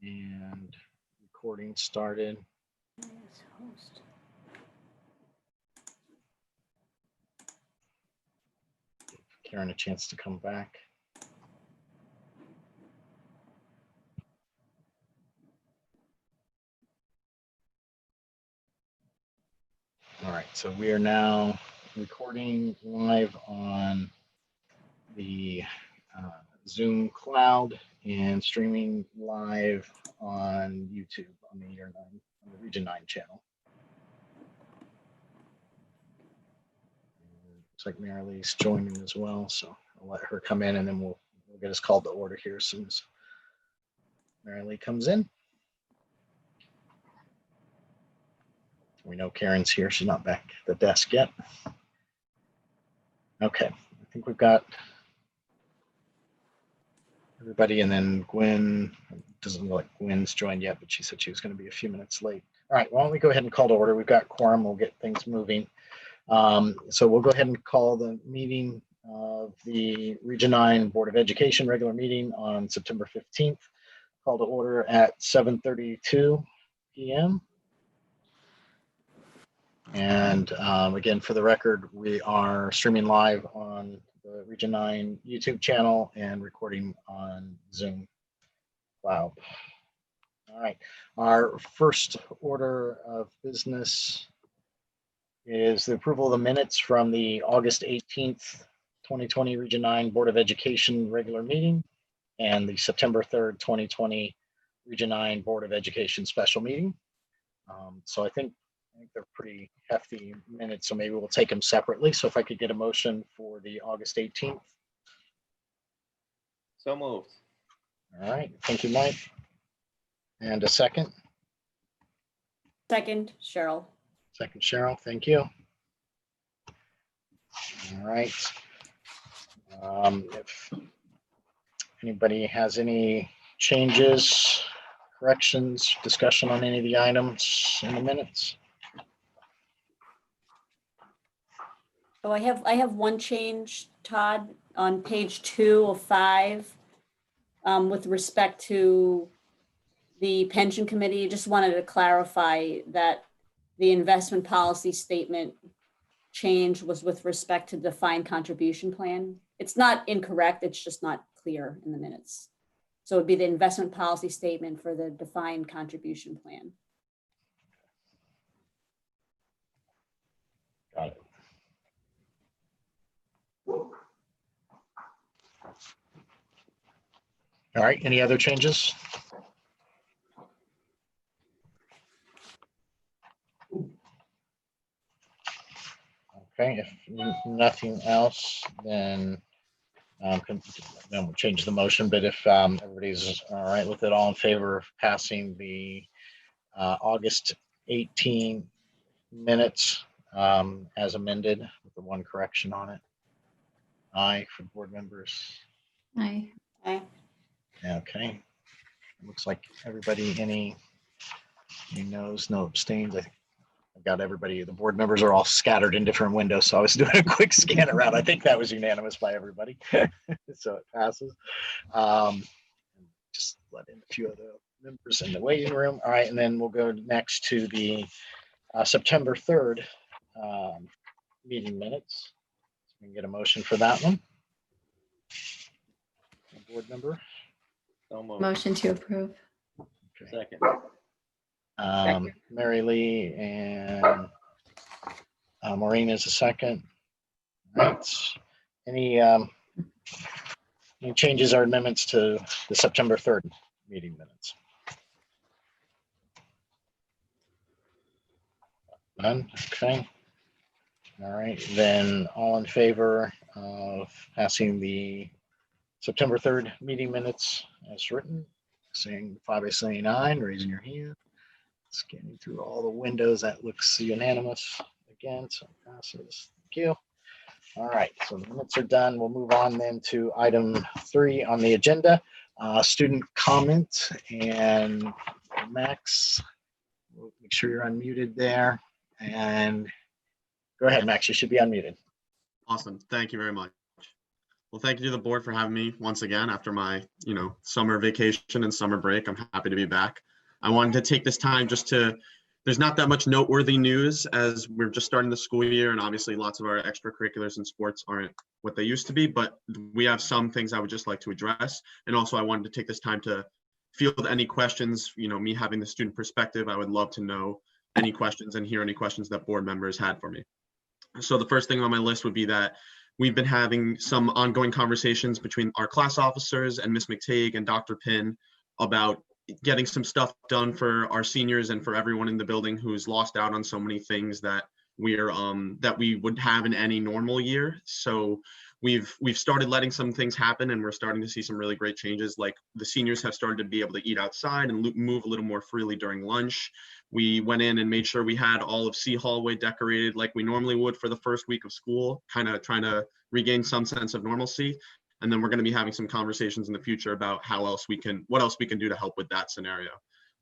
And recording started. Give Karen a chance to come back. All right, so we are now recording live on the Zoom cloud and streaming live on YouTube on the Year 9, on the Region 9 channel. Looks like Mary Lee's joining as well, so I'll let her come in and then we'll get us called to order here as soon as Mary Lee comes in. We know Karen's here. She's not back at the desk yet. Okay, I think we've got everybody, and then Gwen, doesn't look like Gwen's joined yet, but she said she was going to be a few minutes late. All right, why don't we go ahead and call to order? We've got quorum. We'll get things moving. So we'll go ahead and call the meeting of the Region 9 Board of Education regular meeting on September 15th. Call to order at 7:32 p.m. And again, for the record, we are streaming live on the Region 9 YouTube channel and recording on Zoom Cloud. All right, our first order of business is the approval of the minutes from the August 18th, 2020 Region 9 Board of Education regular meeting and the September 3rd, 2020 Region 9 Board of Education special meeting. So I think they're pretty hefty minutes, so maybe we'll take them separately. So if I could get a motion for the August 18th. So moved. All right, thank you, Mike. And a second? Second, Cheryl. Second, Cheryl, thank you. All right. If anybody has any changes, corrections, discussion on any of the items in the minutes? Oh, I have one change, Todd, on page 2 of 5, with respect to the pension committee. Just wanted to clarify that the investment policy statement change was with respect to defined contribution plan. It's not incorrect, it's just not clear in the minutes. So it'd be the investment policy statement for the defined contribution plan. Got it. All right, any other changes? Okay, if nothing else, then we'll change the motion. But if everybody's all right with it, all in favor of passing the August 18 minutes as amended with the one correction on it? Aye for board members. Aye. Okay. Okay. Looks like everybody, any noes, no abstains. I think I've got everybody. The board members are all scattered in different windows, so I was doing a quick scan around. I think that was unanimous by everybody, so it passes. Just let in a few of the members in the waiting room. All right, and then we'll go next to the September 3rd meeting minutes. So we can get a motion for that one. A board member. So moved. Motion to approve. Okay. Second. Mary Lee and Maureen is a second. All right. Any changes or amendments to the September 3rd meeting minutes? None. Okay. All right. Then all in favor of passing the September 3rd meeting minutes as written, saying 5 by saying aye and raising your hand. Scanning through all the windows, that looks unanimous again, so it passes. Thank you. All right, so the minutes are done. We'll move on then to item 3 on the agenda, student comment. And Max, we'll make sure you're unmuted there. And go ahead, Max, you should be unmuted. Awesome. Thank you very much. Well, thank you to the board for having me once again after my, summer vacation and summer break. I'm happy to be back. I wanted to take this time there's not that much noteworthy news as we're just starting the school year, and obviously lots of our extracurriculars and sports aren't what they used to be, but we have some things I would just like to address. And also I wanted to take this time to field any questions, me having the student perspective. I would love to know any questions and hear any questions that board members had for me. So the first thing on my list would be that we've been having some ongoing conversations between our class officers and Ms. McTague and Dr. Pinn about getting some stuff done for our seniors and for everyone in the building who's lost out on so many things that we would have in any normal year. So we've started letting some things happen, and we're starting to see some really great changes. Like the seniors have started to be able to eat outside and move a little more freely during lunch. We went in and made sure we had all of C hallway decorated like we normally would for the first week of school, kind of trying to regain some sense of normalcy. And then we're going to be having some conversations in the future about what else we can do to help with that scenario.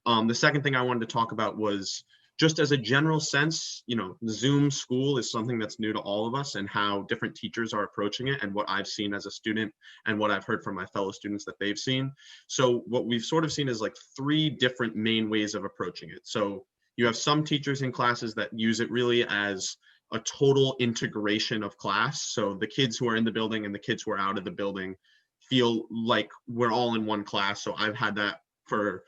The second thing I wanted to talk about was just as a general sense, Zoom school is something that's new to all of us, and how different teachers are approaching it, and what I've seen as a student and what I've heard from my fellow students that they've seen. So what we've sort of seen is like 3 different main ways of approaching it. So you have some teachers in classes that use it really as a total integration of class. So the kids who are in the building and the kids who are out of the building feel like we're all in one class. So I've had that for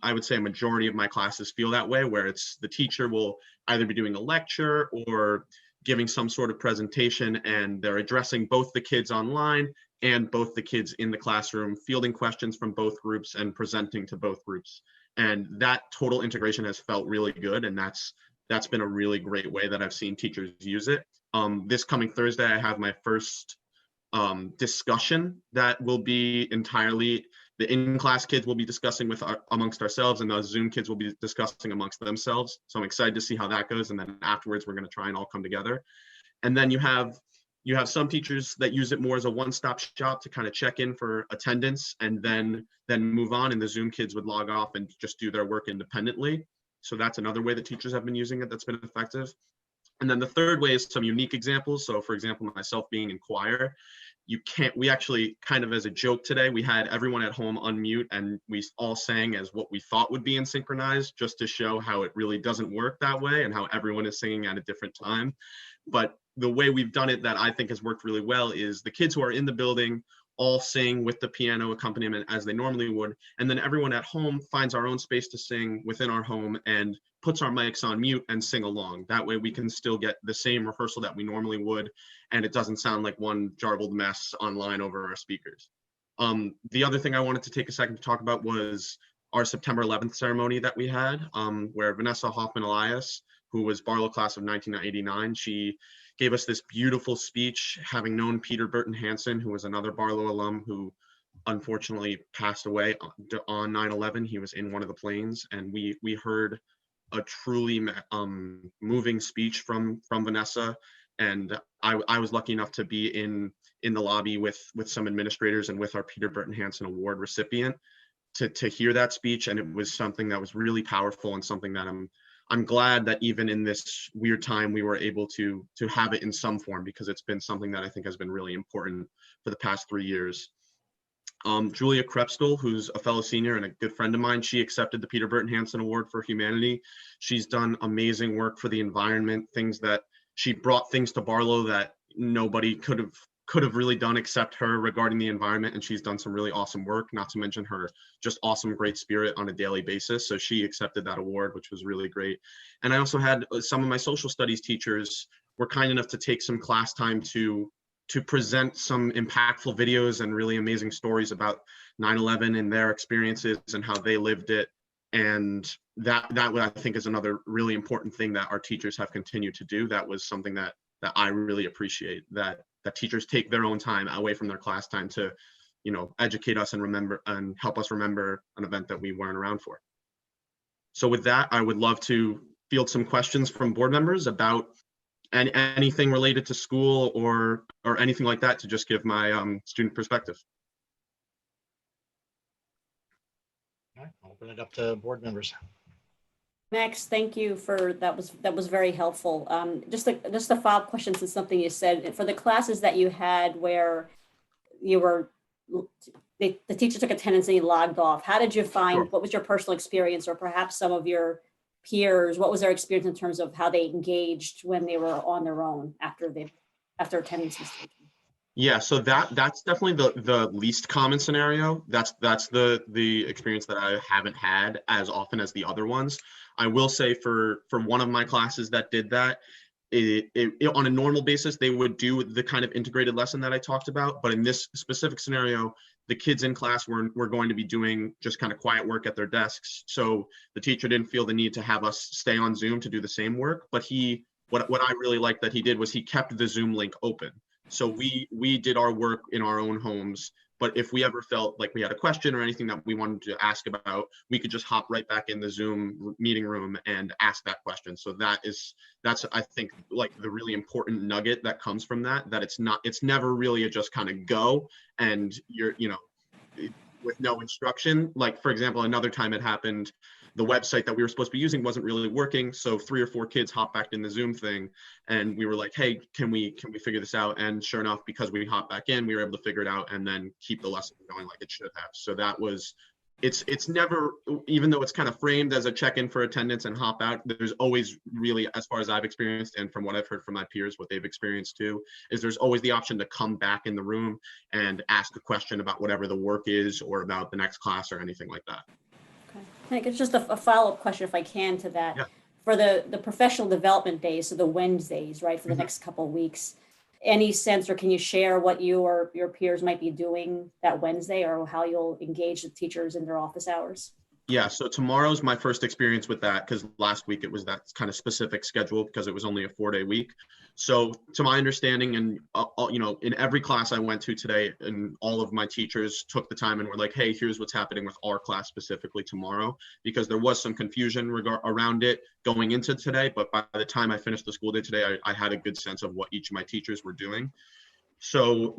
I would say a majority of my classes feel that way, where it's the teacher will either be doing a lecture or giving some sort of presentation, and they're addressing both the kids online and both the kids in the classroom, fielding questions from both groups and presenting to both groups. And that total integration has felt really good, and that's been a really great way that I've seen teachers use it. This coming Thursday, I have my first discussion that will be entirely the in-class kids will be discussing amongst ourselves, and the Zoom kids will be discussing amongst themselves. So I'm excited to see how that goes. And then afterwards, we're going to try and all come together. And then you have some teachers that use it more as a one-stop shop to kind of check in for attendance and then move on. And the Zoom kids would log off and just do their work independently. So that's another way that teachers have been using it that's been effective. And then the third way is some unique examples. So for example, myself being in choir, we actually kind of as a joke today, we had everyone at home unmute and we all sang as what we thought would be in synchronized, just to show how it really doesn't work that way and how everyone is singing at a different time. But the way we've done it that I think has worked really well is the kids who are in the building all sing with the piano accompaniment as they normally would. And then everyone at home finds our own space to sing within our home and puts our mics on mute and sing along. That way we can still get the same rehearsal that we normally would, and it doesn't sound like one jarbled mess online over our speakers. The other thing I wanted to take a second to talk about was our September 11th ceremony that we had, where Vanessa Hoffman-Elias, who was Barlow class of 1989, she gave us this beautiful speech, having known Peter Burton Hansen, who was another Barlow alum who unfortunately passed away on 9/11. He was in one of the planes, and we heard a truly moving speech from Vanessa. And I was lucky enough to be in the lobby with some administrators and with our Peter Burton Hansen Award recipient to hear that speech. And it was something that was really powerful and something that I'm glad that even in this weird time, we were able to have it in some form, because it's been something that I think has been really important for the past 3 years. Julia Krepstel, who's a fellow senior and a good friend of mine, she accepted the Peter Burton Hansen Award for Humanity. She's done amazing work for the environment, she brought things to Barlow that nobody could have really done except her regarding the environment, and she's done some really awesome work, not to mention her just awesome, great spirit on a daily basis. So she accepted that award, which was really great. And I also had some of my social studies teachers were kind enough to take some class time to present some impactful videos and really amazing stories about 9/11 and their experiences and how they lived it. And that I think is another really important thing that our teachers have continued to do. That was something that I really appreciate, that teachers take their own time away from their class time to, educate us and remember and help us remember an event that we weren't around for. So with that, I would love to field some questions from board members about anything related to school or anything like that, to just give my student perspective. All right, I'll open it up to board members. Max, thank you for that was very helpful. Just a follow-up question to something you said. For the classes that you had where you were, the teacher took attendance and he logged off. How did you find, Sure. what was your personal experience, or perhaps some of your peers, what was their experience in terms of how they engaged when they were on their own after attendance was taken? Yeah, so that's definitely the least common scenario. That's the experience that I haven't had as often as the other ones. I will say for one of my classes that did that, on a normal basis, they would do the kind of integrated lesson that I talked about. But in this specific scenario, the kids in class were going to be doing just kind of quiet work at their desks. So the teacher didn't feel the need to have us stay on Zoom to do the same work. But what I really liked that he did was he kept the Zoom link open. So we did our work in our own homes, but if we ever felt like we had a question or anything that we wanted to ask about, we could just hop right back in the Zoom meeting room and ask that question. So that's I think like the really important nugget that comes from that it's never really a just kind of go and you're, with no instruction. Like for example, another time it happened, the website that we were supposed to be using wasn't really working. So 3 or 4 kids hopped back in the Zoom thing and we were like, hey, can we figure this out? And sure enough, because we hopped back in, we were able to figure it out and then keep the lesson going like it should have. So that was, it's never, even though it's kind of framed as a check-in for attendance and hop out, there's always really, as far as I've experienced and from what I've heard from my peers, what they've experienced too, is there's always the option to come back in the room and ask a question about whatever the work is or about the next class or anything like that. Okay. I think it's just a follow-up question, if I can, to that. Yeah. For the professional development days, so the Wednesdays, right, for the next couple of weeks, any sense, or can you share what you or your peers might be doing that Wednesday, or how you'll engage the teachers in their office hours? Yeah, so tomorrow's my first experience with that because last week it was that kind of specific schedule because it was only a 4-day week. So to my understanding, and in every class I went to today, and all of my teachers took the time and were like, hey, here's what's happening with our class specifically tomorrow, because there was some confusion around it going into today. But by the time I finished the school day today, I had a good sense of what each of my teachers were doing. So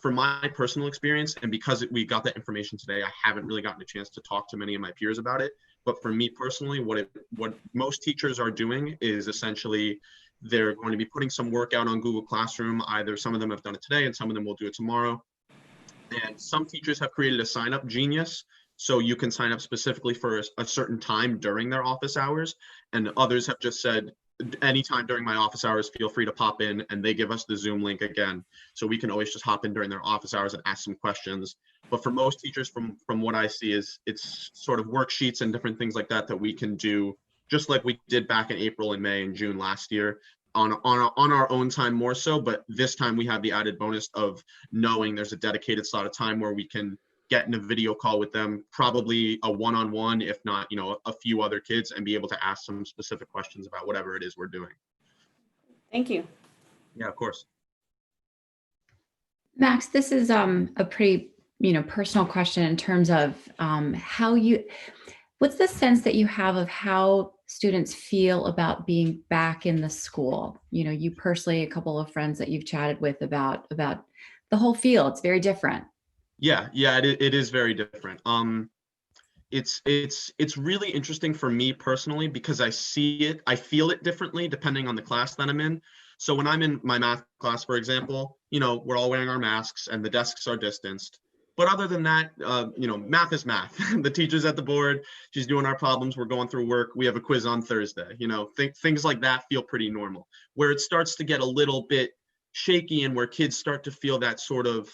for my personal experience, and because we got that information today, I haven't really gotten a chance to talk to many of my peers about it. But for me personally, what most teachers are doing is essentially they're going to be putting some work out on Google Classroom. Either some of them have done it today and some of them will do it tomorrow. And some teachers have created a sign up genius. So you can sign up specifically for a certain time during their office hours. And others have just said, anytime during my office hours, feel free to pop in, and they give us the Zoom link again. So we can always just hop in during their office hours and ask some questions. But for most teachers, from what I see, is it's sort of worksheets and different things like that we can do, just like we did back in April and May and June last year on our own time more so. But this time we have the added bonus of knowing there's a dedicated slot of time where we can get in a video call with them, probably a one-on-one, if not, a few other kids, and be able to ask some specific questions about whatever it is we're doing. Thank you. Yeah, of course. Max, this is a pretty, personal question in terms of what's the sense that you have of how students feel about being back in the school? You personally, a couple of friends that you've chatted with about the whole feel, it's very different. Yeah, it is very different. It's really interesting for me personally because I feel it differently depending on the class that I'm in. So when I'm in my math class, for example, we're all wearing our masks and the desks are distanced. But other than that, math is math. The teacher's at the board, she's doing our problems, we're going through work, we have a quiz on Thursday. Things like that feel pretty normal. Where it starts to get a little bit shaky and where kids start to feel that sort of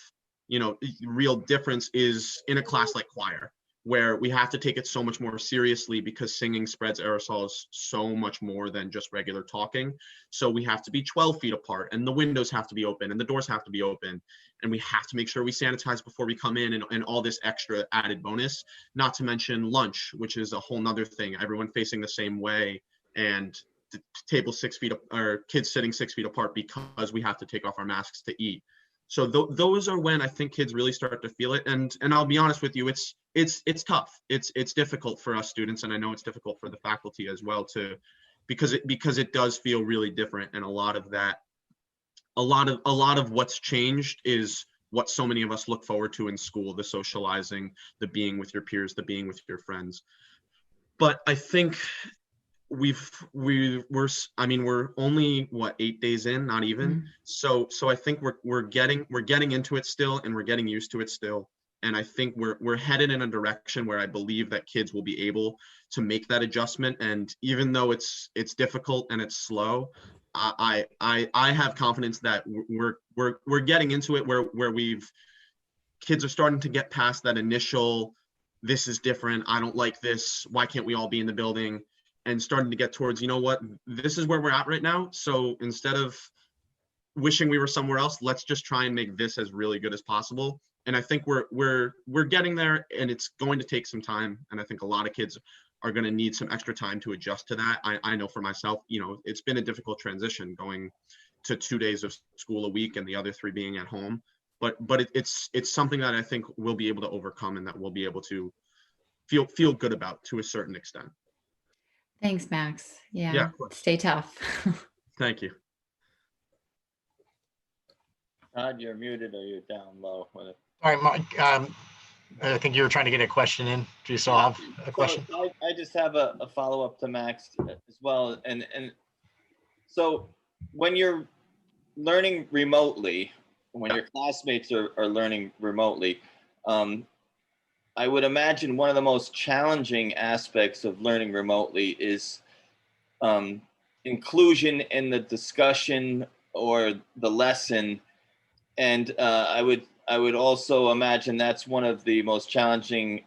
real difference is in a class like choir, where we have to take it so much more seriously because singing spreads aerosols so much more than just regular talking. So we have to be 12 feet apart, and the windows have to be open and the doors have to be open, and we have to make sure we sanitize before we come in, and all this extra added bonus, not to mention lunch, which is a whole nother thing. Everyone facing the same way, and the table 6 feet or kids sitting 6 feet apart because we have to take off our masks to eat. So those are when I think kids really start to feel it. And I'll be honest with you, it's tough. It's difficult for us students, and I know it's difficult for the faculty as well because it does feel really different. And a lot of what's changed is what so many of us look forward to in school: the socializing, the being with your peers, the being with your friends. But I think I mean, we're only what, 8 days in, not even. Mhm. So I think we're getting into it still, and we're getting used to it still. And I think we're headed in a direction where I believe that kids will be able to make that adjustment. And even though it's difficult and it's slow, I have confidence that we're getting into it where kids are starting to get past that initial, this is different, I don't like this, why can't we all be in the building, and starting to get towards, you know what, this is where we're at right now. So instead of wishing we were somewhere else, let's just try and make this as really good as possible. And I think we're getting there, and it's going to take some time. And I think a lot of kids are going to need some extra time to adjust to that. I know for myself, you know, it's been a difficult transition going to 2 days of school a week and the other 3 being at home. But it's something that I think we'll be able to overcome, and that we'll be able to feel good about to a certain extent. Thanks, Max. Yeah, Yeah, of course. stay tough. Thank you. Todd, you're muted or you're down low. All right, Mike, I think you were trying to get a question in. Do you still have a question? So I just have a follow-up to Max as well. And so when you're learning remotely, when your classmates are learning remotely, I would imagine one of the most challenging aspects of learning remotely is inclusion in the discussion or the lesson. And I would also imagine that's one of the most challenging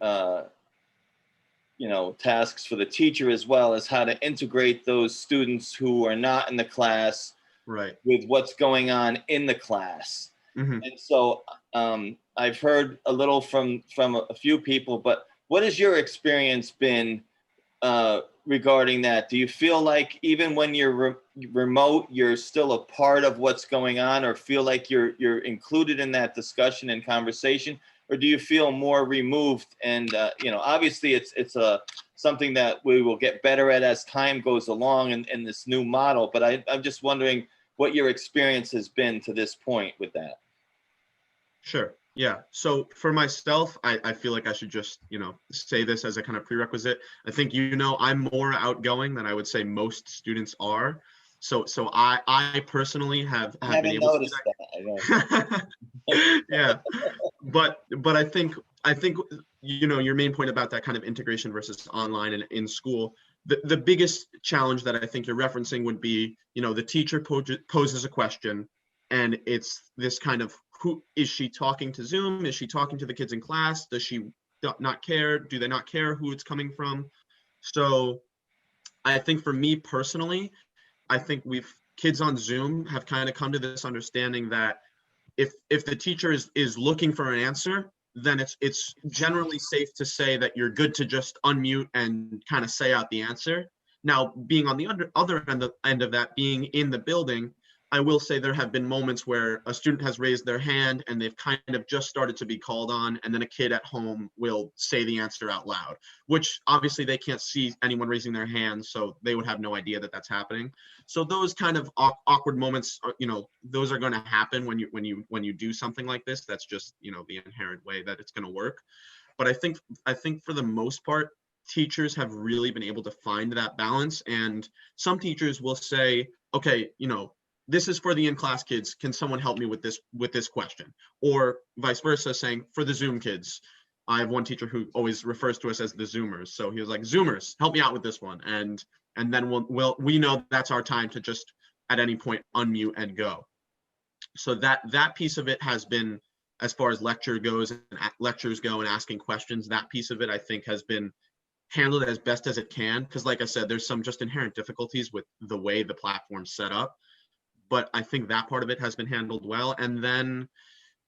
tasks for the teacher, as well as how to integrate those students who are not in the class Right. with what's going on in the class. Mm-hmm. And so I've heard a little from a few people, but what has your experience been regarding that? Do you feel like even when you're remote, you're still a part of what's going on, or feel like you're included in that discussion and conversation? Or do you feel more removed? And obviously it's something that we will get better at as time goes along in this new model. But I'm just wondering what your experience has been to this point with that. Sure. Yeah. So for myself, I feel like I should just, say this as a kind of prerequisite. I think, I'm more outgoing than I would say most students are. So I personally have been able to do that. Yeah. But I think, your main point about that kind of integration versus online and in school, the biggest challenge that I think you're referencing would be, the teacher poses a question, and it's this kind of, who is she talking to Zoom? Is she talking to the kids in class? Does she not care? Do they not care who it's coming from? So I think for me personally, I think kids on Zoom have kind of come to this understanding that if the teacher is looking for an answer, then it's generally safe to say that you're good to just unmute and kind of say out the answer. Now, being on the other end of that, being in the building, I will say there have been moments where a student has raised their hand and they've kind of just started to be called on, and then a kid at home will say the answer out loud, which obviously they can't see anyone raising their hand, so they would have no idea that that's happening. So those kind of awkward moments are, those are going to happen when you do something like this. That's just, the inherent way that it's going to work. But I think for the most part, teachers have really been able to find that balance. And some teachers will say, okay, this is for the in-class kids. Can someone help me with this question? Or vice versa, saying, for the Zoom kids. I have one teacher who always refers to us as the Zoomers. So he was like, Zoomers, help me out with this one. And then we know that's our time to just at any point unmute and go. So that piece of it has been, as far as lectures go and asking questions, that piece of it I think has been handled as best as it can. Because like I said, there's some just inherent difficulties with the way the platform's set up. But I think that part of it has been handled well. And then,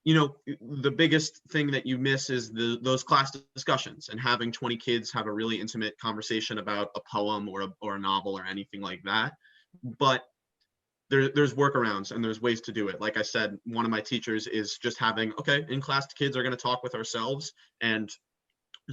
the biggest thing that you miss is those class discussions, and having 20 kids have a really intimate conversation about a poem or a novel or anything like that. But there's workarounds and there's ways to do it. Like I said, one of my teachers is just having, okay, in class kids are going to talk with ourselves, and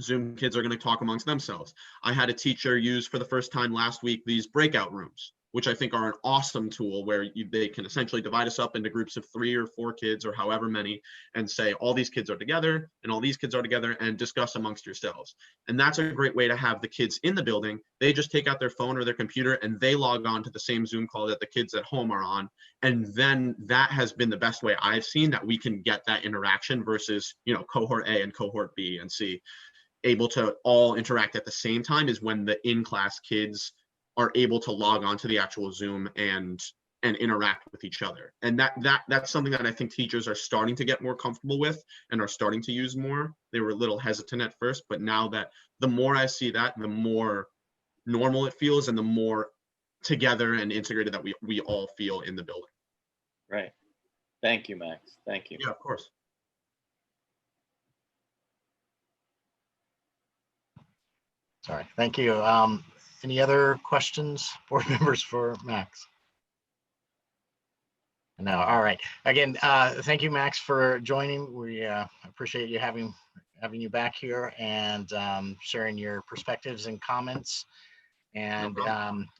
Zoom kids are going to talk amongst themselves. I had a teacher use for the first time last week these breakout rooms, which I think are an awesome tool where they can essentially divide us up into groups of 3 or 4 kids or however many and say all these kids are together and all these kids are together and discuss amongst yourselves. And that's a great way to have the kids in the building. They just take out their phone or their computer and they log on to the same Zoom call that the kids at home are on. And then that has been the best way I've seen that we can get that interaction versus, cohort A and cohort B and C able to all interact at the same time is when the in-class kids are able to log on to the actual Zoom and interact with each other. And that's something that I think teachers are starting to get more comfortable with and are starting to use more. They were a little hesitant at first, but now that the more I see that, the more normal it feels and the more together and integrated that we all feel in the building. Right. Thank you, Max. Thank you. Yeah, of course. Sorry, thank you. Any other questions, board members, for Max? No, all right. Again, thank you, Max, for joining. We appreciate you having you back here and sharing your perspectives and comments. And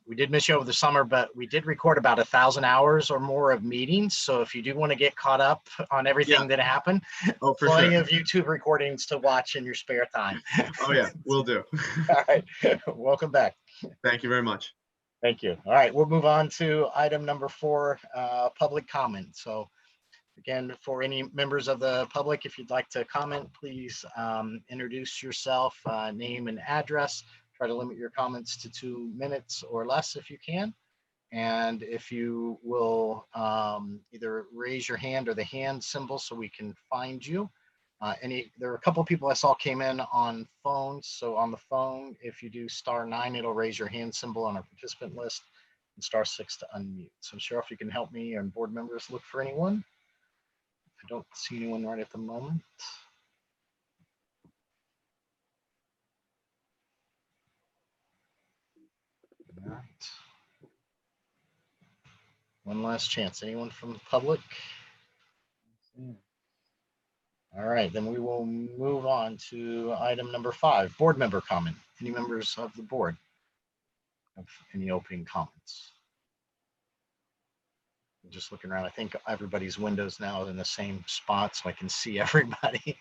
we did miss you over the summer, but we did record about 1,000 hours or more of meetings. So if you do want to get caught up on everything that happened, plenty of YouTube recordings to watch in your spare time. Oh yeah, will do. All right, welcome back. Thank you very much. Thank you. All right, we'll move on to item number 4, public comment. So again, for any members of the public, if you'd like to comment, please introduce yourself, name and address. Try to limit your comments to 2 minutes or less if you can. And if you will either raise your hand or the hand symbol so we can find you. There are a couple of people I saw came in on phones. So on the phone, if you do *9, it'll raise your hand symbol on our participant list, and *6 to unmute. So Cheryl, if you can help me and board members look for anyone. I don't see anyone right at the moment. All right. One last chance. Anyone from the public? All right, then we will move on to item number 5, board member comment. Any members of the board have any opening comments? I'm just looking around. I think everybody's windows now are in the same spot so I can see everybody.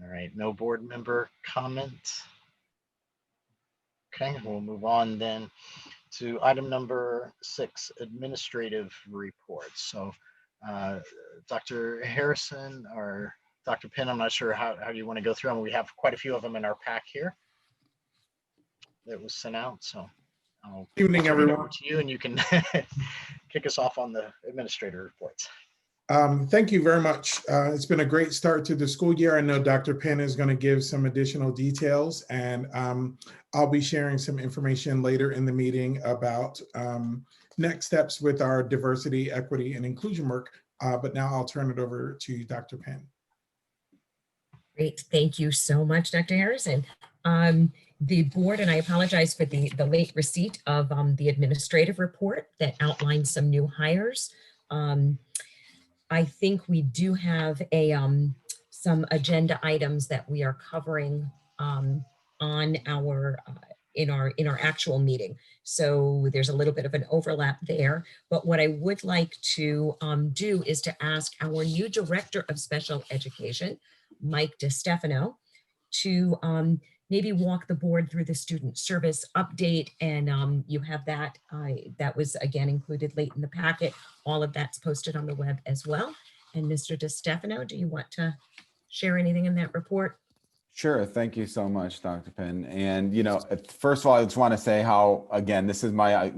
All right, no board member comment. Okay, we'll move on then to item number 6, administrative reports. So Dr. Harrison or Dr. Penn, I'm not sure how you want to go through them. We have quite a few of them in our pack here that was sent out. So I'll Evening, turn it over everyone. to you and you can kick us off on the administrator reports. Thank you very much. It's been a great start to the school year. I know Dr. Penn is going to give some additional details, and I'll be sharing some information later in the meeting about next steps with our diversity, equity, and inclusion work. But now I'll turn it over to Dr. Penn. Great. Thank you so much, Dr. Harrison. The board, and I apologize for the late receipt of the administrative report that outlines some new hires. I think we do have some agenda items that we are covering on our in our actual meeting. So there's a little bit of an overlap there. But what I would like to do is to ask our new Director of Special Education, Mike DeStefano, to maybe walk the board through the student service update. And you have that, that was again included late in the packet. All of that's posted on the web as well. And Mr. DeStefano, do you want to share anything in that report? Sure. Thank you so much, Dr. Penn. And, first of all, I just want to say how, again, this is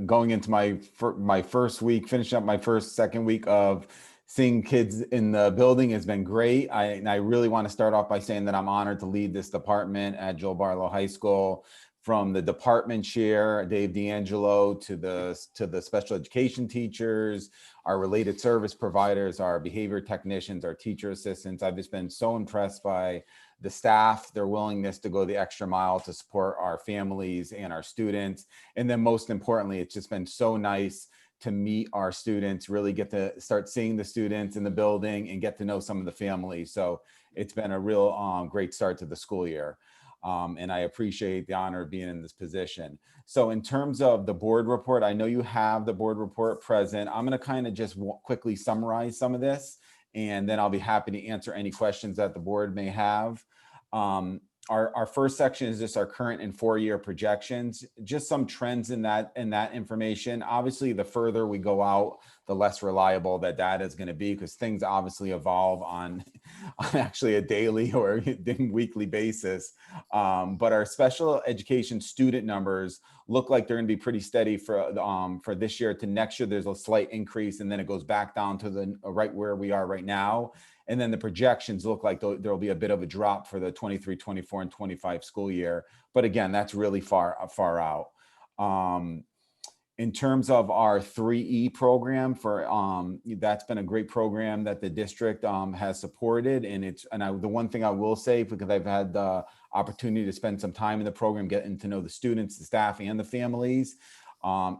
going into my first week, finishing up my second week of seeing kids in the building has been great. And I really want to start off by saying that I'm honored to lead this department at Joe Barlow High School, from the department chair, Dave D'Angelo, to the special education teachers, our related service providers, our behavior technicians, our teacher assistants. I've just been so impressed by the staff, their willingness to go the extra mile to support our families and our students. And then most importantly, it's just been so nice to meet our students, really get to start seeing the students in the building and get to know some of the families. So it's been a real great start to the school year. And I appreciate the honor of being in this position. So in terms of the board report, I know you have the board report present. I'm going to kind of just quickly summarize some of this, and then I'll be happy to answer any questions that the board may have. Our first section is just our current and 4-year projections, just some trends in that information. Obviously, the further we go out, the less reliable that data is going to be, because things obviously evolve on actually a daily or weekly basis. But our special education student numbers look like they're going to be pretty steady for this year to next year. There's a slight increase, and then it goes back down to the right where we are right now. And then the projections look like there'll be a bit of a drop for the 23, 24, and 25 school year. But again, that's really far out. In terms of our 3E program, that's been a great program that the district has supported. And the one thing I will say, because I've had the opportunity to spend some time in the program, getting to know the students, the staff, and the families,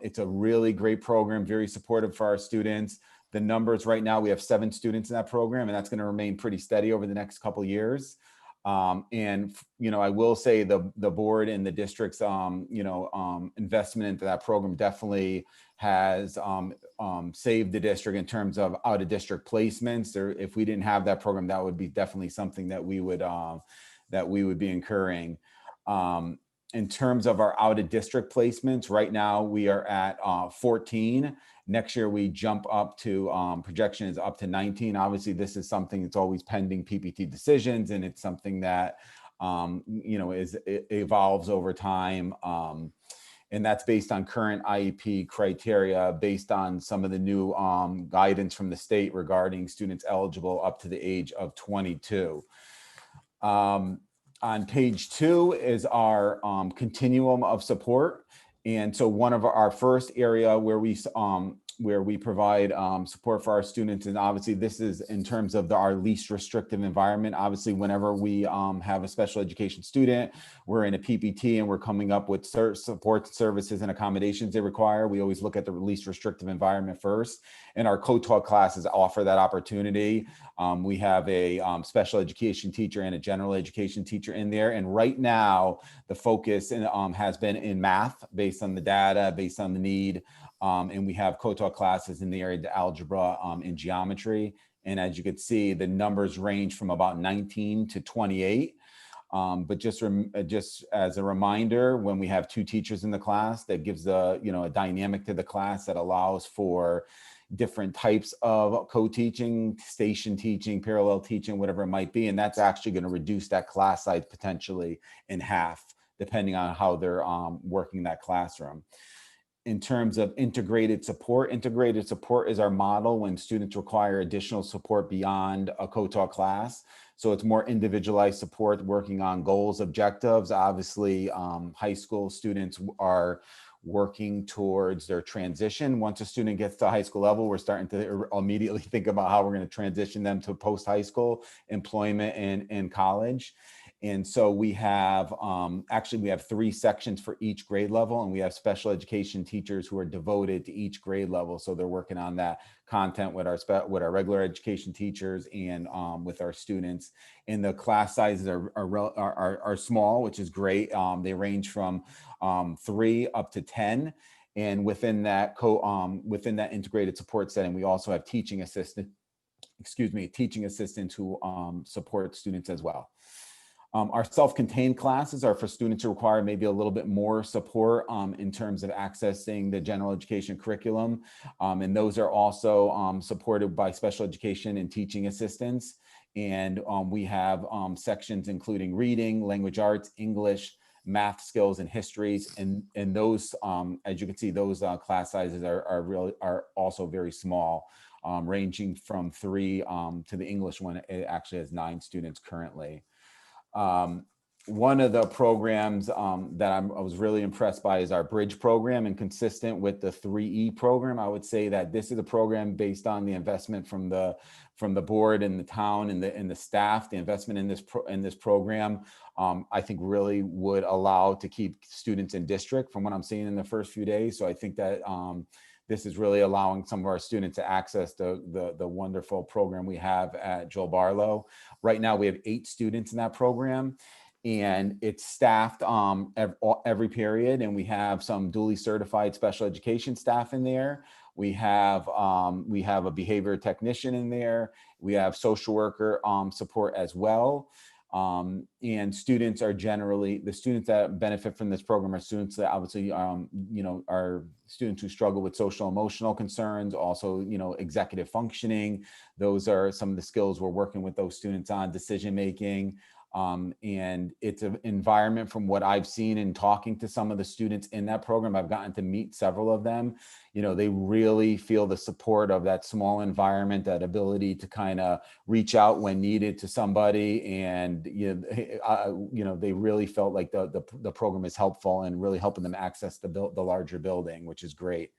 it's a really great program, very supportive for our students. The numbers right now, we have 7 students in that program, and that's going to remain pretty steady over the next couple of years. And I will say the board and the district's investment into that program definitely has saved the district in terms of out of district placements. Or if we didn't have that program, that would be definitely something that we would be incurring. In terms of our out of district placements, right now we are at 14. Next year we jump up to projection is up to 19. Obviously, this is something that's always pending PPT decisions, and it's something that it evolves over time. And that's based on current IEP criteria, based on some of the new guidance from the state regarding students eligible up to the age of 22. On page 2 is our continuum of support. And so one of our first area where we provide support for our students, and obviously this is in terms of our least restrictive environment. Obviously, whenever we have a special education student, we're in a PPT and we're coming up with support services and accommodations they require. We always look at the least restrictive environment first, and our co-taught classes offer that opportunity. We have a special education teacher and a general education teacher in there. And right now, the focus has been in math based on the data, based on the need. And we have co-taught classes in the area of algebra and geometry. And as you can see, the numbers range from about 19 to 28. But just as a reminder, when we have 2 teachers in the class, that gives a dynamic to the class that allows for different types of co-teaching, station teaching, parallel teaching, whatever it might be. And that's actually going to reduce that class size potentially in half, depending on how they're working that classroom. In terms of integrated support is our model when students require additional support beyond a co-taught class. So it's more individualized support, working on goals, objectives. Obviously, high school students are working towards their transition. Once a student gets to high school level, we're starting to immediately think about how we're going to transition them to post-high school employment and college. And so we have, we have 3 sections for each grade level, and we have special education teachers who are devoted to each grade level. So they're working on that content with our regular education teachers and with our students. And the class sizes are small, which is great. They range from 3 up to 10. And within that integrated support setting, we also have teaching assistants who support students as well. Our self-contained classes are for students who require maybe a little bit more support in terms of accessing the general education curriculum. And those are also supported by special education and teaching assistants. And we have sections including reading, language arts, English, math skills, and histories. And those, as you can see, those class sizes are also very small, ranging from 3 to the English one. It actually has 9 students currently. One of the programs that I was really impressed by is our bridge program, and consistent with the 3E program. I would say that this is a program based on the investment from the board and the town and the staff. The investment in this program, I think, really would allow to keep students in district from what I'm seeing in the first few days. So I think that this is really allowing some of our students to access the wonderful program we have at Joel Barlow. Right now, we have 8 students in that program. and it's staffed every period, and we have some duly certified special education staff in there. We have a behavior technician in there. We have social worker support as well. And students are generally, the students that benefit from this program are students that obviously, are students who struggle with social emotional concerns, also, executive functioning. Those are some of the skills we're working with those students on, decision making. And it's an environment, from what I've seen in talking to some of the students in that program, I've gotten to meet several of them. They really feel the support of that small environment, that ability to kind of reach out when needed to somebody. And, they really felt like the program is helpful and really helping them access the larger building, which is great.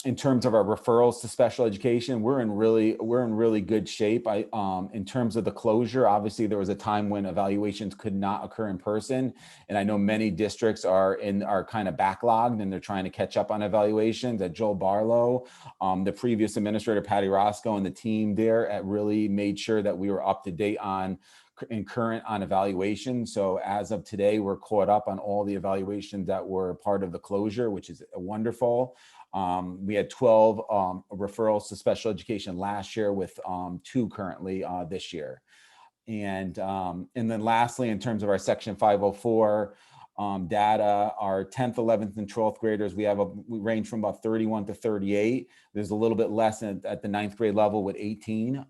In terms of our referrals to special education, we're in really good shape. In terms of the closure, obviously there was a time when evaluations could not occur in person, and I know many districts are kind of backlogged and they're trying to catch up on evaluations. At Joel Barlow, the previous administrator Patty Roscoe and the team there really made sure that we were up to date on and current on evaluation. So as of today, we're caught up on all the evaluations that were part of the closure, which is wonderful. We had 12 referrals to special education last year, with 2 currently this year. And then lastly, in terms of our Section 504 data, our 10th, 11th, and 12th graders, we range from about 31 to 38. There's a little bit less at the 9th grade level with 18.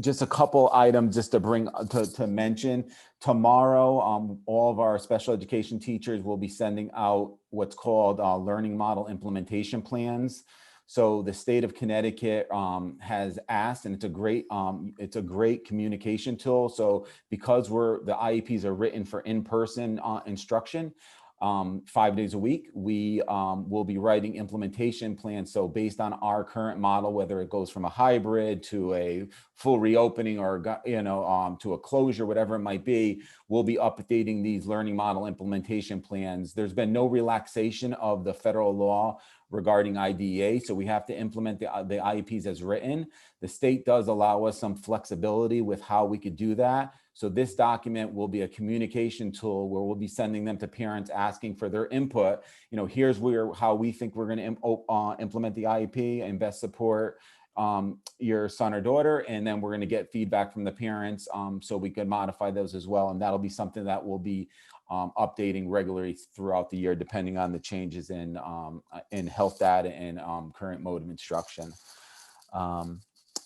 Just a couple items just to bring to mention. Tomorrow, all of our special education teachers will be sending out what's called learning model implementation plans. So the state of Connecticut has asked, and it's a great communication tool. So because the IEPs are written for in-person instruction, 5 days a week, we will be writing implementation plans. So based on our current model, whether it goes from a hybrid to a full reopening or, to a closure, whatever it might be, we'll be updating these learning model implementation plans. There's been no relaxation of the federal law regarding IDEA, so we have to implement the IEPs as written. The state does allow us some flexibility with how we could do that. So this document will be a communication tool where we'll be sending them to parents asking for their input. Here's how we think we're going to implement the IEP and best support your son or daughter. And then we're going to get feedback from the parents so we can modify those as well. And that'll be something that we'll be updating regularly throughout the year, depending on the changes in health data and current mode of instruction.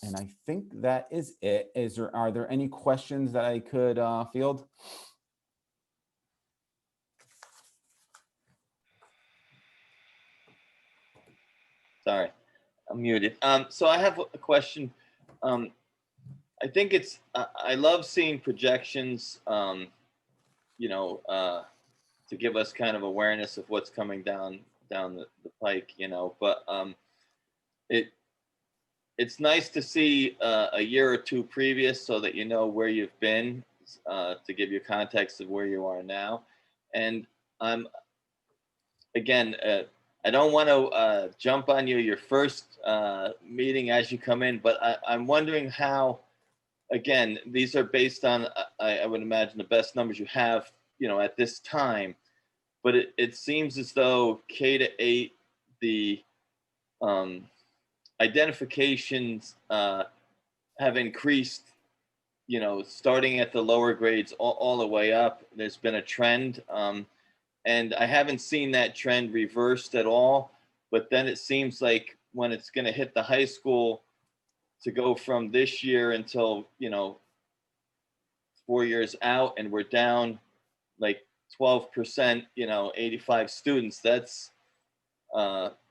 And I think that is it. Are there any questions that I could field? Sorry, I'm muted. So I have a question. I think I love seeing projections, to give us kind of awareness of what's coming down the pike, but it's nice to see a year or two previous so that you know where you've been, to give you context of where you are now. And again, I don't want to jump on your first meeting as you come in, but I'm wondering how, again, these are based on, I would imagine, the best numbers you have, at this time. But it seems as though K-8, the identifications have increased, starting at the lower grades all the way up. There's been a trend, and I haven't seen that trend reversed at all. But then it seems like when it's going to hit the high school, to go from this year until 4 years out, and we're down like 12%, 85 students. That's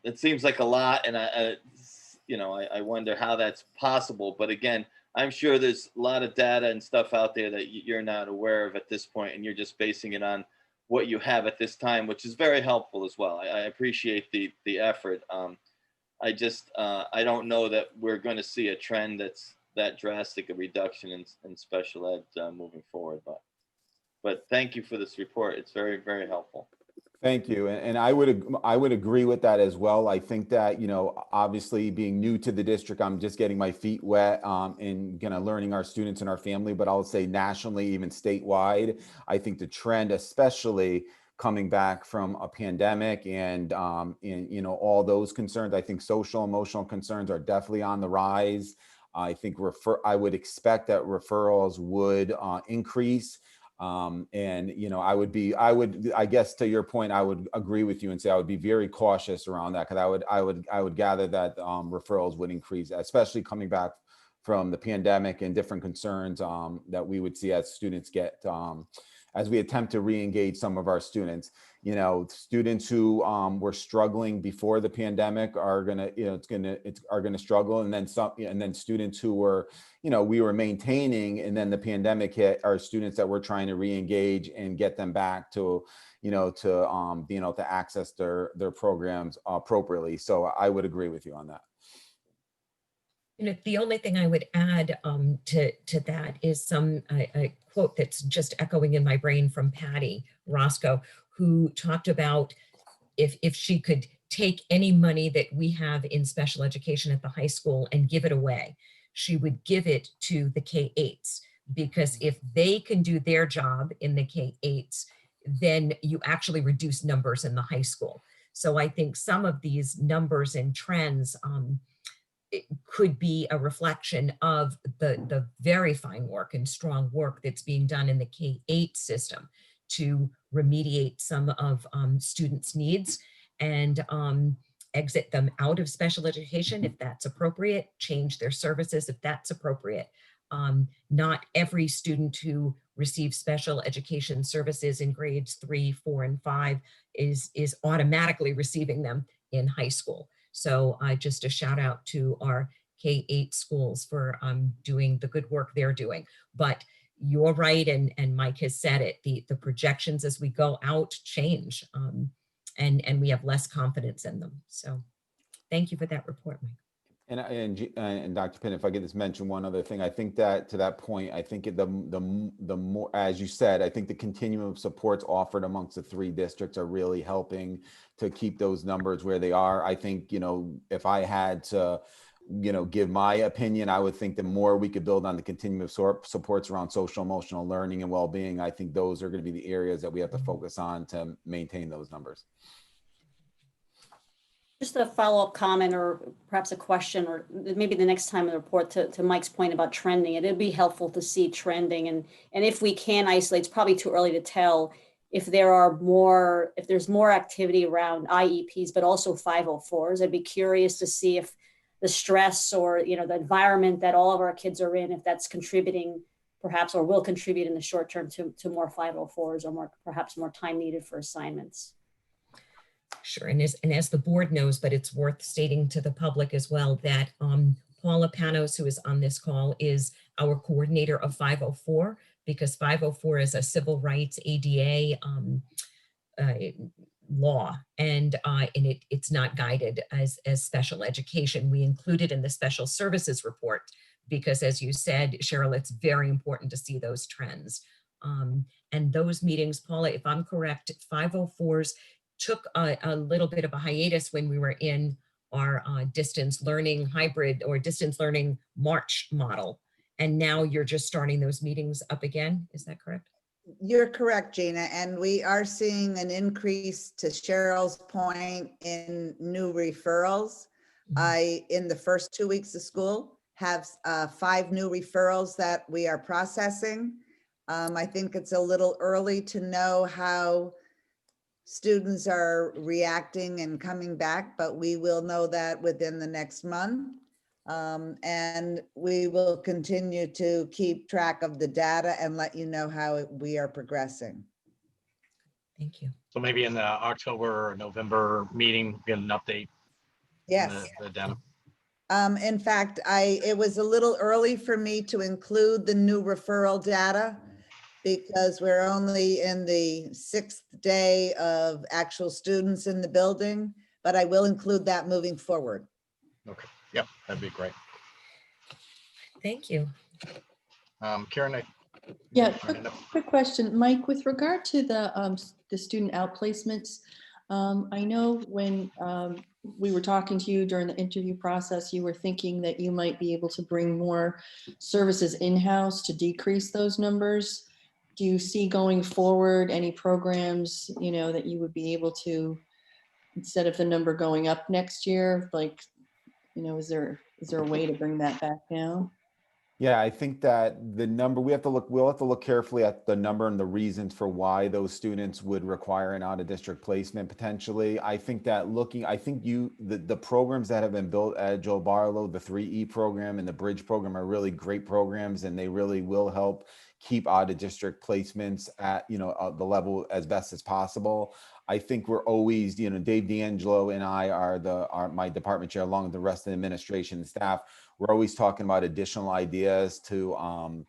it seems like a lot, and I wonder how that's possible. But again, I'm sure there's a lot of data and stuff out there that you're not aware of at this point, and you're just basing it on what you have at this time, which is very helpful as well. I appreciate the effort. I don't know that we're going to see a trend that's that drastic a reduction in special ed moving forward. But thank you for this report. It's very, very helpful. Thank you. And I would agree with that as well. I think that, you know, obviously being new to the district, I'm just getting my feet wet and kind of learning our students and our family, but I'll say nationally, even statewide, I think the trend, especially coming back from a pandemic and in, you know, all those concerns, I think social, emotional concerns are definitely on the rise. I think I would expect that referrals would increase. And, you know, I guess to your point, I would agree with you and say I would be very cautious around that, because I would gather that referrals would increase, especially coming back from the pandemic and different concerns that we would see as students get, as we attempt to re-engage some of our students. You know, students who were struggling before the pandemic are gonna, you know, are gonna struggle, and then students who were, you know, we were maintaining, and then the pandemic hit, are students that we're trying to re-engage and get them back to, you know, to being able to access their programs appropriately. So I would agree with you on that. You know, the only thing I would add to that is a quote that's just echoing in my brain from Patty Roscoe, who talked about if she could take any money that we have in special education at the high school and give it away, she would give it to the K-8s, because if they can do their job in the K-8s, then you actually reduce numbers in the high school. So I think some of these numbers and trends it could be a reflection of the very fine work and strong work that's being done in the K-8 system to remediate some of students' needs and exit them out of special education if that's appropriate, change their services if that's appropriate. Not every student who receives special education services in grades 3, 4, and 5 is automatically receiving them in high school. So just a shout out to our K-8 schools for doing the good work they're doing. But you're right, and Mike has said it, the projections as we go out change, and we have less confidence in them. So thank you for that report, Mike. And Dr. Penn, if I could just mention one other thing, I think that to that point, I think the more, as you said, I think the continuum of supports offered amongst the 3 districts are really helping to keep those numbers where they are. I think, you know, if I had to, you know, give my opinion, I would think the more we could build on the continuum of supports around social, emotional learning and well-being, I think those are going to be the areas that we have to focus on to maintain those numbers. Just a follow-up comment, or perhaps a question, or maybe the next time in the report, to Mike's point about trending, it'd be helpful to see trending, and if we can isolate, it's probably too early to tell if there's more activity around IEPs, but also 504s. I'd be curious to see if the stress or, you know, the environment that all of our kids are in, if that's contributing perhaps, or will contribute in the short term to more 504s, or perhaps more time needed for assignments. Sure, and as the board knows, but it's worth stating to the public as well, that Paula Panos, who is on this call, is our coordinator of 504, because 504 is a civil rights ADA law, and it's not guided as special education. We include it in the special services report because, as you said, Cheryl, it's very important to see those trends. And those meetings, Paula, if I'm correct, 504s took a little bit of a hiatus when we were in our distance learning hybrid or distance learning March model. And now you're just starting those meetings up again. Is that correct? You're correct, Gina. And we are seeing an increase, to Cheryl's point, in new referrals. In the first 2 weeks of school, have 5 new referrals that we are processing. I think it's a little early to know how students are reacting and coming back, but we will know that within the next month. And we will continue to keep track of the data and let you know how we are progressing. Thank you. So maybe in the October or November meeting, get an update. Yes. The data. In fact, it was a little early for me to include the new referral data because we're only in the 6th day of actual students in the building, but I will include that moving forward. Okay. Yep, that'd be great. Thank you. Karen, Yeah, Turn it up. quick question, Mike, with regard to the student outplacements, I know when we were talking to you during the interview process, you were thinking that you might be able to bring more services in-house to decrease those numbers. Do you see going forward any programs, you know, that you would be able to, instead of the number going up next year, like, you know, is there a way to bring that back down? Yeah, I think that the number, we'll have to look carefully at the number and the reasons for why those students would require an out-of-district placement potentially. I think that the programs that have been built at Joe Barlow, the 3E program and the Bridge program are really great programs, and they really will help keep out-of-district placements at, you know, the level as best as possible. I think we're always, you know, Dave D'Angelo and I are my department chair, along with the rest of the administration and staff. We're always talking about additional ideas to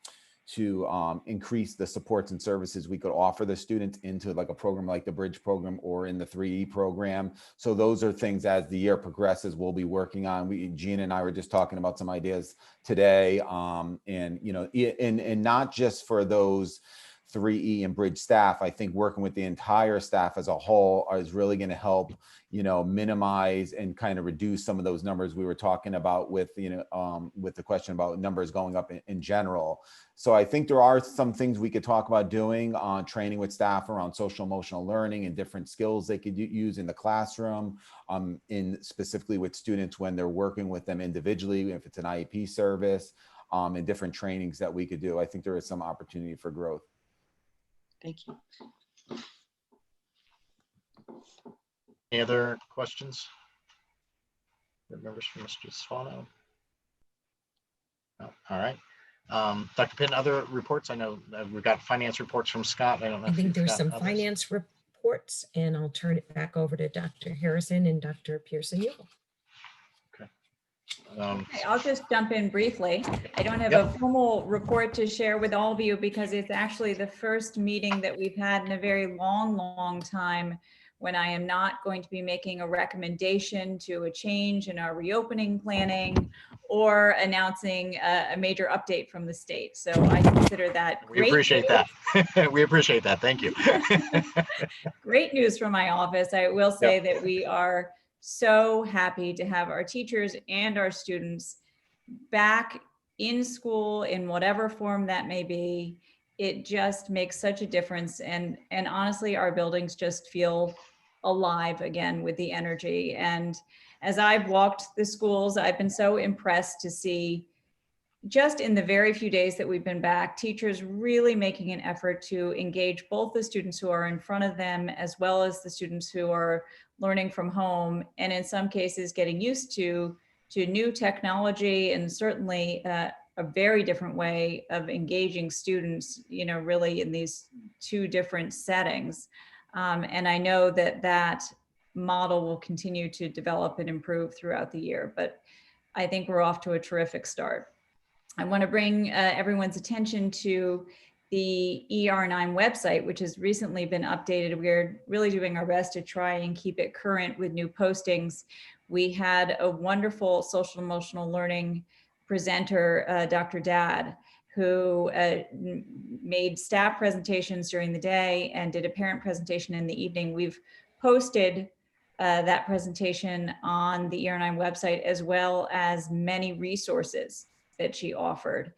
increase the supports and services we could offer the students into like a program like the Bridge program or in the 3E program. So those are things as the year progresses we'll be working on. Gina and I were just talking about some ideas today, and you know, and not just for those 3E and Bridge staff. I think working with the entire staff as a whole is really going to help, you know, minimize and kind of reduce some of those numbers we were talking about with, you know, with the question about numbers going up in general. So I think there are some things we could talk about doing on training with staff around social emotional learning and different skills they could use in the classroom, in specifically with students when they're working with them individually, if it's an IEP service, and different trainings that we could do. I think there is some opportunity for growth. Thank you. Any other questions? Members from Mr. Swano? No. All right. Dr. Pinn, other reports? I know we've got finance reports from Scott. I don't know I if think you've there's got some others. finance reports, and I'll turn it back over to Dr. Harrison and Dr. Pearson-Ewell. Okay, I'll just jump in briefly. I don't have Yep. a formal report to share with all of you because it's actually the first meeting that we've had in a very long time when I am not going to be making a recommendation to a change in our reopening planning or announcing a major update from the state. So I consider that We great appreciate news. that. We appreciate that. Thank you. Great news from my office. I will say that we are so happy to have our teachers and our students back in school in whatever form that may be. It just makes such a difference. And honestly, our buildings just feel alive again with the energy. And as I've walked the schools, I've been so impressed to see just in the very few days that we've been back, teachers really making an effort to engage both the students who are in front of them as well as the students who are learning from home, and in some cases getting used to new technology and certainly a very different way of engaging students, you know, really in these two different settings. And I know that that model will continue to develop and improve throughout the year, but I think we're off to a terrific start. I want to bring everyone's attention to the ER9 website, which has recently been updated. We're really doing our best to try and keep it current with new postings. We had a wonderful social emotional learning presenter, Dr. Dad, who made staff presentations during the day and did a parent presentation in the evening. We've posted that presentation on the ER9 website, as well as many resources that she offered.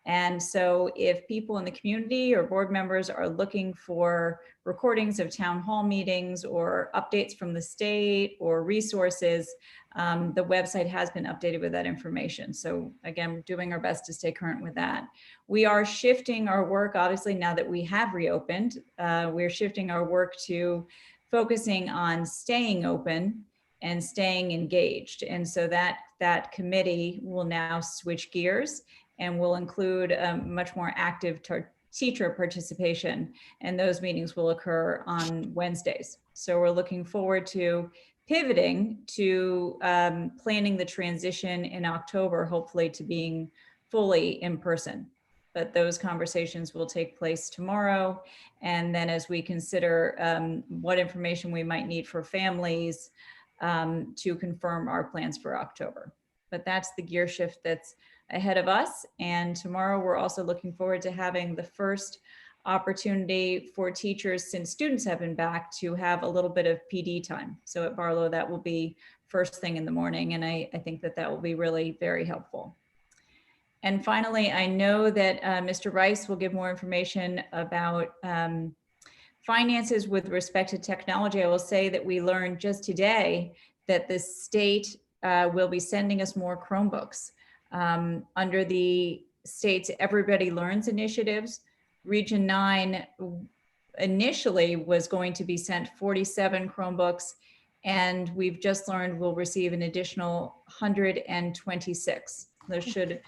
And so if people in the community or board members are looking for recordings of town hall meetings or updates from the state or resources, the website has been updated with that information. So again, we're doing our best to stay current with that. We are shifting our work, obviously, now that we have reopened, we're shifting our work to focusing on staying open and staying engaged. And so that committee will now switch gears and will include a much more active teacher participation. And those meetings will occur on Wednesdays. So we're looking forward to pivoting to planning the transition in October, hopefully to being fully in person. But those conversations will take place tomorrow. And then as we consider what information we might need for families, to confirm our plans for October. But that's the gear shift that's ahead of us. And tomorrow we're also looking forward to having the first opportunity for teachers, since students have been back, to have a little bit of PD time. So at Barlow, that will be first thing in the morning. And I think that that will be really very helpful. And finally, I know that Mr. Rice will give more information about finances with respect to technology. I will say that we learned just today that the state will be sending us more Chromebooks. Under the state's Everybody Learns initiatives, Region 9 initially was going to be sent 47 Chromebooks, and we've just learned we'll receive an additional 126. Those should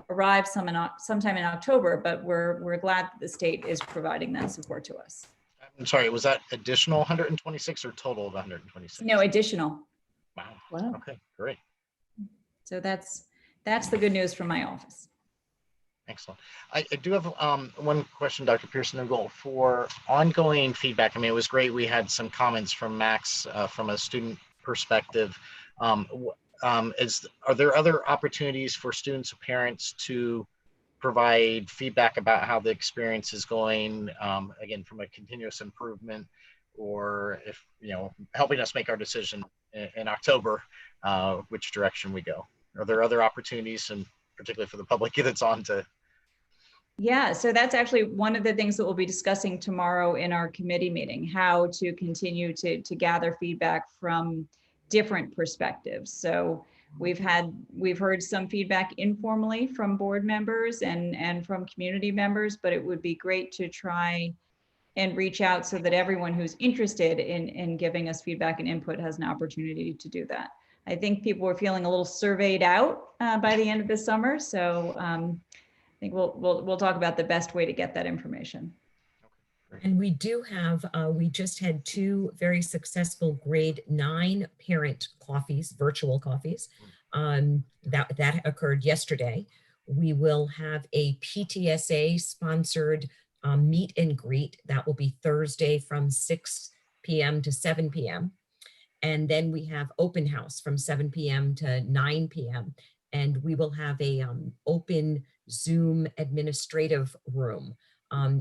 arrive sometime in October, but we're glad that the state is providing that support to us. I'm sorry, was that additional 126 or total of 126? No, additional. Wow. Wow. Okay, great. So that's the good news from my office. Excellent. I do have one question, Dr. Pearson, for ongoing feedback. I mean, it was great. We had some comments from Max from a student perspective. Are there other opportunities for students or parents to provide feedback about how the experience is going, again, from a continuous improvement, or if, helping us make our decision in October, which direction we go? Are there other opportunities, and particularly for the public that's on to? Yeah, so that's actually one of the things that we'll be discussing tomorrow in our committee meeting, how to continue to gather feedback from different perspectives. So we've heard some feedback informally from board members and from community members, but it would be great to try and reach out so that everyone who's interested in giving us feedback and input has an opportunity to do that. I think people were feeling a little surveyed out by the end of the summer. So I think we'll talk about the best way to get that information. And we do have, we just had 2 very successful grade 9 parent coffees, virtual coffees. That occurred yesterday. We will have a PTSA sponsored meet and greet. That will be Thursday from 6 p.m. to 7 p.m. And then we have open house from 7 p.m. to 9 p.m. And we will have a open Zoom administrative room.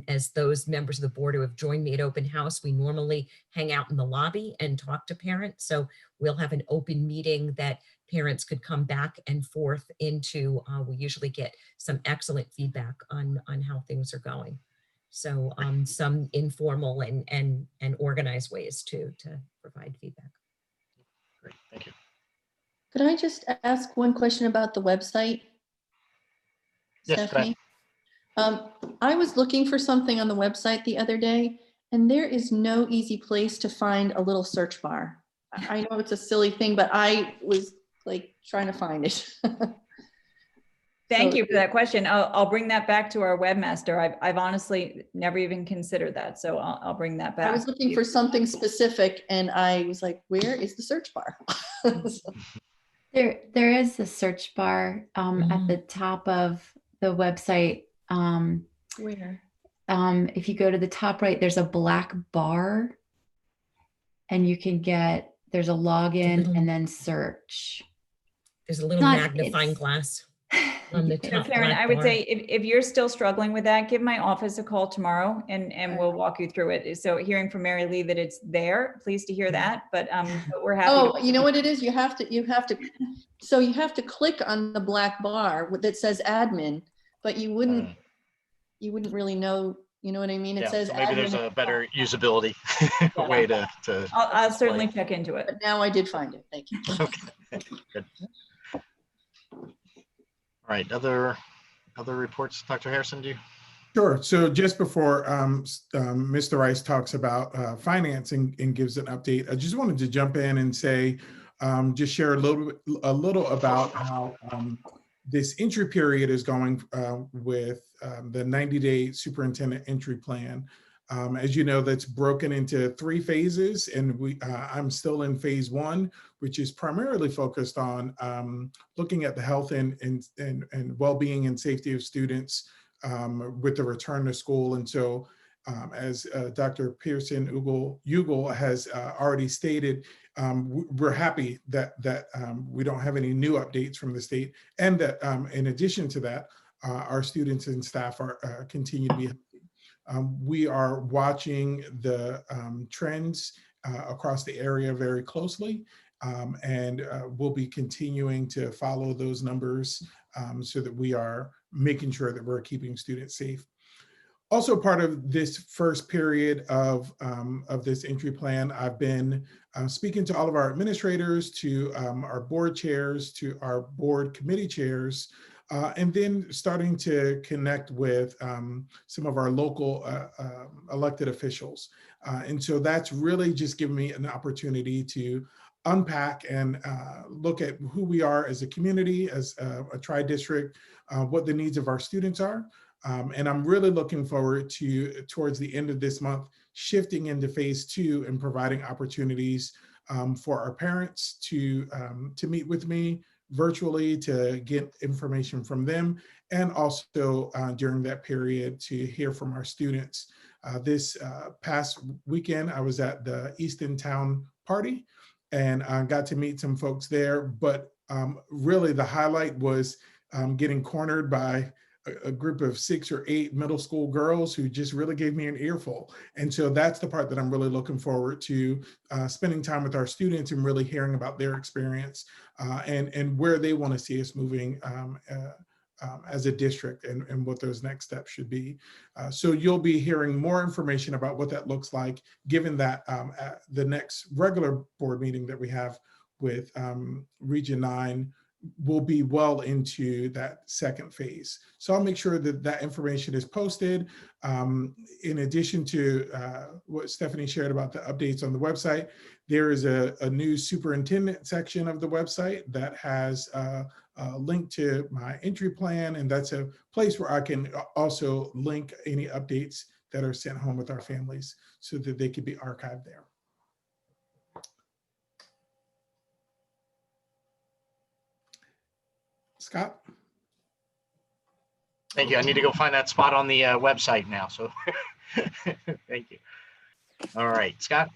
As those members of the board who have joined me at open house, we normally hang out in the lobby and talk to parents. So we'll have an open meeting that parents could come back and forth into. We usually get some excellent feedback on how things are going. So some informal and organized ways to provide feedback. Great, thank you. Could I just ask one question about the website? Yes, go ahead. Stephanie? I was looking for something on the website the other day, and there is no easy place to find a little search bar. I know it's a silly thing, but I was like trying to find it. Thank you for that question. I'll bring that back to our webmaster. I've honestly never even considered that, so I'll bring that back. I was looking for something specific, and I was like, where is the search bar? There is a search bar at the top of the website. Where? If you go to the top right, there's a black bar, and you can there's a login and then search. There's a little magnifying glass on the top. So Karen, I would say if you're still struggling with that, give my office a call tomorrow and we'll walk you through it. So hearing from Mary Lee that it's there, pleased to hear that, but we're happy. Oh, you know what it is? You have to click on the black bar that says admin, but you wouldn't really know, you know what I mean? It says so maybe admin. there's a better usability way to I'll certainly check into it. But now I did find it. Thank you. Okay, good. All right, other reports, Dr. Harrison, do you? Sure. So just before Mr. Rice talks about financing and gives an update, I just wanted to jump in and say, just share a little about how this entry period is going with the 90-day superintendent entry plan. As you know, that's broken into 3 phases, and I'm still in phase 1, which is primarily focused on looking at the health and well-being and safety of students with the return to school. And so As Dr. Pearson Ugal has already stated, we're happy that we don't have any new updates from the state, and that in addition to that, our students and staff are continue to be healthy. We are watching the trends across the area very closely, and we'll be continuing to follow those numbers so that we are making sure that we're keeping students safe. Also part of this first period of this entry plan, I've been speaking to all of our administrators, to our board chairs, to our board committee chairs, and then starting to connect with some of our local elected officials. And so that's really just given me an opportunity to unpack and look at who we are as a community, as a tri-district, what the needs of our students are. And I'm really looking forward to, towards the end of this month, shifting into phase 2 and providing opportunities for our parents to meet with me virtually, to get information from them, and also during that period to hear from our students. This past weekend, I was at the Easton Town Party and got to meet some folks there, but really the highlight was getting cornered by a group of 6 or 8 middle school girls who just really gave me an earful. And so that's the part that I'm really looking forward to, spending time with our students and really hearing about their experience and where they want to see us moving as a district, and what those next steps should be. So you'll be hearing more information about what that looks like, given that the next regular board meeting that we have with Region 9 will be well into that second phase. So I'll make sure that that information is posted. In addition to what Stephanie shared about the updates on the website, there is a new superintendent section of the website that has a link to my entry plan, and that's a place where I can also link any updates that are sent home with our families so that they could be archived there. Scott? Thank you. I need to go find that spot on the website now. So thank you. All right, Scott.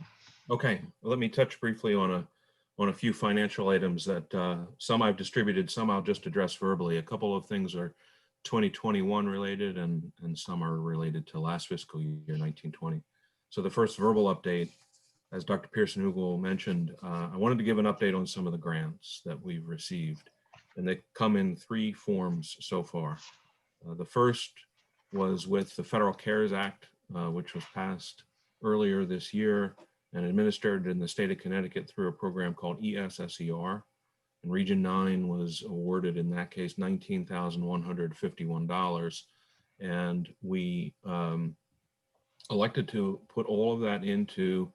Okay, well, let me touch briefly on a few financial items that some I've distributed, some I'll just address verbally. A couple of things are 2021 related, and some are related to last fiscal year, 1920. So the first verbal update, as Dr. Pearson-Hugal mentioned, I wanted to give an update on some of the grants that we've received, and they come in 3 forms so far. The first was with the Federal CARES Act, which was passed earlier this year and administered in the state of Connecticut through a program called ESSER. And Region 9 was awarded, in that case, $19,151. And we elected to put all of that into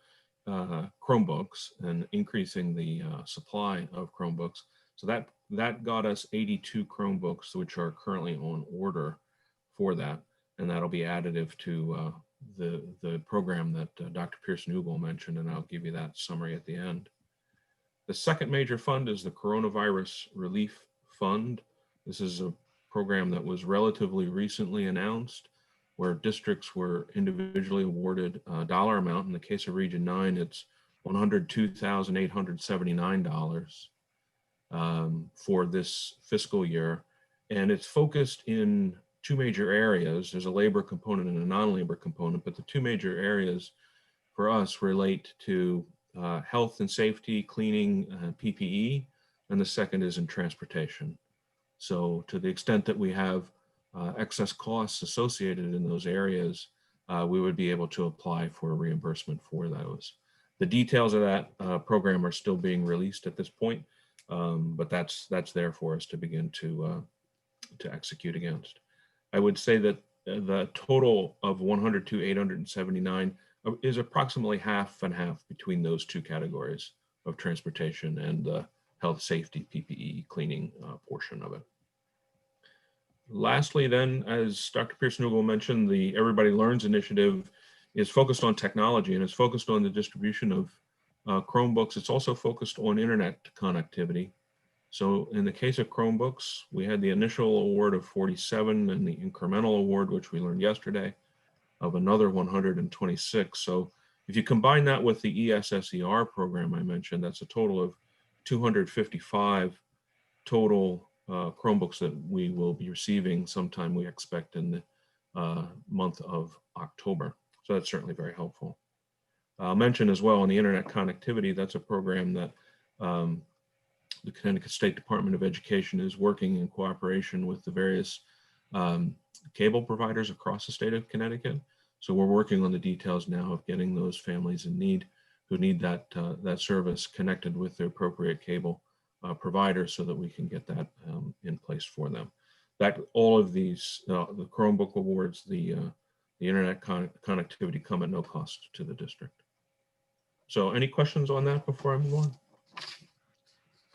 Chromebooks and increasing the supply of Chromebooks. So that got us 82 Chromebooks, which are currently on order for that. And that'll be additive to the program that Dr. Pearson-Hugal mentioned, and I'll give you that summary at the end. The second major fund is the Coronavirus Relief Fund. This is a program that was relatively recently announced, where districts were individually awarded a dollar amount. In the case of Region 9, it's $102,879 for this fiscal year. And it's focused in 2 major areas. There's a labor component and a non-labor component, but the 2 major areas for us relate to health and safety, cleaning, PPE, and the second is in transportation. So to the extent that we have excess costs associated in those areas, we would be able to apply for a reimbursement for those. The details of that program are still being released at this point, but that's there for us to begin to execute against. I would say that the total of 102,879 is approximately half and half between those 2 categories of transportation and the health, safety, PPE, cleaning portion of it. Lastly, then, as Dr. Pearson-Hugal mentioned, the Everybody Learns initiative is focused on technology and is focused on the distribution of Chromebooks. It's also focused on internet connectivity. So in the case of Chromebooks, we had the initial award of 47 and the incremental award, which we learned yesterday, of another 126. So if you combine that with the ESSER program I mentioned, that's a total of 255 total Chromebooks that we will be receiving sometime, we expect, in the month of October. So that's certainly very helpful. I'll mention as well, on the internet connectivity, that's a program that the Connecticut State Department of Education is working in cooperation with the various cable providers across the state of Connecticut. So we're working on the details now of getting those families in need who need that service connected with the appropriate cable provider, so that we can get that in place for them. That all of these, the Chromebook awards, the internet connectivity, come at no cost to the district. So any questions on that before I move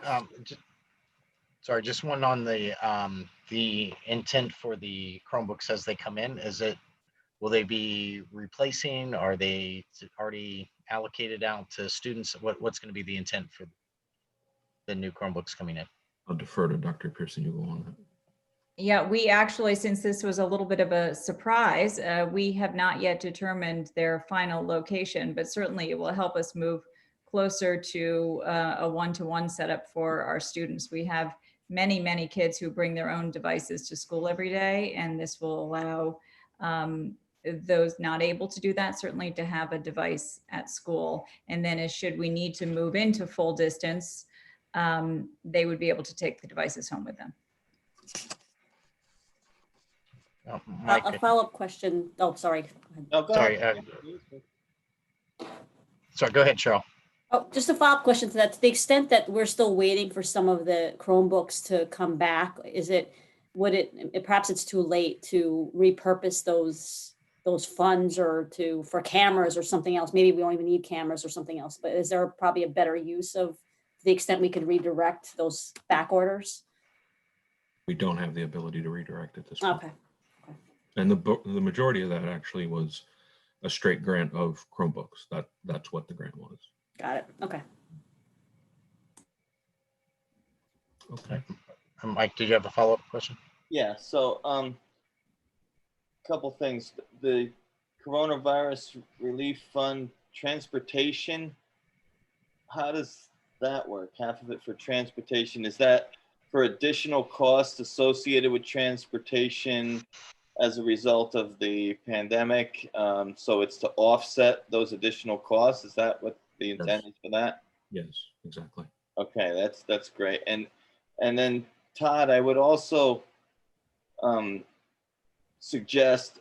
on? Sorry, just one on the intent for the Chromebooks as they come in. Will they be replacing? Are they already allocated out to students? What's going to be the intent for the new Chromebooks coming in? I'll defer to Dr. Pearson. You go on that. Yeah, we actually, since this was a little bit of a surprise, we have not yet determined their final location, but certainly it will help us move closer to a one-to-one setup for our students. We have many, many kids who bring their own devices to school every day, and this will allow those not able to do that, certainly, to have a device at school. And then should we need to move into full distance, they would be able to take the devices home with them. A follow-up question. Oh, sorry. No, go Sorry. ahead. Sorry, go ahead, Cheryl. Oh, just a follow-up question to that. To the extent that we're still waiting for some of the Chromebooks to come back, perhaps it's too late to repurpose those funds or for cameras or something else? Maybe we don't even need cameras or something else, but is there probably a better use of, to the extent we could redirect those back orders? We don't have the ability to redirect at this point. Okay. And the majority of that actually was a straight grant of Chromebooks. That's what the grant was. Got it. Okay. Okay. Mike, did you have a follow-up question? Yeah, so couple things. The coronavirus relief fund transportation, how does that work? Half of it for transportation, is that for additional costs associated with transportation as a result of the pandemic? So it's to offset those additional costs? Is that what the intent is for that? Yes, exactly. Okay, that's great. And then Todd, I would also suggest,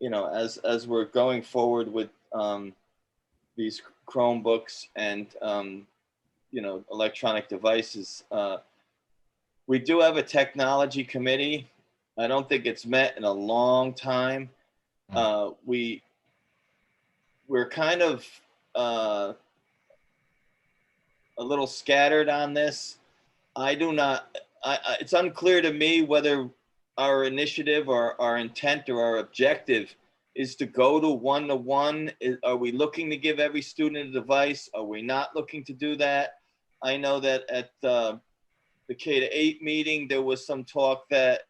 as we're going forward with these Chromebooks and electronic devices, we do have a technology committee. I don't think it's met in a long time. We're kind of a little scattered on this. It's unclear to me whether our initiative or our intent or our objective is to go to one-to-one. Are we looking to give every student a device? Are we not looking to do that? I know that at the K-8 meeting, there was some talk that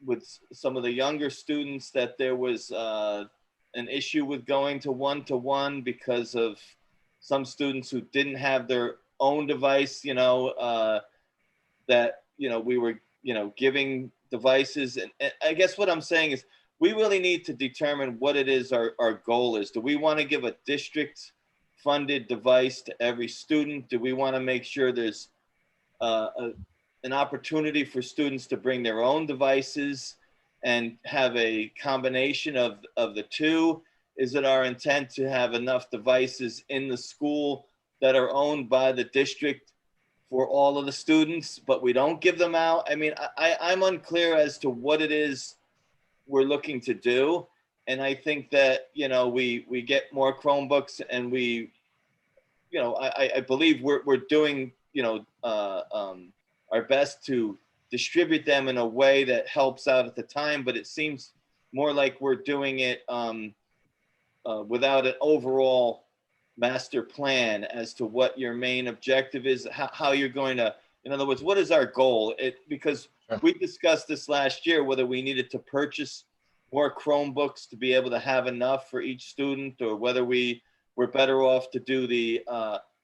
with some of the younger students that there was an issue with going to one-to-one because of some students who didn't have their own device, that, we were, giving devices. And I guess what I'm saying is we really need to determine what it is our goal is. Do we want to give a district funded device to every student? Do we want to make sure there's an opportunity for students to bring their own devices and have a combination of the two? Is it our intent to have enough devices in the school that are owned by the district for all of the students, but we don't give them out? I mean, I'm unclear as to what it is we're looking to do. And I think that, we get more Chromebooks and I believe we're doing, our best to distribute them in a way that helps out at the time, but it seems more like we're doing it without an overall master plan as to what your main objective is, how you're going to, in other words, what is our goal? Because we discussed this last year, whether we needed to purchase more Chromebooks to be able to have enough for each student, or whether we're better off to do the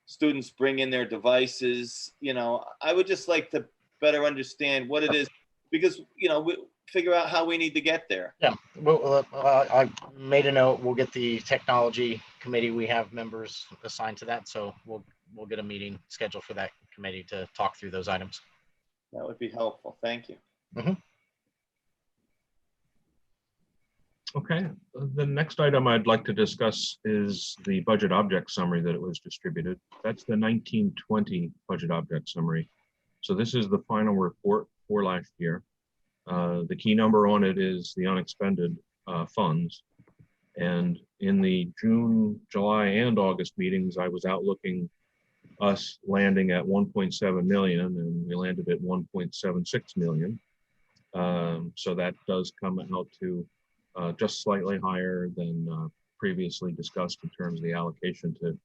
students bring in their devices. I would just like to better understand what it is, because, we figure out how we need to get there. Yeah, well, I made a note. We'll get the technology committee. We have members assigned to that, so we'll get a meeting scheduled for that committee to talk through those items. That would be helpful. Thank you. Okay, the next item I'd like to discuss is the budget object summary that it was distributed. That's the 1920 budget object summary. So this is the final report for last year. The key number on it is the unexpended funds. And in the June, July, and August meetings, I was outlooking us landing at 1.7 million, and we landed at 1.76 million. So that does come out to just slightly higher than previously discussed in terms of the allocation to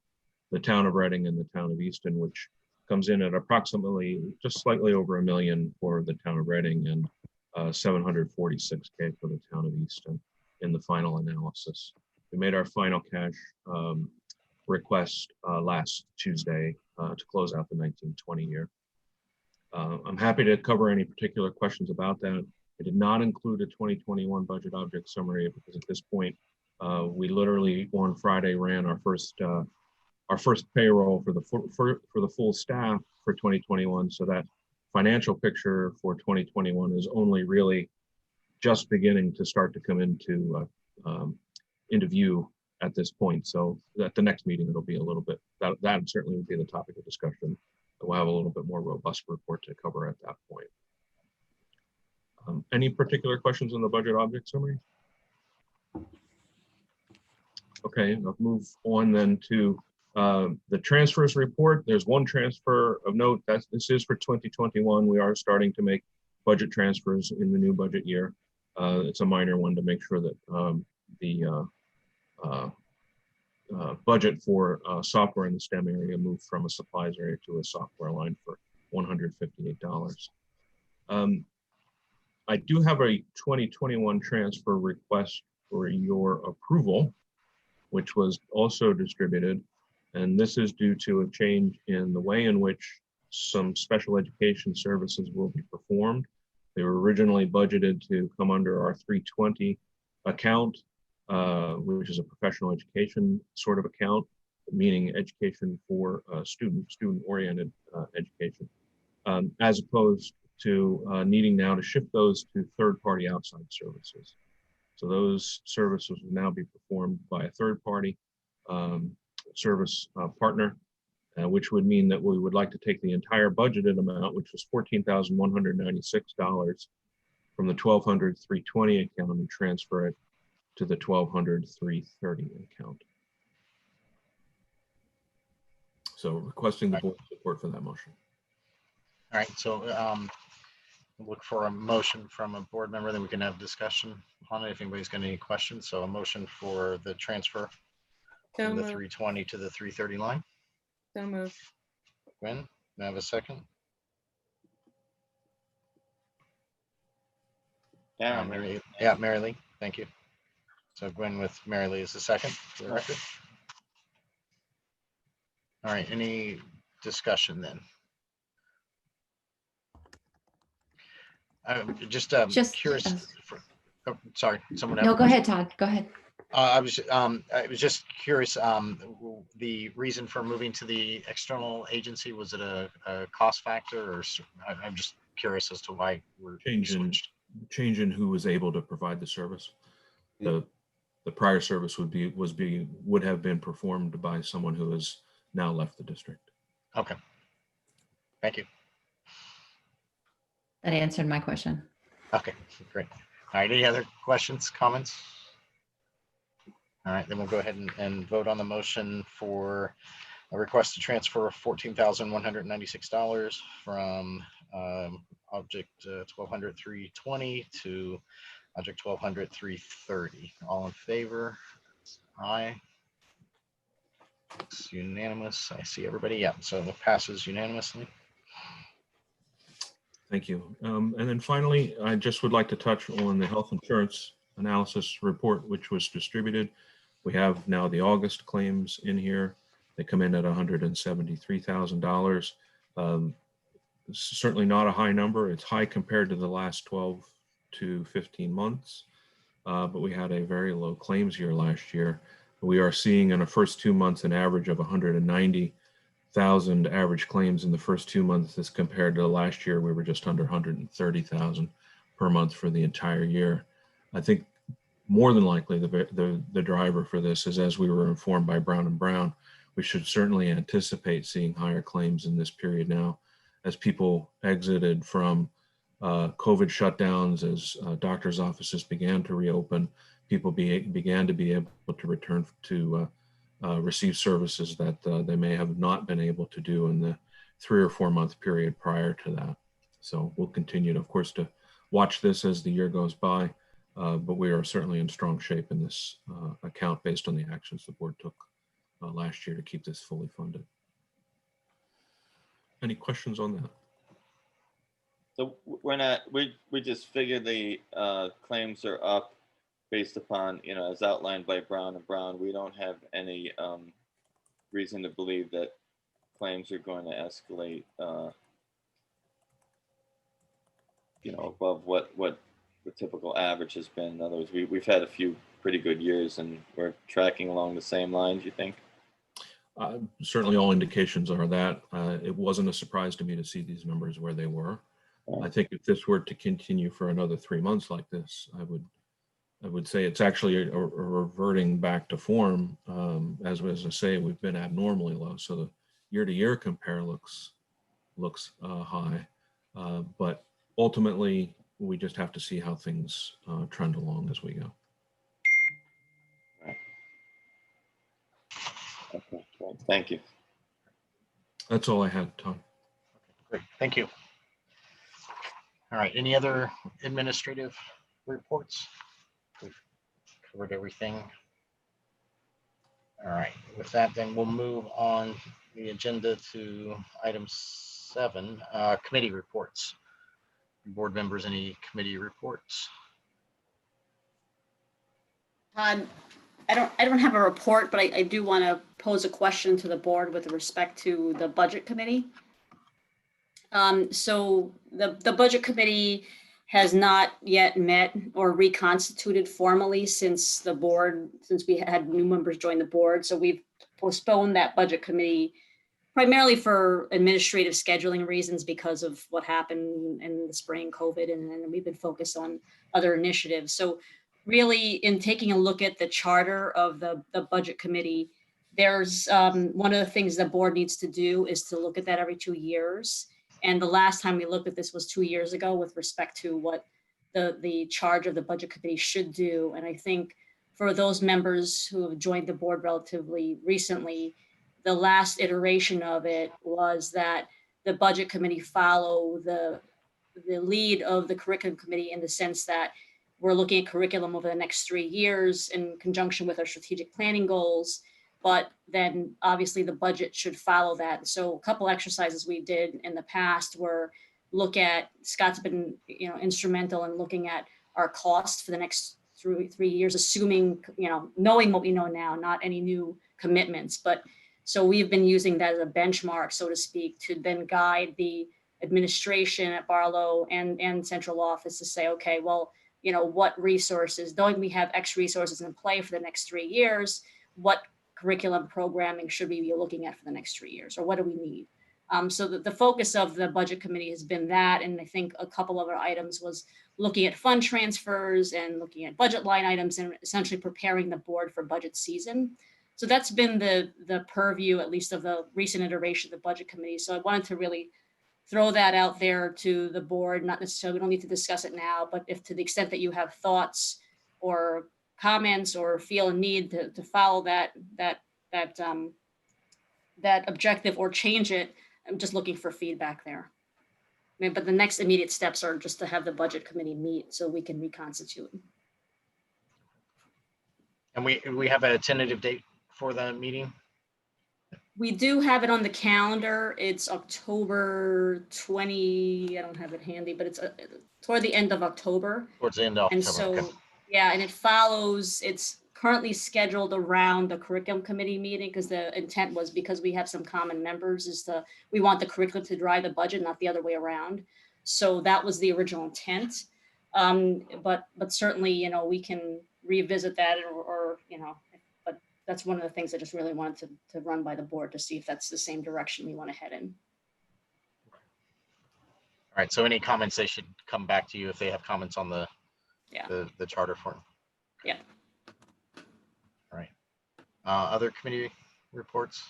the town of Reading and the town of Easton, which comes in at approximately just slightly over $1 million for the town of Reading and $746K for the town of Easton in the final analysis. We made our final cash request last Tuesday to close out the 1920 year. I'm happy to cover any particular questions about that. I did not include a 2021 budget object summary because at this point, we literally on Friday ran our first payroll for the full staff for 2021. So that financial picture for 2021 is only really just beginning to start to come into view at this point. So at the next meeting, it'll be a little bit, that certainly would be the topic of discussion. We'll have a little bit more robust report to cover at that point. Any particular questions on the budget object summary? Okay, I'll move on then to the transfers report. There's one transfer of note. This is for 2021. We are starting to make budget transfers in the new budget year. It's a minor one to make sure that the budget for software in the STEM area moved from a supplies area to a software line for $158. I do have a 2021 transfer request for your approval, which was also distributed. And this is due to a change in the way in which some special education services will be performed. They were originally budgeted to come under our 320 account, which is a professional education sort of account, meaning education for student-oriented education, as opposed to needing now to shift those to third-party outside services. So those services will now be performed by a third-party service partner, which would mean that we would like to take the entire budgeted amount, which was $14,196 from the 1200-320 account and transfer it to the 1200-330 account. So requesting the board support for that motion. All right, so look for a motion from a board member, then we can have discussion on it if anybody's got any questions. So a motion for the transfer from the 320 to the 330 line. So moved. Gwen, may I have a second? Yeah, Mary Lee, thank you. So Gwen with Mary Lee is the second for the record. All right, any discussion then? I'm just curious. Sorry, someone. No, go ahead, Todd. Go ahead. I was just curious. The reason for moving to the external agency, was it a cost factor, or I'm just curious as to why we're change in who was able to provide the service. The prior service would have been performed by someone who has now left the district. Okay. Thank you. That answered my question. Okay, great. All right, any other questions, comments? All right, then we'll go ahead and vote on the motion for a request to transfer $14,196 from object 1200-320 to object 1200-330. All in favor? Aye. It's unanimous. I see everybody. Yeah, so it passes unanimously. Thank you. And then finally, I just would like to touch on the health insurance analysis report, which was distributed. We have now the August claims in here. They come in at $173,000. Certainly not a high number. It's high compared to the last 12 to 15 months, but we had a very low claims year last year. We are seeing in the first 2 months an average of 190,000 average claims in the first 2 months as compared to last year. We were just under 130,000 per month for the entire year. I think more than likely the driver for this is, as we were informed by Brown and Brown, we should certainly anticipate seeing higher claims in this period now as people exited from COVID shutdowns, as doctors' offices began to reopen, people began to be able to return to receive services that they may have not been able to do in the 3 or 4 month period prior to that. So we'll continue, of course, to watch this as the year goes by, but we are certainly in strong shape in this account based on the actions the board took last year to keep this fully funded. Any questions on that? So we're not, we just figure the claims are up based upon, you know, as outlined by Brown and Brown. We don't have any reason to believe that claims are going to escalate, you know, above what the typical average has been. In other words, we've had a few pretty good years and we're tracking along the same lines, you think? Certainly all indications are that. It wasn't a surprise to me to see these numbers where they were. I think if this were to continue for another 3 months like this, I would say it's actually a reverting back to form. As I say, we've been abnormally low. So the year-to-year compare looks high, but ultimately we just have to see how things trend along as we go. Okay, great. Thank you. That's all I had, Tom. Great, thank you. All right, any other administrative reports? We've covered everything. All right, with that, then we'll move on the agenda to item 7, committee reports. Board members, any committee reports? Todd, I don't have a report, but I do want to pose a question to the board with respect to the budget committee. So the budget committee has not yet met or reconstituted formally since we had new members join the board. So we've postponed that budget committee primarily for administrative scheduling reasons because of what happened in the spring, COVID, and we've been focused on other initiatives. So really, in taking a look at the charter of the budget committee, there's one of the things the board needs to do is to look at that every 2 years. And the last time we looked at this was 2 years ago with respect to what the charge of the budget committee should do. And I think for those members who have joined the board relatively recently, the last iteration of it was that the budget committee follow the lead of the curriculum committee in the sense that we're looking at curriculum over the next 3 years in conjunction with our strategic planning goals. But then obviously the budget should follow that. So a couple exercises we did in the past were look at, Scott's been instrumental in looking at our costs for the next 3 years, assuming, knowing what we know now, not any new commitments. But so we've been using that as a benchmark, so to speak, to then guide the administration at Barlow and central office to say, okay, well, what resources, knowing we have X resources in play for the next 3 years, what curriculum programming should we be looking at for the next 3 years, or what do we need? So the focus of the budget committee has been that, and I think a couple other items was looking at fund transfers and looking at budget line items and essentially preparing the board for budget season. So that's been the purview, at least of the recent iteration of the budget committee. So I wanted to really throw that out there to the board, not necessarily, we don't need to discuss it now, but if to the extent that you have thoughts or comments or feel a need to follow that objective or change it, I'm just looking for feedback there. But the next immediate steps are just to have the budget committee meet so we can reconstitute. And we have a tentative date for the meeting? We do have it on the calendar. It's October 20, I don't have it handy, but it's toward the end of October. Towards the end of And October. so, Okay. Yeah, and it follows, it's currently scheduled around the curriculum committee meeting because the intent was, because we have some common members, we want the curriculum to drive the budget, not the other way around. So that was the original intent. But certainly, you know, we can revisit that or you know, but that's one of the things I just really wanted to run by the board to see if that's the same direction we want to head in. All right, so any comments, they should come back to you if they have comments on the Yeah. the charter form. Yeah. All right. Other committee reports?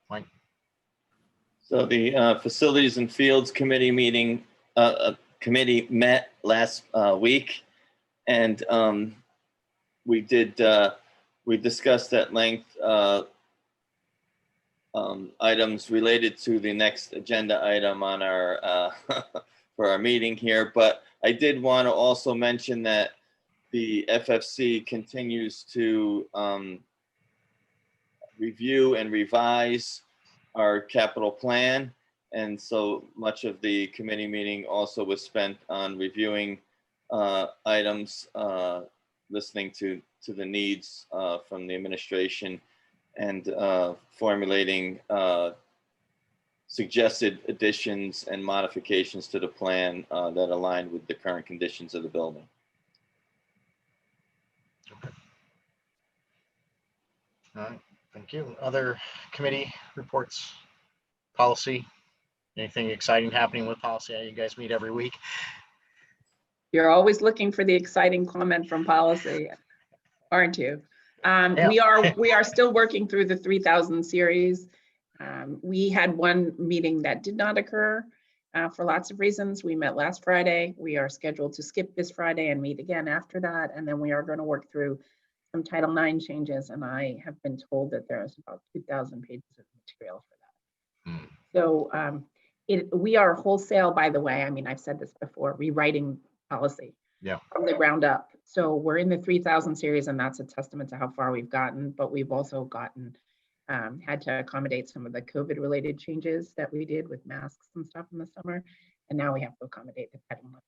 Mike? So the Facilities and Fields Committee committee met last week, and we discussed at length items related to the next agenda item on our for our meeting here. But I did want to also mention that the FFC continues to review and revise our capital plan. And so much of the committee meeting also was spent on reviewing items, listening to the needs from the administration, and formulating suggested additions and modifications to the plan that align with the current conditions of the building. Okay. All right, thank you. Other committee reports? Policy? Anything exciting happening with policy? You guys meet every week. You're always looking for the exciting comment from policy, aren't you? Yeah. We are still working through the 3000 series. We had one meeting that did not occur for lots of reasons. We met last Friday. We are scheduled to skip this Friday and meet again after that. And then we are going to work through some Title IX changes. And I have been told that there's about 2,000 pages of material for that. So we are wholesale, by the way. I mean, I've said this before, rewriting policy from the ground up. So we're in the 3000 series, and that's a testament to how far we've gotten. But we've also gotten had to accommodate some of the COVID related changes that we did with masks and stuff in the summer. And now we have to accommodate the Title IX.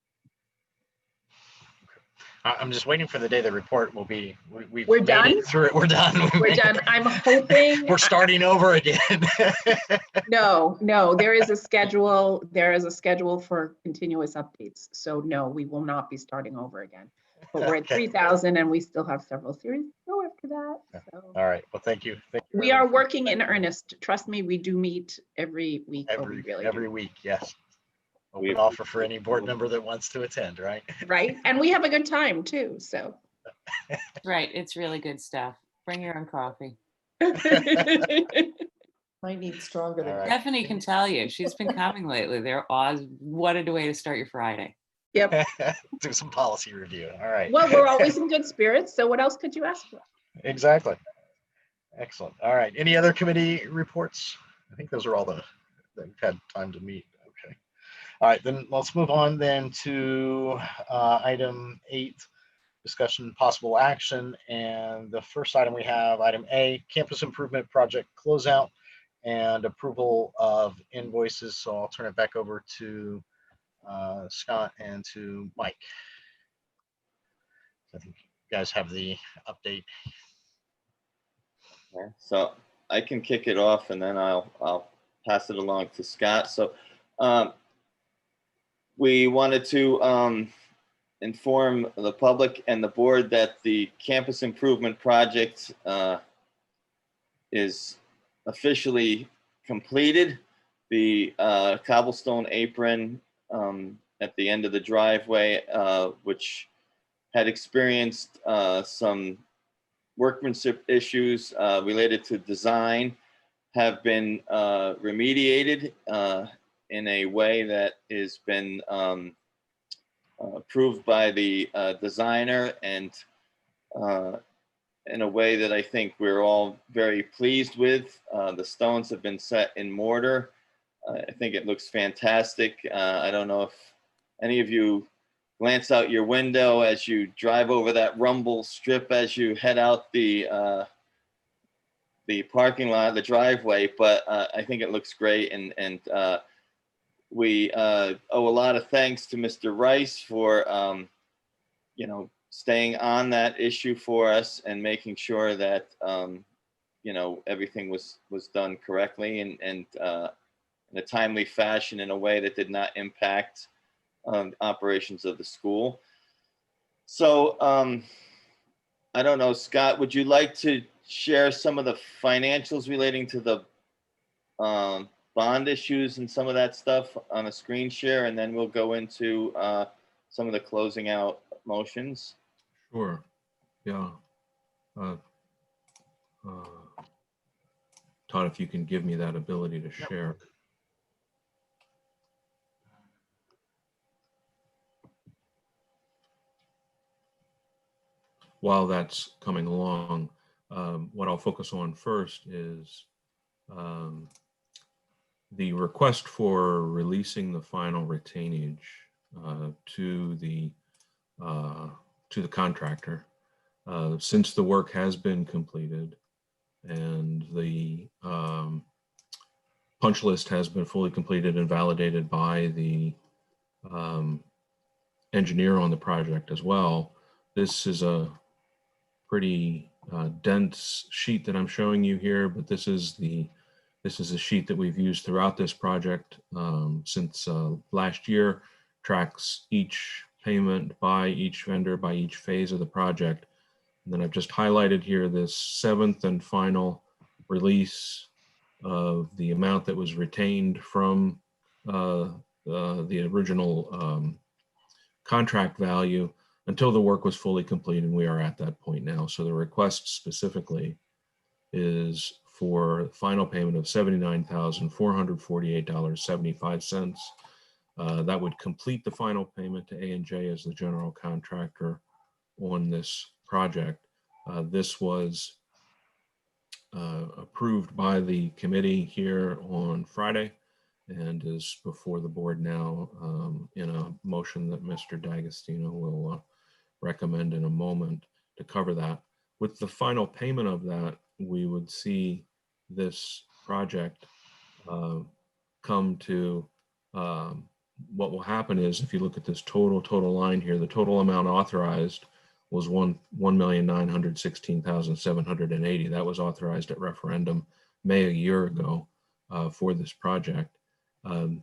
I'm just waiting for the day the report will be. We're done through it. We're done. We're done. I'm hoping we're starting over again. No, there is a schedule. There is a schedule for continuous updates. So no, we will not be starting over again. But we're at 3000 and we still have several series to go after that. So. All right. Well, thank you. We are working in earnest. Trust me, we do meet every week. Every week, yes. Open offer for any board member that wants to attend, right? Right. And we have a good time too, so. Right, it's really good stuff. Bring your own coffee. Might need stronger than that. Stephanie can tell you, she's been coming lately. What a way to start your Friday. Yep. Do some policy review. All right. Well, we're always in good spirits, so what else could you ask for? Exactly. Excellent. All right. Any other committee reports? I think those are all that we've had time to meet. Okay. All right, then let's move on then to item 8, discussion possible action. And the first item we have, item A, campus improvement project closeout and approval of invoices. So I'll turn it back over to Scott and to Mike. I think you guys have the update. Okay, so I can kick it off and then I'll pass it along to Scott. So we wanted to inform the public and the board that the campus improvement project is officially completed. The cobblestone apron at the end of the driveway, which had experienced some workmanship issues related to design, have been remediated in a way that has been approved by the designer, and in a way that I think we're all very pleased with. The stones have been set in mortar. I think it looks fantastic. I don't know if any of you glance out your window as you drive over that rumble strip as you head out the parking lot, the driveway, but I think it looks great, and we owe a lot of thanks to Mr. Rice for staying on that issue for us and making sure that, you know, everything was done correctly and in a timely fashion in a way that did not impact operations of the school. So I don't know, Scott, would you like to share some of the financials relating to the bond issues and some of that stuff on a screen share, and then we'll go into some of the closing out motions? Sure. Yeah. Todd, if you can give me that ability to share. While that's coming along, what I'll focus on first is the request for releasing the final retainage to the contractor. Since the work has been completed and the punch list has been fully completed and validated by the engineer on the project as well, this is a pretty dense sheet that I'm showing you here, but this is a sheet that we've used throughout this project since last year, tracks each payment by each vendor, by each phase of the project. And then I've just highlighted here this 7th and final release of the amount that was retained from the original contract value until the work was fully complete, and we are at that point now. So the request specifically is for final payment of $79,448.75. That would complete the final payment to A&J as the general contractor on this project. This was approved by the committee here on Friday and is before the board now in a motion that Mr. D'Agostino will recommend in a moment to cover that. With the final payment of that, we would see this project come to what will happen is, if you look at this total line here, the total amount authorized was $1,916,780. That was authorized at referendum May a year ago for this project.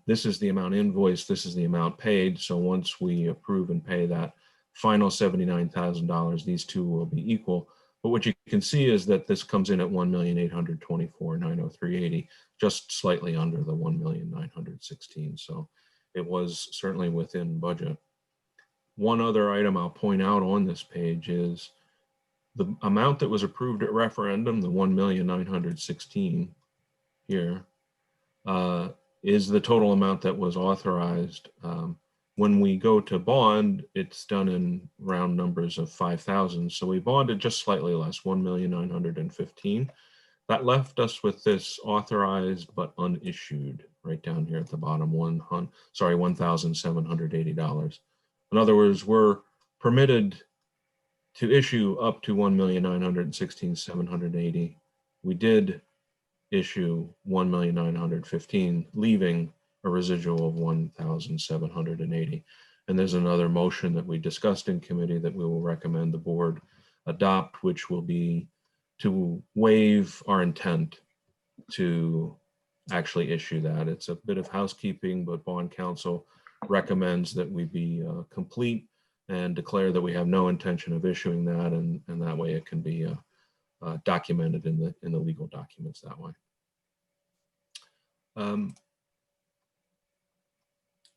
This is the amount invoiced. This is the amount paid. So once we approve and pay that final $79,000, these two will be equal. But what you can see is that this comes in at $1,824,903.80, just slightly under the $1,916,000. So it was certainly within budget. One other item I'll point out on this page is the amount that was approved at referendum, the $1,916,000 here, is the total amount that was authorized. When we go to bond, it's done in round numbers of 5,000. So we bonded just slightly less, 1,915,000. That left us with this authorized but unissued right down here at the bottom, $1,780. In other words, we're permitted to issue up to 1,916,780. We did issue 1,915,000, leaving a residual of 1,780. And there's another motion that we discussed in committee that we will recommend the board adopt, which will be to waive our intent to actually issue that. It's a bit of housekeeping, but bond counsel recommends that we be complete and declare that we have no intention of issuing that, and that way it can be documented in the legal documents that way.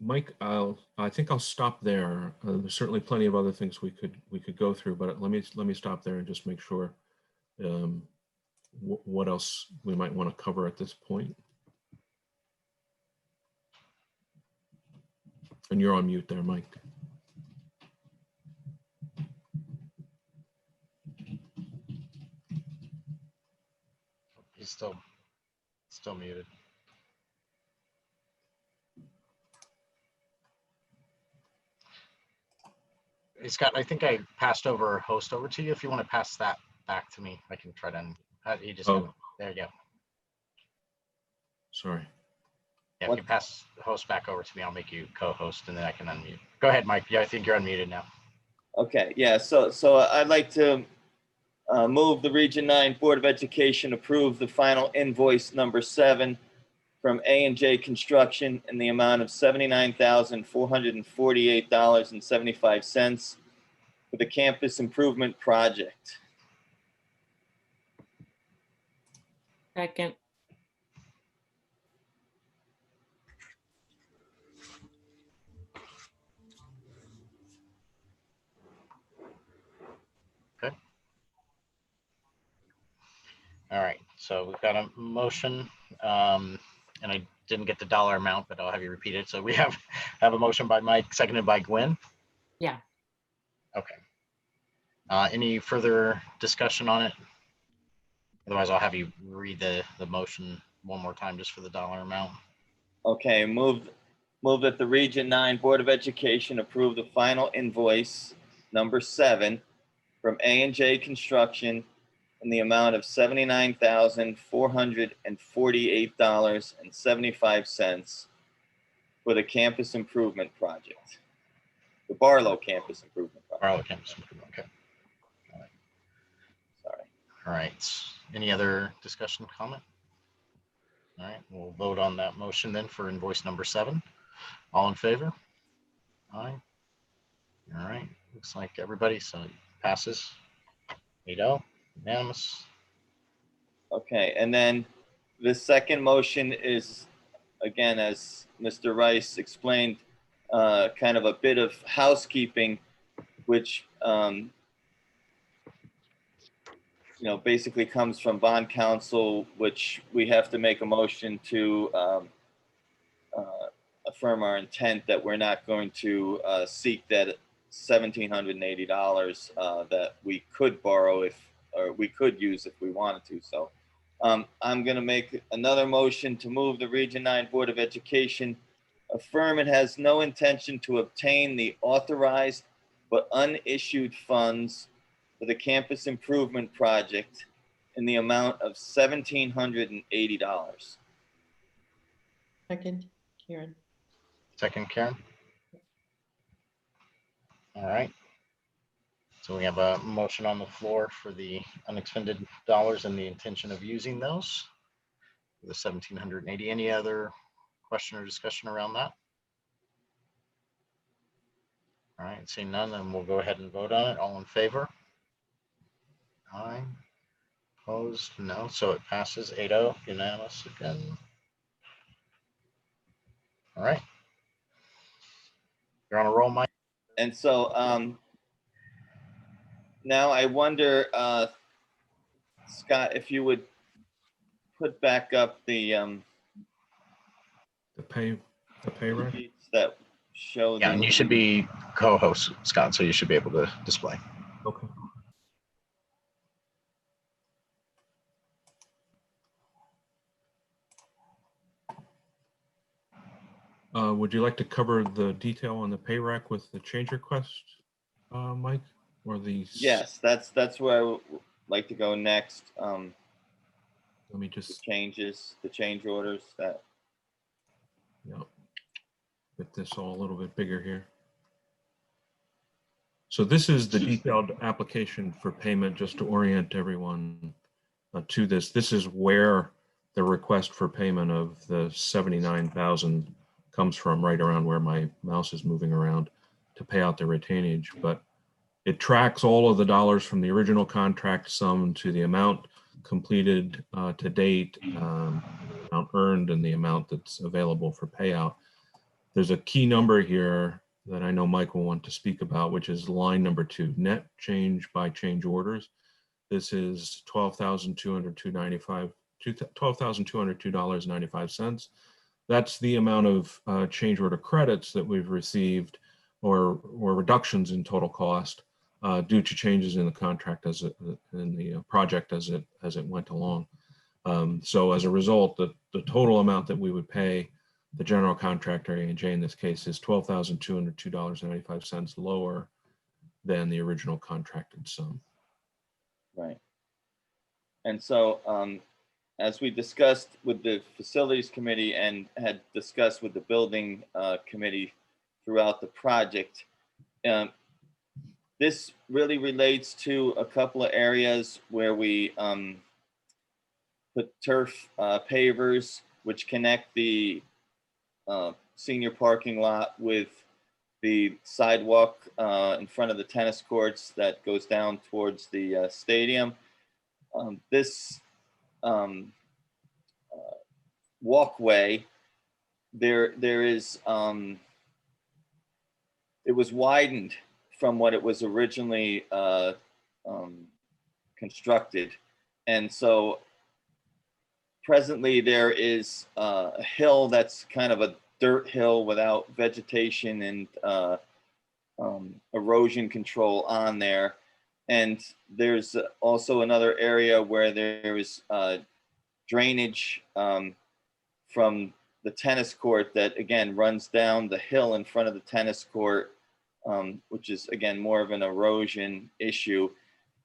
Mike, I think I'll stop there. There's certainly plenty of other things we could go through, but let me stop there and just make sure what else we might want to cover at this point. And you're on mute there, Mike. He's still muted. Hey, Scott, I think I passed host over to you. If you want to pass that back to me, I can try to. You just there you go. Sorry. Yeah, if you pass the host back over to me, I'll make you co-host and then I can unmute. Go ahead, Mike. Yeah, I think you're unmuted now. Okay, yeah, so I'd like to move the Region 9 Board of Education approve the final invoice number 7 from A&J Construction in the amount of $79,448.75 for the campus improvement project. Second. All right, so we've got a motion, and I didn't get the dollar amount, but I'll have you repeat it. So we have a motion by Mike, seconded by Gwen. Yeah. Okay. Any further discussion on it? Otherwise, I'll have you read the motion one more time just for the dollar amount. Okay, move that the Region 9 Board of Education approve the final invoice number 7 from A&J Construction in the amount of $79,448.75 for the campus improvement project, the Barlow campus improvement project. Barlow campus improvement. Okay. All right. Sorry. All right. Any other discussion, comment? All right, we'll vote on that motion then for invoice number 7. All in favor? Aye. All right, looks like everybody, so it passes. 8-0, unanimous. Okay, and then the second motion is, again, as Mr. Rice explained, kind of a bit of housekeeping, which basically comes from bond counsel, which we have to make a motion to affirm our intent that we're not going to seek that $1,780 that we could borrow or we could use if we wanted to. So I'm going to make another motion to move the Region 9 Board of Education affirm it has no intention to obtain the authorized but unissued funds for the campus improvement project in the amount of $1,780. Second, Karen. Second, Karen. All right. So we have a motion on the floor for the unexpended dollars and the intention of using those. The 1,780. Any other question or discussion around that? All right, seeing none, then we'll go ahead and vote on it. All in favor? Aye. Opposed? No. So it passes 8-0, unanimous again. All right. You're on a roll, Mike. And so now I wonder, Scott, if you would put back up the pay rec. sheets that show Yeah, and you should be co-host, Scott, so you should be able to display. Okay. Would you like to cover the detail on the pay rack with the change request, Mike, or the? Yes, that's where I would like to go next. Let me just the change orders that. Yeah. Get this all a little bit bigger here. So this is the detailed application for payment, just to orient everyone to this. This is where the request for payment of the 79,000 comes from, right around where my mouse is moving around to pay out the retainage. But it tracks all of the dollars from the original contract sum to the amount completed to date, amount earned, and the amount that's available for payout. There's a key number here that I know Mike will want to speak about, which is line number 2, net change by change orders. This is $12,202.95. That's the amount of change order credits that we've received, or reductions in total cost due to changes in the contract in the project as it went along. So as a result, the total amount that we would pay the general contractor, A&J in this case, is $12,202.95 lower than the original contracted sum. Right. And so as we discussed with the facilities committee and had discussed with the building committee throughout the project, this really relates to a couple of areas where we put turf pavers, which connect the senior parking lot with the sidewalk in front of the tennis courts that goes down towards the stadium. This walkway, there is, it was widened from what it was originally constructed. And so presently there is a hill that's kind of a dirt hill without vegetation and erosion control on there. And there's also another area where there is drainage from the tennis court that again runs down the hill in front of the tennis court, which is again more of an erosion issue.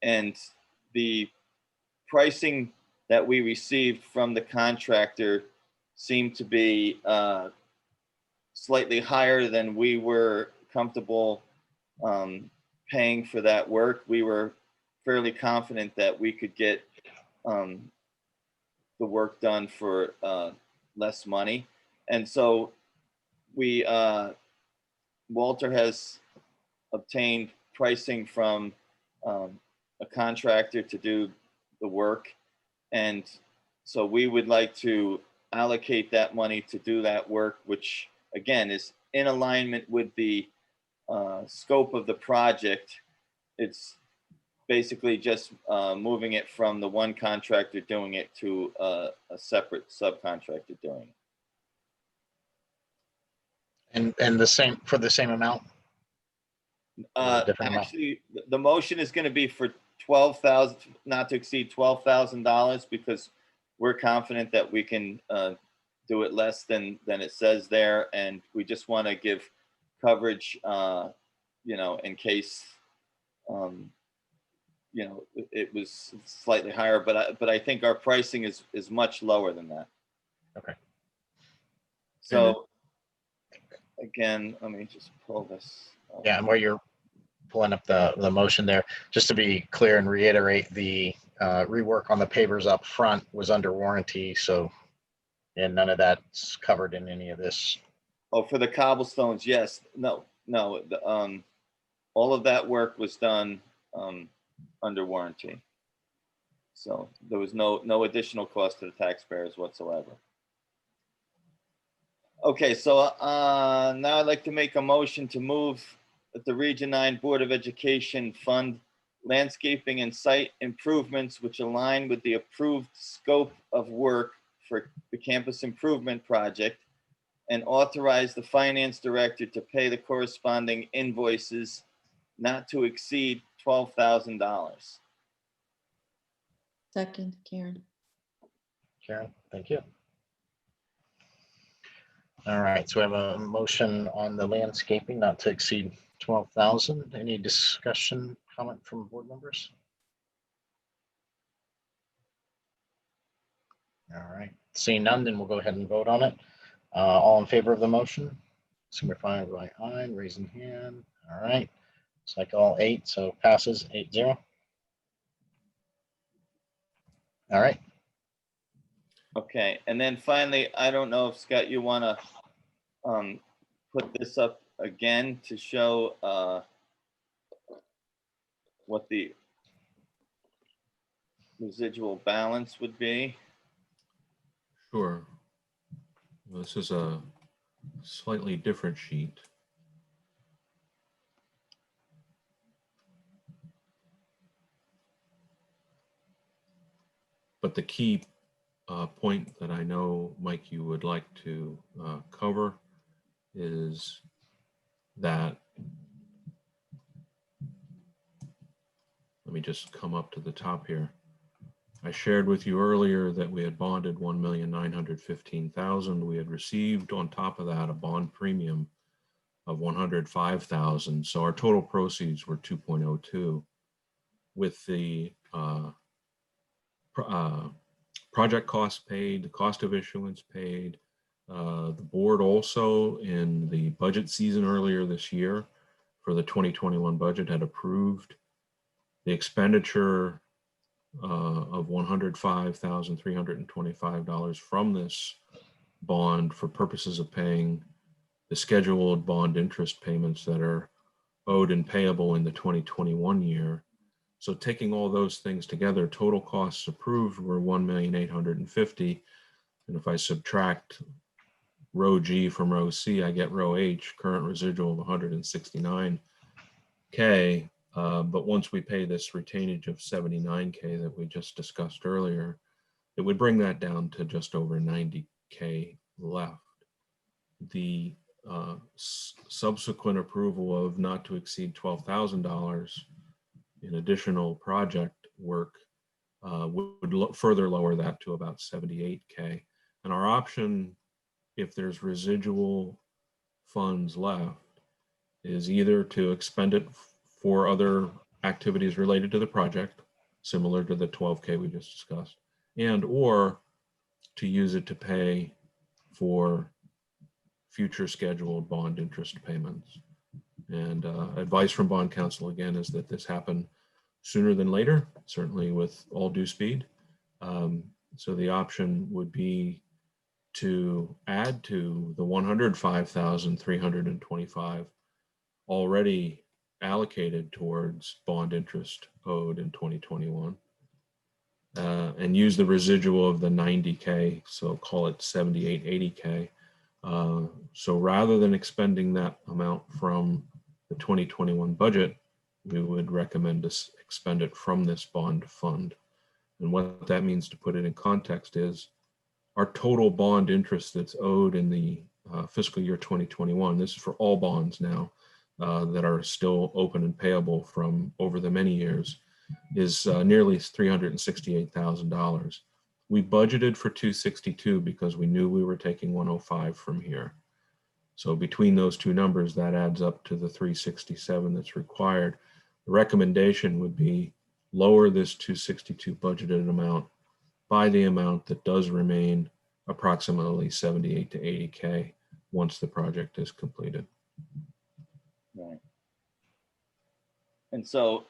And the pricing that we received from the contractor seemed to be slightly higher than we were comfortable paying for that work. We were fairly confident that we could get the work done for less money. And so we, Walter has obtained pricing from a contractor to do the work. And so we would like to allocate that money to do that work, which again is in alignment with the scope of the project. It's basically just moving it from the one contractor doing it to a separate subcontractor doing it. And the same for the same amount? Actually, the motion is going to be for $12,000, not to exceed $12,000, because we're confident that we can do it less than it says there, and we just want to give coverage, you know, in case you know it was slightly higher, but I think our pricing is much lower than that. Okay. So again, let me just pull this. Yeah, and while you're pulling up the motion there, just to be clear and reiterate, the rework on the pavers up front was under warranty, so and none of that's covered in any of this. Oh, for the cobblestones, yes. No. All of that work was done under warranty. So there was no additional cost to the taxpayers whatsoever. Okay, so now I'd like to make a motion to move that the Region 9 Board of Education fund landscaping and site improvements which align with the approved scope of work for the campus improvement project, and authorize the finance director to pay the corresponding invoices not to exceed $12,000. Second, Karen. Karen, thank you. All right, so we have a motion on the landscaping not to exceed 12,000. Any discussion, comment from board members? All right, seeing none, then we'll go ahead and vote on it. All in favor of the motion, signify by aye and raising hand. All right, it's like all 8, so passes 8-0. All right. Okay, and then finally, I don't know if Scott, you want to put this up again to show what the residual balance would be. Sure. Well, this is a slightly different sheet. But the key point that I know, Mike, you would like to cover is that, let me just come up to the top here. I shared with you earlier that we had bonded $1,915,000. We had received on top of that a bond premium of $105,000. So our total proceeds were 2.02. With the project costs paid, the cost of issuance paid. The board also in the budget season earlier this year for the 2021 budget had approved the expenditure of $105,325 from this bond for purposes of paying the scheduled bond interest payments that are owed and payable in the 2021 year. So taking all those things together, total costs approved were $1,850,000. And if I subtract row G from row C, I get row H, current residual of $169K. But once we pay this retainage of $79K that we just discussed earlier, it would bring that down to just over $90K left. The subsequent approval of not to exceed $12,000 in additional project work would further lower that to about $78K. And our option, if there's residual funds left, is either to expend it for other activities related to the project, similar to the $12K we just discussed, and or to use it to pay for future scheduled bond interest payments. And advice from bond counsel again is that this happen sooner than later, certainly with all due speed. So the option would be to add to the $105,325 already allocated towards bond interest owed in 2021, and use the residual of the $90K, so call it $78, $80K. So rather than expending that amount from the 2021 budget, we would recommend to expend it from this bond fund. And what that means, to put it in context, is our total bond interest that's owed in the fiscal year 2021, this is for all bonds now that are still open and payable from over the many years, is nearly $368,000. We budgeted for $262 because we knew we were taking $105 from here. So between those two numbers, that adds up to the $367 that's required. The recommendation would be lower this $262 budgeted amount by the amount that does remain, approximately $78 to $80K, once the project is completed. Right. And so,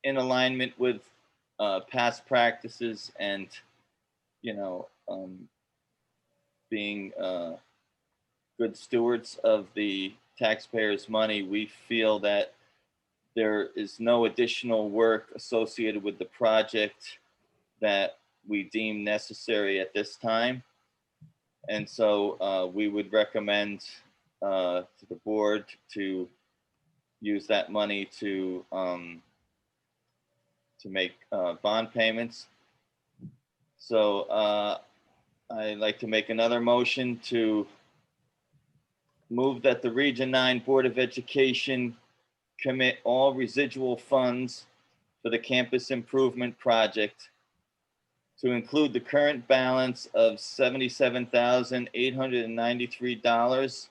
in alignment with past practices and, being good stewards of the taxpayers' money, we feel that there is no additional work associated with the project that we deem necessary at this time. And so we would recommend to the board to use that money to make bond payments. So I'd like to make another motion to move that the Region 9 Board of Education commit all residual funds for the campus improvement project to include the current balance of $77,893,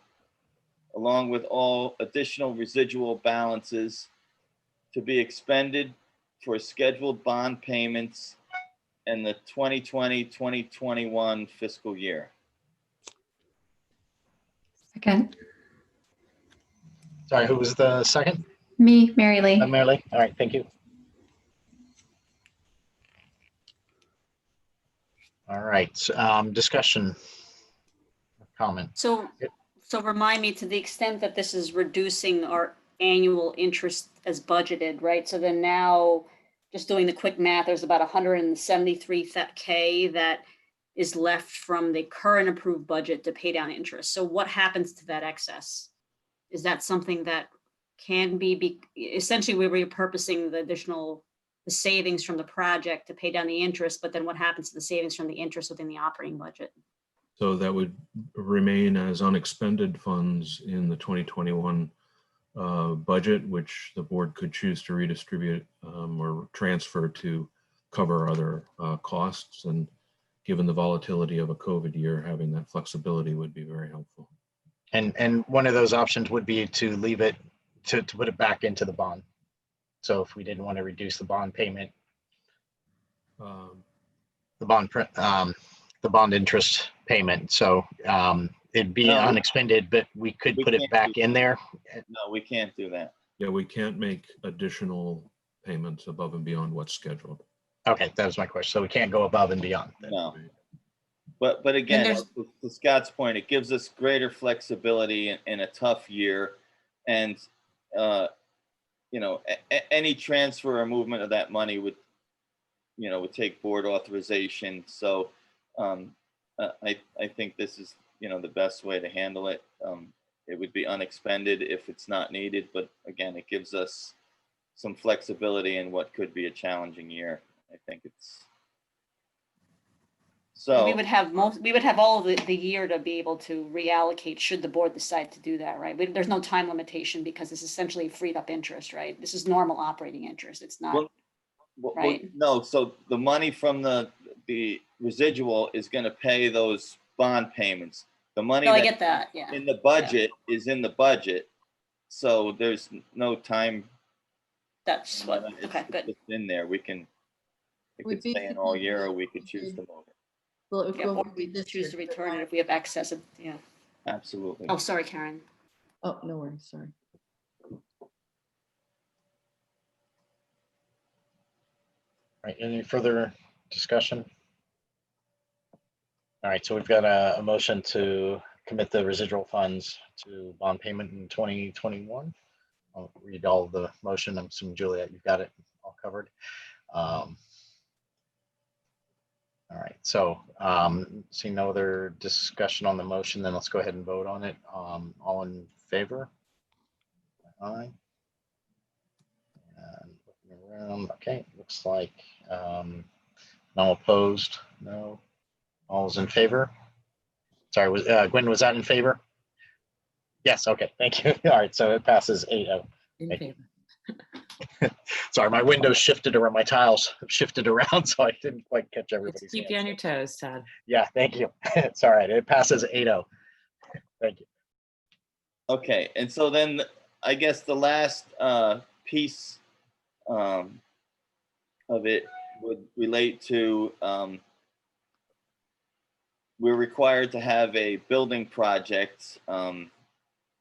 along with all additional residual balances to be expended for scheduled bond payments in the 2020-2021 fiscal year. Second. Sorry, who was the second? Me, Mary Lee. Mary Lee. All right, thank you. All right, discussion, comment. So remind me, to the extent that this is reducing our annual interest as budgeted, right? So then now, just doing the quick math, there's about $173K that is left from the current approved budget to pay down interest. So what happens to that excess? Is that something that can be essentially we're repurposing the savings from the project to pay down the interest, but then what happens to the savings from the interest within the operating budget? So that would remain as unexpended funds in the 2021 budget, which the board could choose to redistribute or transfer to cover other costs. And given the volatility of a COVID year, having that flexibility would be very helpful. And one of those options would be to leave it, to put it back into the bond. So if we didn't want to reduce the bond payment, the bond interest payment. So it'd be unexpended, but we could put it back in there. No, we can't do that. Yeah, we can't make additional payments above and beyond what's scheduled. Okay, that was my question. So we can't go above and beyond then. No. But again, there's- to Scott's point, it gives us greater flexibility in a tough year. And, you know, any transfer or movement of that money would, you know, would take board authorization. So I think this is, you know, the best way to handle it. It would be unexpended if it's not needed, but again, it gives us some flexibility in what could be a challenging year. I think it's so. We would have all of the year to be able to reallocate should the board decide to do that, right? There's no time limitation because it's essentially freed up interest, right? This is normal operating interest. It's not, right? No, so the money from the residual is going to pay those bond payments. The money No, I that's get that, yeah. in the budget is in the budget. So there's no time. That's what, It's okay, good. just in there. It We could stay in all year, or we could choose to move it. Well, if Yeah, we'll or read this choose to year, return it if we have excess of, yeah. Absolutely. Oh, sorry, Karen. Oh, no worries, sorry. All right, any further discussion? All right, so we've got a motion to commit the residual funds to bond payment in 2021. I'll read all the motion. I'm assuming Juliet, you've got it all covered. All right, so seeing no other discussion on the motion, then let's go ahead and vote on it. All in favor? Aye. And looking around, okay, looks like no opposed, no. All's in favor? Sorry, was Gwen, was that in favor? Yes, okay, thank you. All right, so it passes 8-0. In Thank you. favor. Sorry, my windows shifted around, my tiles have shifted around, so I didn't quite catch everybody's Let's keep you on hands. your toes, Todd. Yeah, thank you. It's all right, it passes 8-0. Thank you. Okay, and so then I guess the last piece of it would relate to we're required to have a building project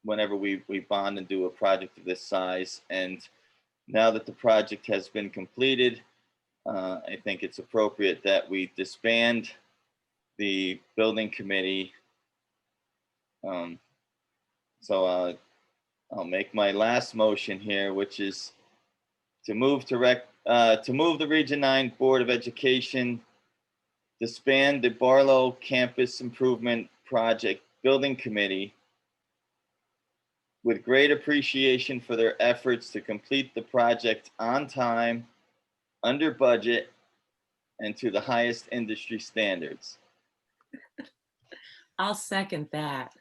whenever we bond and do a project of this size. And now that the project has been completed, I think it's appropriate that we disband the building committee. So I'll make my last motion here, which is to move the Region 9 Board of Education disband the Barlow Campus Improvement Project Building Committee with great appreciation for their efforts to complete the project on time, under budget, and to the highest industry standards. I'll second that.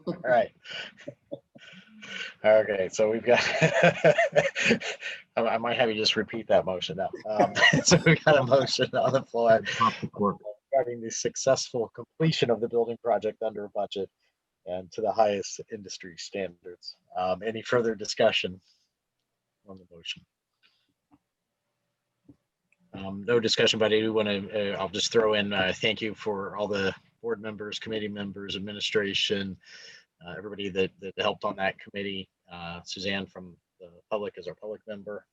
All right. Okay, so we've got, I might have you just repeat that motion now. So we've got a motion on the floor regarding the successful completion of the building project under budget and to the highest industry standards. Any further discussion on the motion? No discussion, but I do want to, I'll just throw in thank you for all the board members, committee members, administration, everybody that helped on that committee. Suzanne from the public is our public member.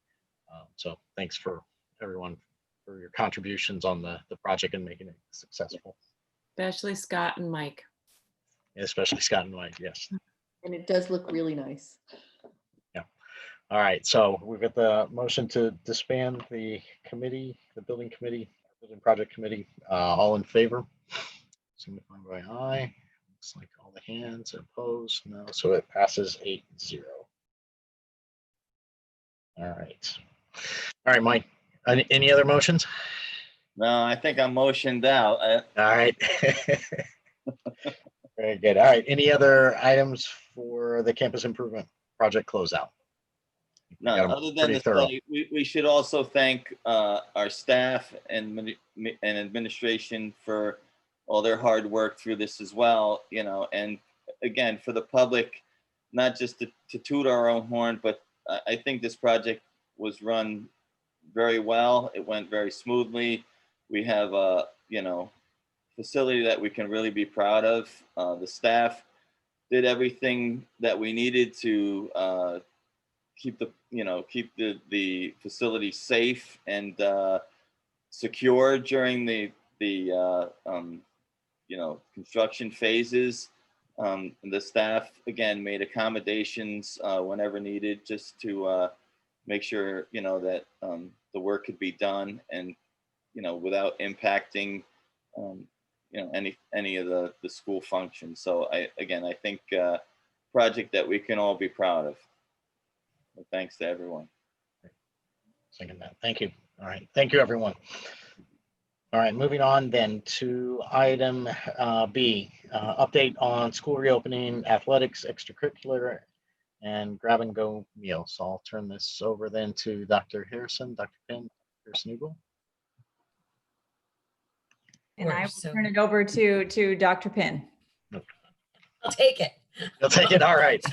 So thanks for everyone for your contributions on the project and making it successful. Especially Scott and Mike. Especially Scott and Mike, yes. And it does look really nice. Yeah. All right, so we've got the motion to disband the committee, the building committee, building project committee. All in favor? Signify by aye. Looks like all the hands are opposed. No, so it passes 8-0. All right. All right, Mike. Any other motions? No, I think I'm motioned out. All right. Very good. All right. Any other items for the campus improvement project closeout? No, Got 'em other than pretty to thorough. say, we should also thank our staff and administration for all their hard work through this as well, you know, and again, for the public, not just to toot our own horn, but I think this project was run very well. It went very smoothly. We have a, you know, facility that we can really be proud of. The staff did everything that we needed to keep the facility safe and secure during the construction phases. And the staff again made accommodations whenever needed, just to make sure that the work could be done, and without impacting any of the school functions. So I think project that we can all be proud of. But thanks to everyone. Second that. Thank you. All right. Thank you, everyone. All right. Moving on then to item B, update on school reopening, athletics, extracurricular, and grab and go meals. So I'll turn this over then to Dr. Harrison, Dr. Penn, Dr. Snoobel. And I will So- turn it over to Dr. Pinn. I'll take it. You'll take it. All right.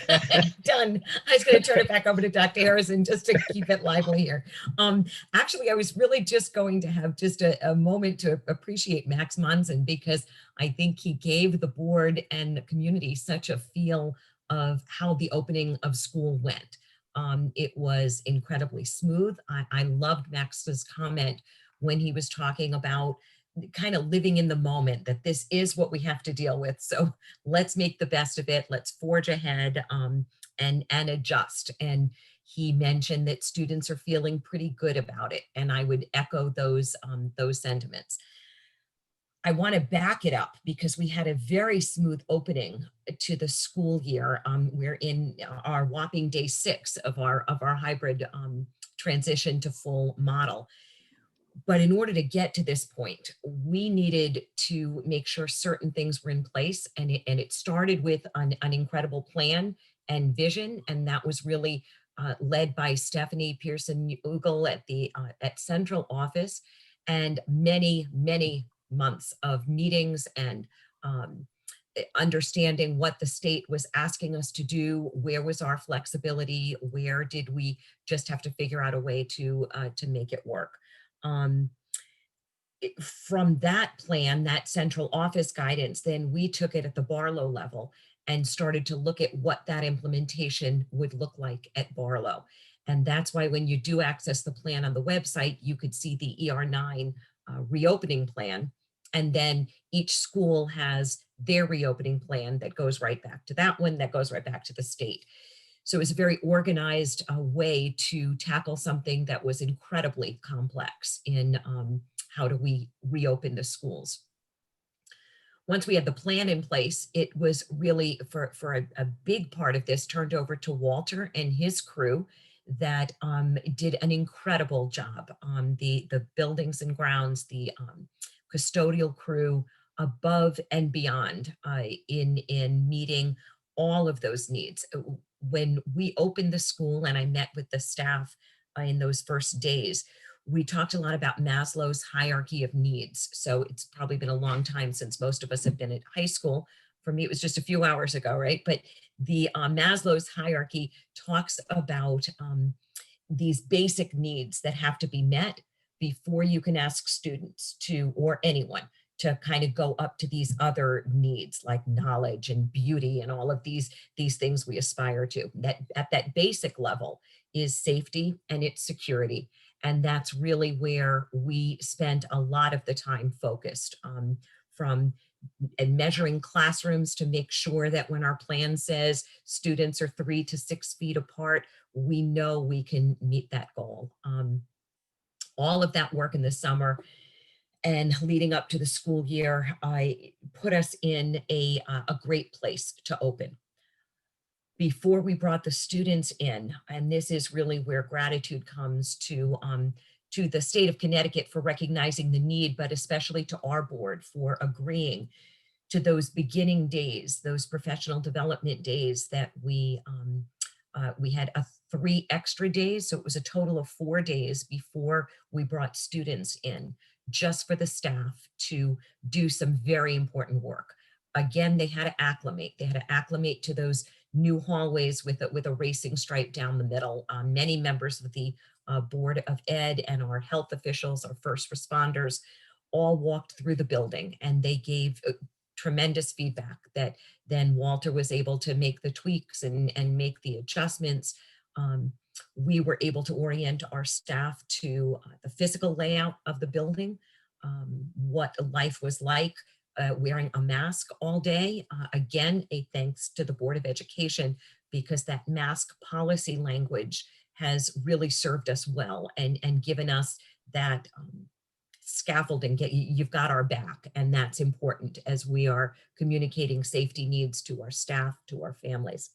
Done. I was going to turn it back over to Dr. Harrison just to keep it lively here. Actually, I was really just going to have just a moment to appreciate Max Monson, because I think he gave the board and the community such a feel of how the opening of school went. It was incredibly smooth. I loved Max's comment when he was talking about kind of living in the moment, that this is what we have to deal with. So let's make the best of it. Let's forge ahead and adjust. And he mentioned that students are feeling pretty good about it. And I would echo those sentiments. I want to back it up because we had a very smooth opening to the school year. We're in our whopping day 6 of our hybrid transition to full model. But in order to get to this point, we needed to make sure certain things were in place. And it started with an incredible plan and vision. And that was really led by Stephanie Pearson-Ugal at Central Office, and many, many months of meetings and understanding what the state was asking us to do, where was our flexibility, where did we just have to figure out a way to make it work. From that plan, that central office guidance, then we took it at the Barlow level and started to look at what that implementation would look like at Barlow. And that's why when you do access the plan on the website, you could see the ER9 reopening plan. And then each school has their reopening plan that goes right back to that one, that goes right back to the state. So it was a very organized way to tackle something that was incredibly complex in how do we reopen the schools. Once we had the plan in place, it was really for a big part of this turned over to Walter and his crew that did an incredible job. The buildings and grounds, the custodial crew above and beyond in meeting all of those needs. When we opened the school and I met with the staff in those first days, we talked a lot about Maslow's hierarchy of needs. So it's probably been a long time since most of us have been at high school. For me, it was just a few hours ago, right? But the Maslow's hierarchy talks about these basic needs that have to be met before you can ask students to, or anyone, to kind of go up to these other needs like knowledge and beauty and all of these things we aspire to. That at that basic level is safety and it's security. And that's really where we spent a lot of the time focused from measuring classrooms to make sure that when our plan says students are 3 to 6 feet apart, we know we can meet that goal. All of that work in the summer and leading up to the school year, I put us in a great place to open. Before we brought the students in, and this is really where gratitude comes to the state of Connecticut for recognizing the need, but especially to our board for agreeing to those beginning days, those professional development days that we had 3 extra days. So it was a total of 4 days before we brought students in, just for the staff to do some very important work. Again, they had to acclimate. They had to acclimate to those new hallways with a racing stripe down the middle. Many members of the Board of Ed and our health officials, our first responders, all walked through the building, and they gave tremendous feedback that then Walter was able to make the tweaks and make the adjustments. We were able to orient our staff to the physical layout of the building, what life was like wearing a mask all day. Again, a thanks to the Board of Education, because that mask policy language has really served us well and given us that scaffolding. You've got our back, and that's important as we are communicating safety needs to our staff, to our families.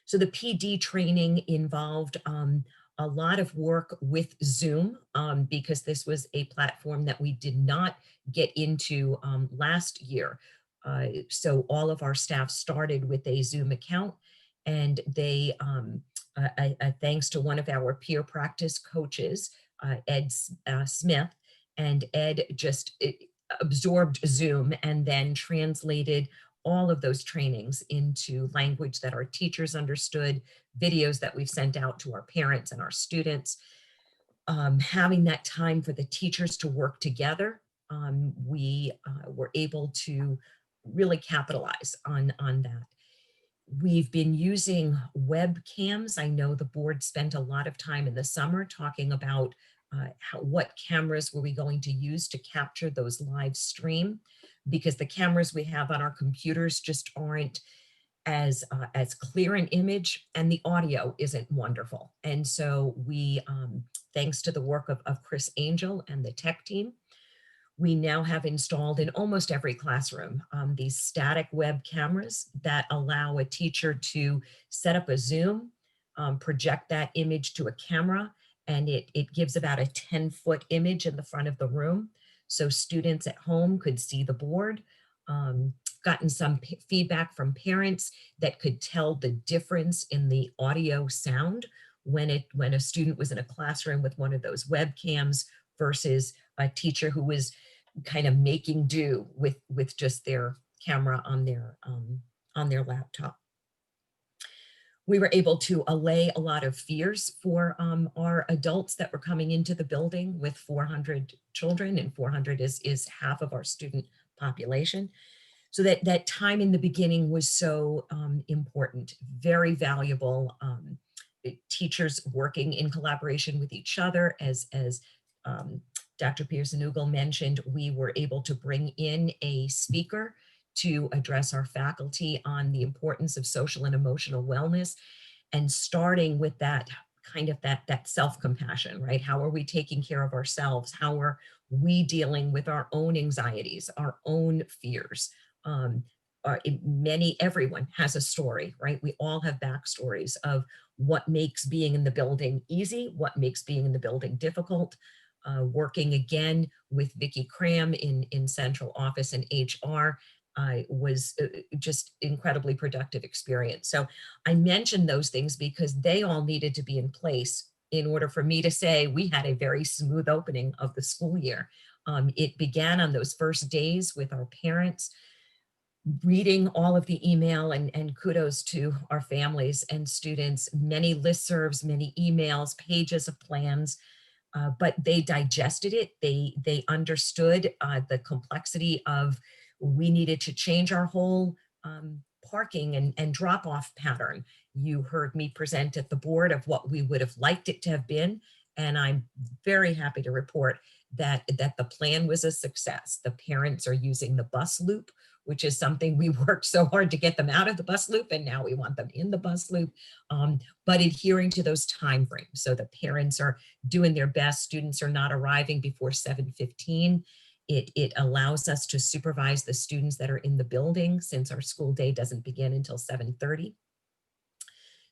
So the PD training involved a lot of work with Zoom because this was a platform that we did not get into last year. So all of our staff started with a Zoom account, and they, thanks to one of our peer practice coaches, Ed Smith, and Ed just absorbed Zoom and then translated all of those trainings into language that our teachers understood, videos that we've sent out to our parents and our students. Having that time for the teachers to work together, we were able to really capitalize on that. We've been using webcams. I know the board spent a lot of time in the summer talking about what cameras were we going to use to capture those live stream, because the cameras we have on our computers just aren't as clear an image, and the audio isn't wonderful. And so we, thanks to the work of Chris Angel and the tech team, we now have installed in almost every classroom these static web cameras that allow a teacher to set up a Zoom, project that image to a camera, and it gives about a 10-foot image in the front of the room. So students at home could see the board. Gotten some feedback from parents that could tell the difference in the audio sound when a student was in a classroom with one of those webcams versus a teacher who was kind of making do with just their camera on their laptop. We were able to allay a lot of fears for our adults that were coming into the building with 400 children, and 400 is half of our student population. So that time in the beginning was so important, very valuable. Teachers working in collaboration with each other. As Dr. Pearson-Ugal mentioned, we were able to bring in a speaker to address our faculty on the importance of social and emotional wellness, and starting with that kind of that self-compassion, right? How are we taking care of ourselves? How are we dealing with our own anxieties, our own fears? Everyone has a story, right? We all have backstories of what makes being in the building easy, what makes being in the building difficult. Working again with Vicki Cram in central office and HR was just incredibly productive experience. So I mentioned those things because they all needed to be in place in order for me to say we had a very smooth opening of the school year. It began on those first days with our parents reading all of the email, and kudos to our families and students, many listservs, many emails, pages of plans. But they digested it. They understood the complexity of we needed to change our whole parking and drop-off pattern. You heard me present at the board of what we would have liked it to have been, and I'm very happy to report that the plan was a success. The parents are using the bus loop, which is something we worked so hard to get them out of the bus loop, and now we want them in the bus loop, but adhering to those time frames. So the parents are doing their best. Students are not arriving before 7:15. It allows us to supervise the students that are in the building since our school day doesn't begin until 7:30.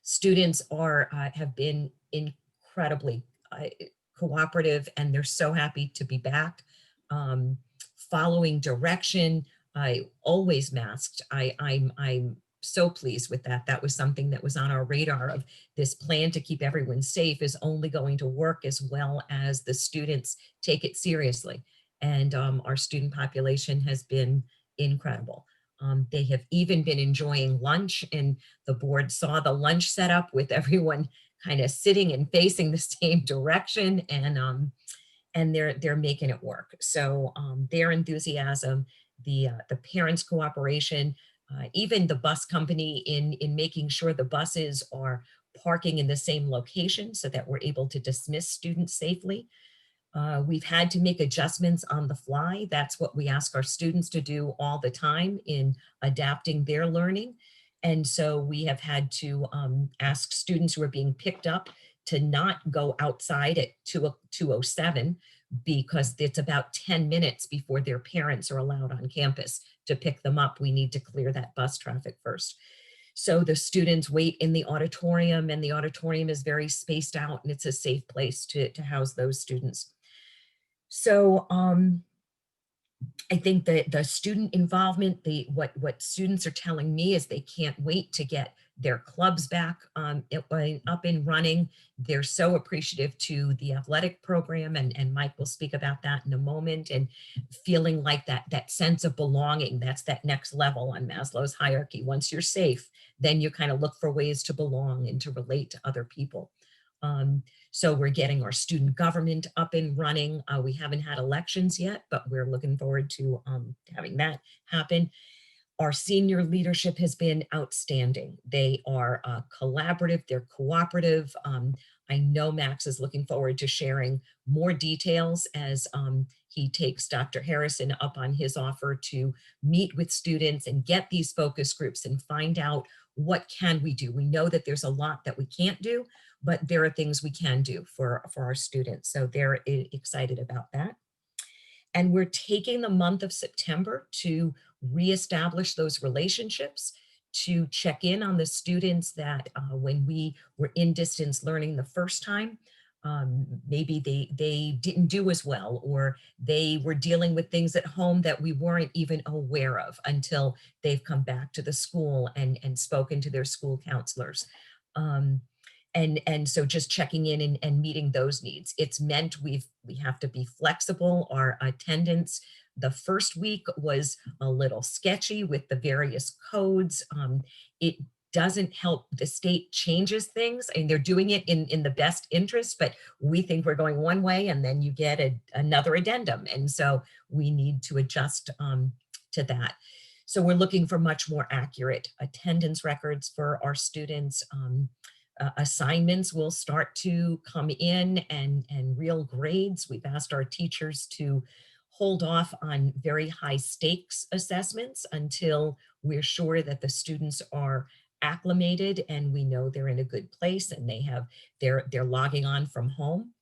Students have been incredibly cooperative, and they're so happy to be back. Following direction, I always masked. I'm so pleased with that. That was something that was on our radar of this plan to keep everyone safe is only going to work as well as the students take it seriously. And our student population has been incredible. They have even been enjoying lunch, and the board saw the lunch setup with everyone kind of sitting and facing the same direction, and they're making it work. So their enthusiasm, the parents' cooperation, even the bus company in making sure the buses are parking in the same location so that we're able to dismiss students safely. We've had to make adjustments on the fly. That's what we ask our students to do all the time in adapting their learning. And so we have had to ask students who are being picked up to not go outside at 2:07 because it's about 10 minutes before their parents are allowed on campus to pick them up. We need to clear that bus traffic first. So the students wait in the auditorium, and the auditorium is very spaced out, and it's a safe place to house those students. So I think that the student involvement, what students are telling me is they can't wait to get their clubs back up and running. They're so appreciative to the athletic program, and Mike will speak about that in a moment, and feeling like that sense of belonging. That's that next level on Maslow's hierarchy. Once you're safe, then you kind of look for ways to belong and to relate to other people. So we're getting our student government up and running. We haven't had elections yet, but we're looking forward to having that happen. Our senior leadership has been outstanding. They are collaborative, they're cooperative. I know Max is looking forward to sharing more details as he takes Dr. Harrison up on his offer to meet with students and get these focus groups and find out what can we do. We know that there's a lot that we can't do, but there are things we can do for our students. So they're excited about that. And we're taking the month of September to reestablish those relationships, to check in on the students that when we were in distance learning the first time, maybe they didn't do as well, or they were dealing with things at home that we weren't even aware of until they've come back to the school and spoken to their school counselors. And so just checking in and meeting those needs. It's meant we have to be flexible. Our attendance the first week was a little sketchy with the various codes. It doesn't help. The state changes things, and they're doing it in the best interest, but we think we're going one way and then you get another addendum. And so we need to adjust to that. So we're looking for much more accurate attendance records for our students. Assignments will start to come in and real grades. We've asked our teachers to hold off on very high stakes assessments until we're sure that the students are acclimated and we know they're in a good place and they're logging on from home.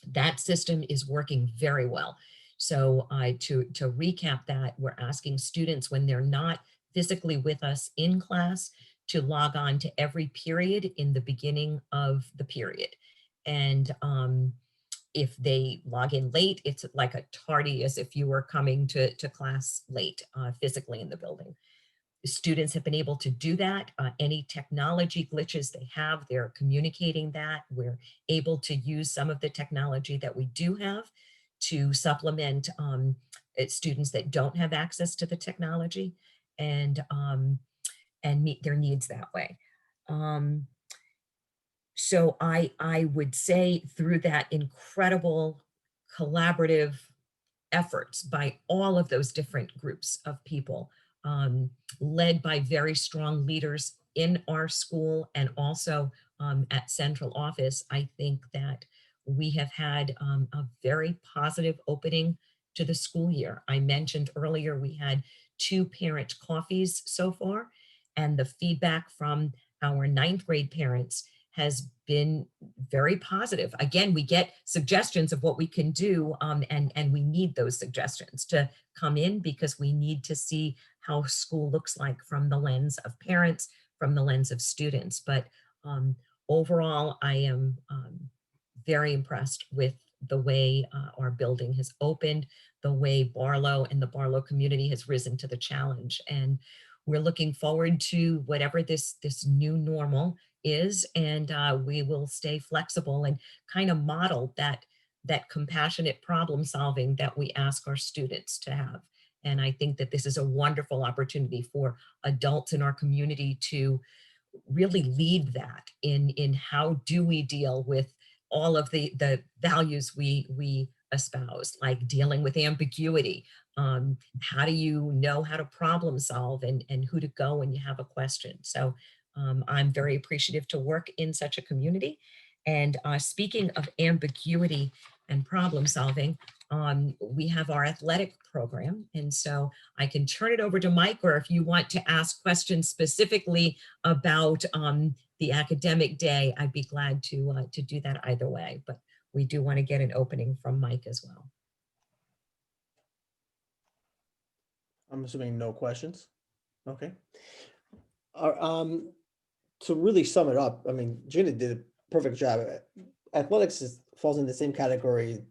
That system is working very well. So to recap that, we're asking students when they're not physically with us in class to log on to every period in the beginning of the period. And if they log in late, it's like a tardy as if you were coming to class late physically in the building. The students have been able to do that. Any technology glitches they have, they're communicating that. We're able to use some of the technology that we do have to supplement students that don't have access to the technology and meet their needs that way. So I would say through that incredible collaborative efforts by all of those different groups of people, led by very strong leaders in our school and also at central office, I think that we have had a very positive opening to the school year. I mentioned earlier we had 2 parent coffees so far, and the feedback from our 9th grade parents has been very positive. Again, we get suggestions of what we can do, and we need those suggestions to come in because we need to see how school looks like from the lens of parents, from the lens of students. But overall, I am very impressed with the way our building has opened, the way Barlow and the Barlow community has risen to the challenge. And we're looking forward to whatever this new normal is, and we will stay flexible and kind of model that compassionate problem solving that we ask our students to have. And I think that this is a wonderful opportunity for adults in our community to really lead that in how do we deal with all of the values we espouse, like dealing with ambiguity. How do you know how to problem solve and who to go when you have a question? So I'm very appreciative to work in such a community. And speaking of ambiguity and problem solving, we have our athletic program. And so I can turn it over to Mike, or if you want to ask questions specifically about the academic day, I'd be glad to do that either way. But we do want to get an opening from Mike as well. I'm assuming no questions. Okay. To really sum it up, I mean, Gina did a perfect job. Athletics falls in the same category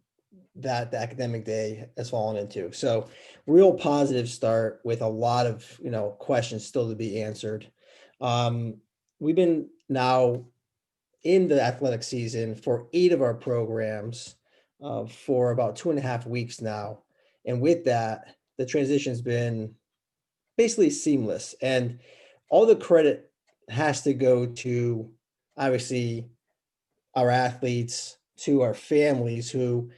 that the academic day has fallen into. So real positive start with a lot of, questions still to be answered. We've been now in the athletic season for 8 of our programs for about 2.5 weeks now. And with that, the transition's been basically seamless. And all the credit has to go to, obviously, our athletes, to our families who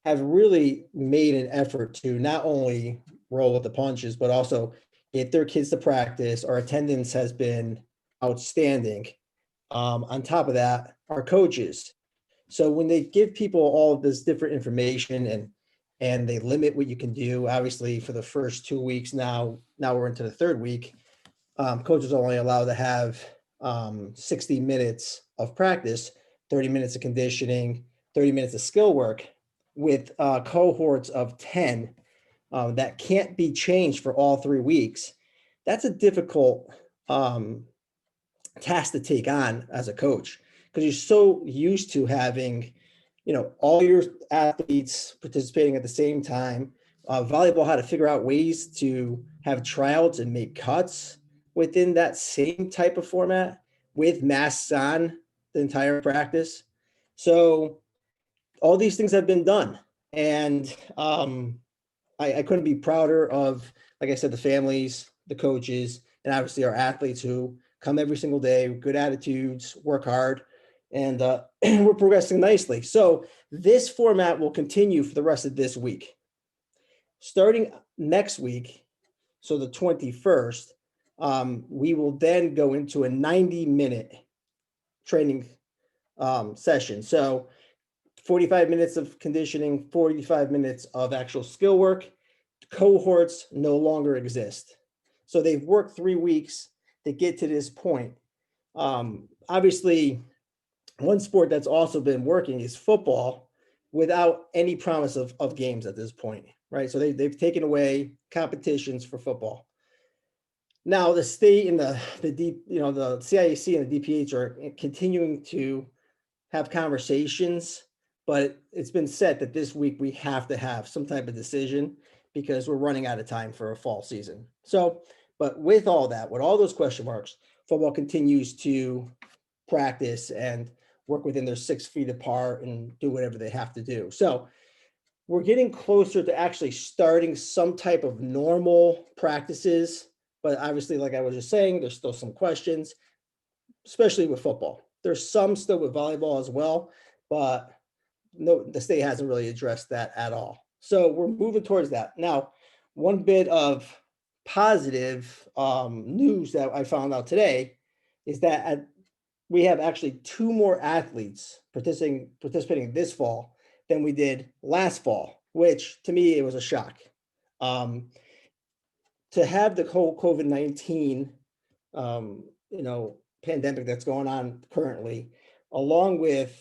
have really made an effort to not only roll with the punches, but also get their kids to practice. Our attendance has been outstanding. On top of that, our coaches. So when they give people all of this different information and they limit what you can do, obviously for the first 2 weeks now we're into the 3rd week, coaches are only allowed to have 60 minutes of practice, 30 minutes of conditioning, 30 minutes of skill work, with cohorts of 10 that can't be changed for all 3 weeks. That's a difficult task to take on as a coach, because you're so used to having, all your athletes participating at the same time. Volleyball had to figure out ways to have tryouts and make cuts within that same type of format with masks on the entire practice. So all these things have been done. And I couldn't be prouder of, like I said, the families, the coaches, and obviously our athletes who come every single day, good attitudes, work hard, and we're progressing nicely. So this format will continue for the rest of this week. Starting next week, so the 21st, we will then go into a 90-minute training session. So 45 minutes of conditioning, 45 minutes of actual skill work. Cohorts no longer exist. So they've worked 3 weeks to get to this point. Obviously, one sport that's also been working is football without any promise of games at this point, right? So they've taken away competitions for football. Now the state and the CIAC and the DPH are continuing to have conversations, but it's been set that this week we have to have some type of decision because we're running out of time for a fall season. So, but with all that, with all those question marks, football continues to practice and work within their 6 feet apart and do whatever they have to do. So we're getting closer to actually starting some type of normal practices, but obviously, like I was just saying, there's still some questions, especially with football. There's some still with volleyball as well, but no, the state hasn't really addressed that at all. So we're moving towards that. Now, one bit of positive news that I found out today is that we have actually 2 more athletes participating this fall than we did last fall, which to me, it was a shock. To have the whole COVID-19, pandemic that's going on currently, along with,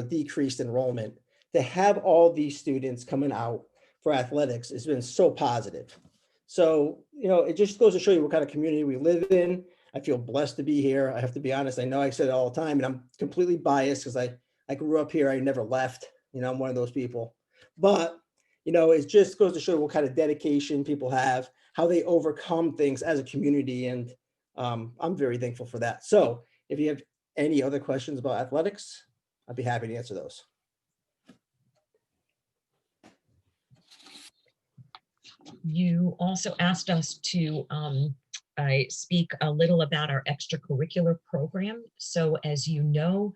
decreased enrollment, to have all these students coming out for athletics has been so positive. So, it just goes to show you what kind of community we live in. I feel blessed to be here. I have to be honest. I know I said it all the time, and I'm completely biased because I grew up here. I never left. I'm one of those people. But, it just goes to show what kind of dedication people have, how they overcome things as a community. And I'm very thankful for that. So if you have any other questions about athletics, I'd be happy to answer those. You also asked us to speak a little about our extracurricular program. So as you know,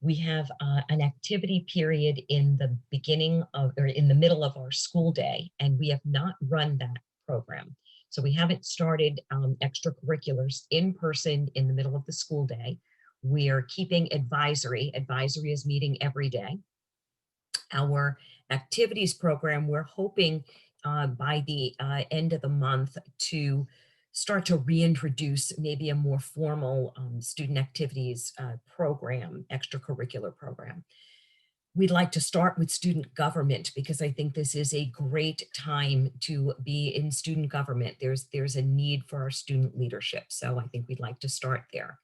we have an activity period in the beginning of, or in the middle of our school day, and we have not run that program. So we haven't started extracurriculars in person in the middle of the school day. We are keeping advisory. Advisory is meeting every day. Our activities program, we're hoping by the end of the month to start to reintroduce maybe a more formal student activities program, extracurricular program. We'd like to start with student government because I think this is a great time to be in student government. There's a need for our student leadership. So I think we'd like to start there.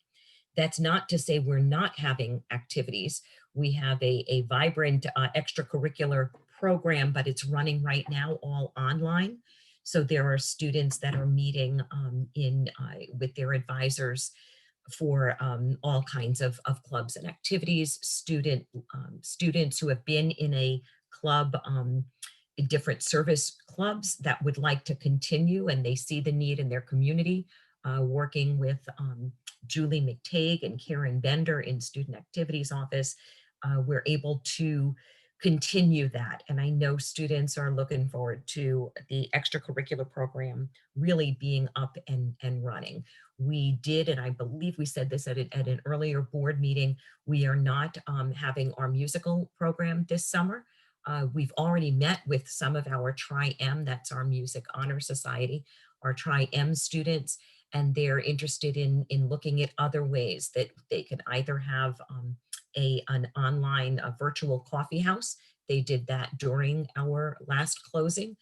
That's not to say we're not having activities. We have a vibrant extracurricular program, but it's running right now all online. So there are students that are meeting with their advisors for all kinds of clubs and activities. Students who have been in a club, in different service clubs that would like to continue and they see the need in their community, working with Julie McTague and Karen Bender in Student Activities Office, we're able to continue that. And I know students are looking forward to the extracurricular program really being up and running. We did, and I believe we said this at an earlier board meeting, we are not having our musical program this summer. We've already met with some of our Tri-M, that's our Music Honor Society, our Tri-M students, and they're interested in looking at other ways that they can either have an online virtual coffee house. They did that during our last closing,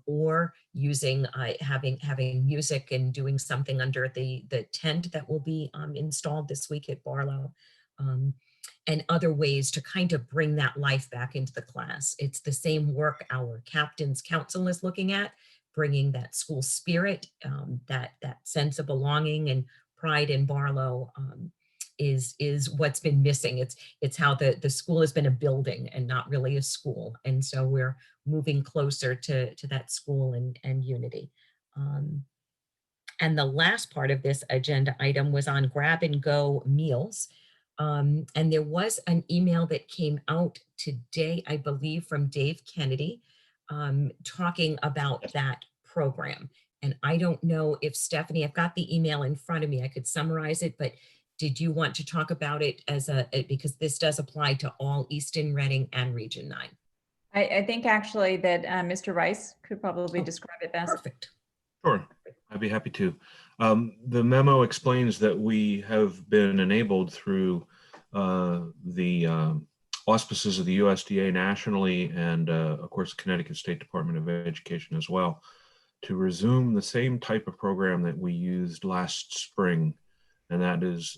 or using having music and doing something under the tent that will be installed this week at Barlow, and other ways to kind of bring that life back into the class. It's the same work our Captain's Council is looking at, bringing that school spirit, that sense of belonging and pride in Barlow, is what's been missing. It's how the school has been a building and not really a school. And so we're moving closer to that school and unity. And the last part of this agenda item was on grab and go meals. And there was an email that came out today, I believe, from Dave Kennedy, talking about that program. And I don't know if Stephanie, I've got the email in front of me, I could summarize it, but did you want to talk about it because this does apply to all Easton, Reading, and Region 9? I think actually that Mr. Rice could probably describe it best. Perfect. Sure, I'd be happy to. The memo explains that we have been enabled through the auspices of the USDA nationally and of course, Connecticut State Department of Education as well, to resume the same type of program that we used last spring. And that is,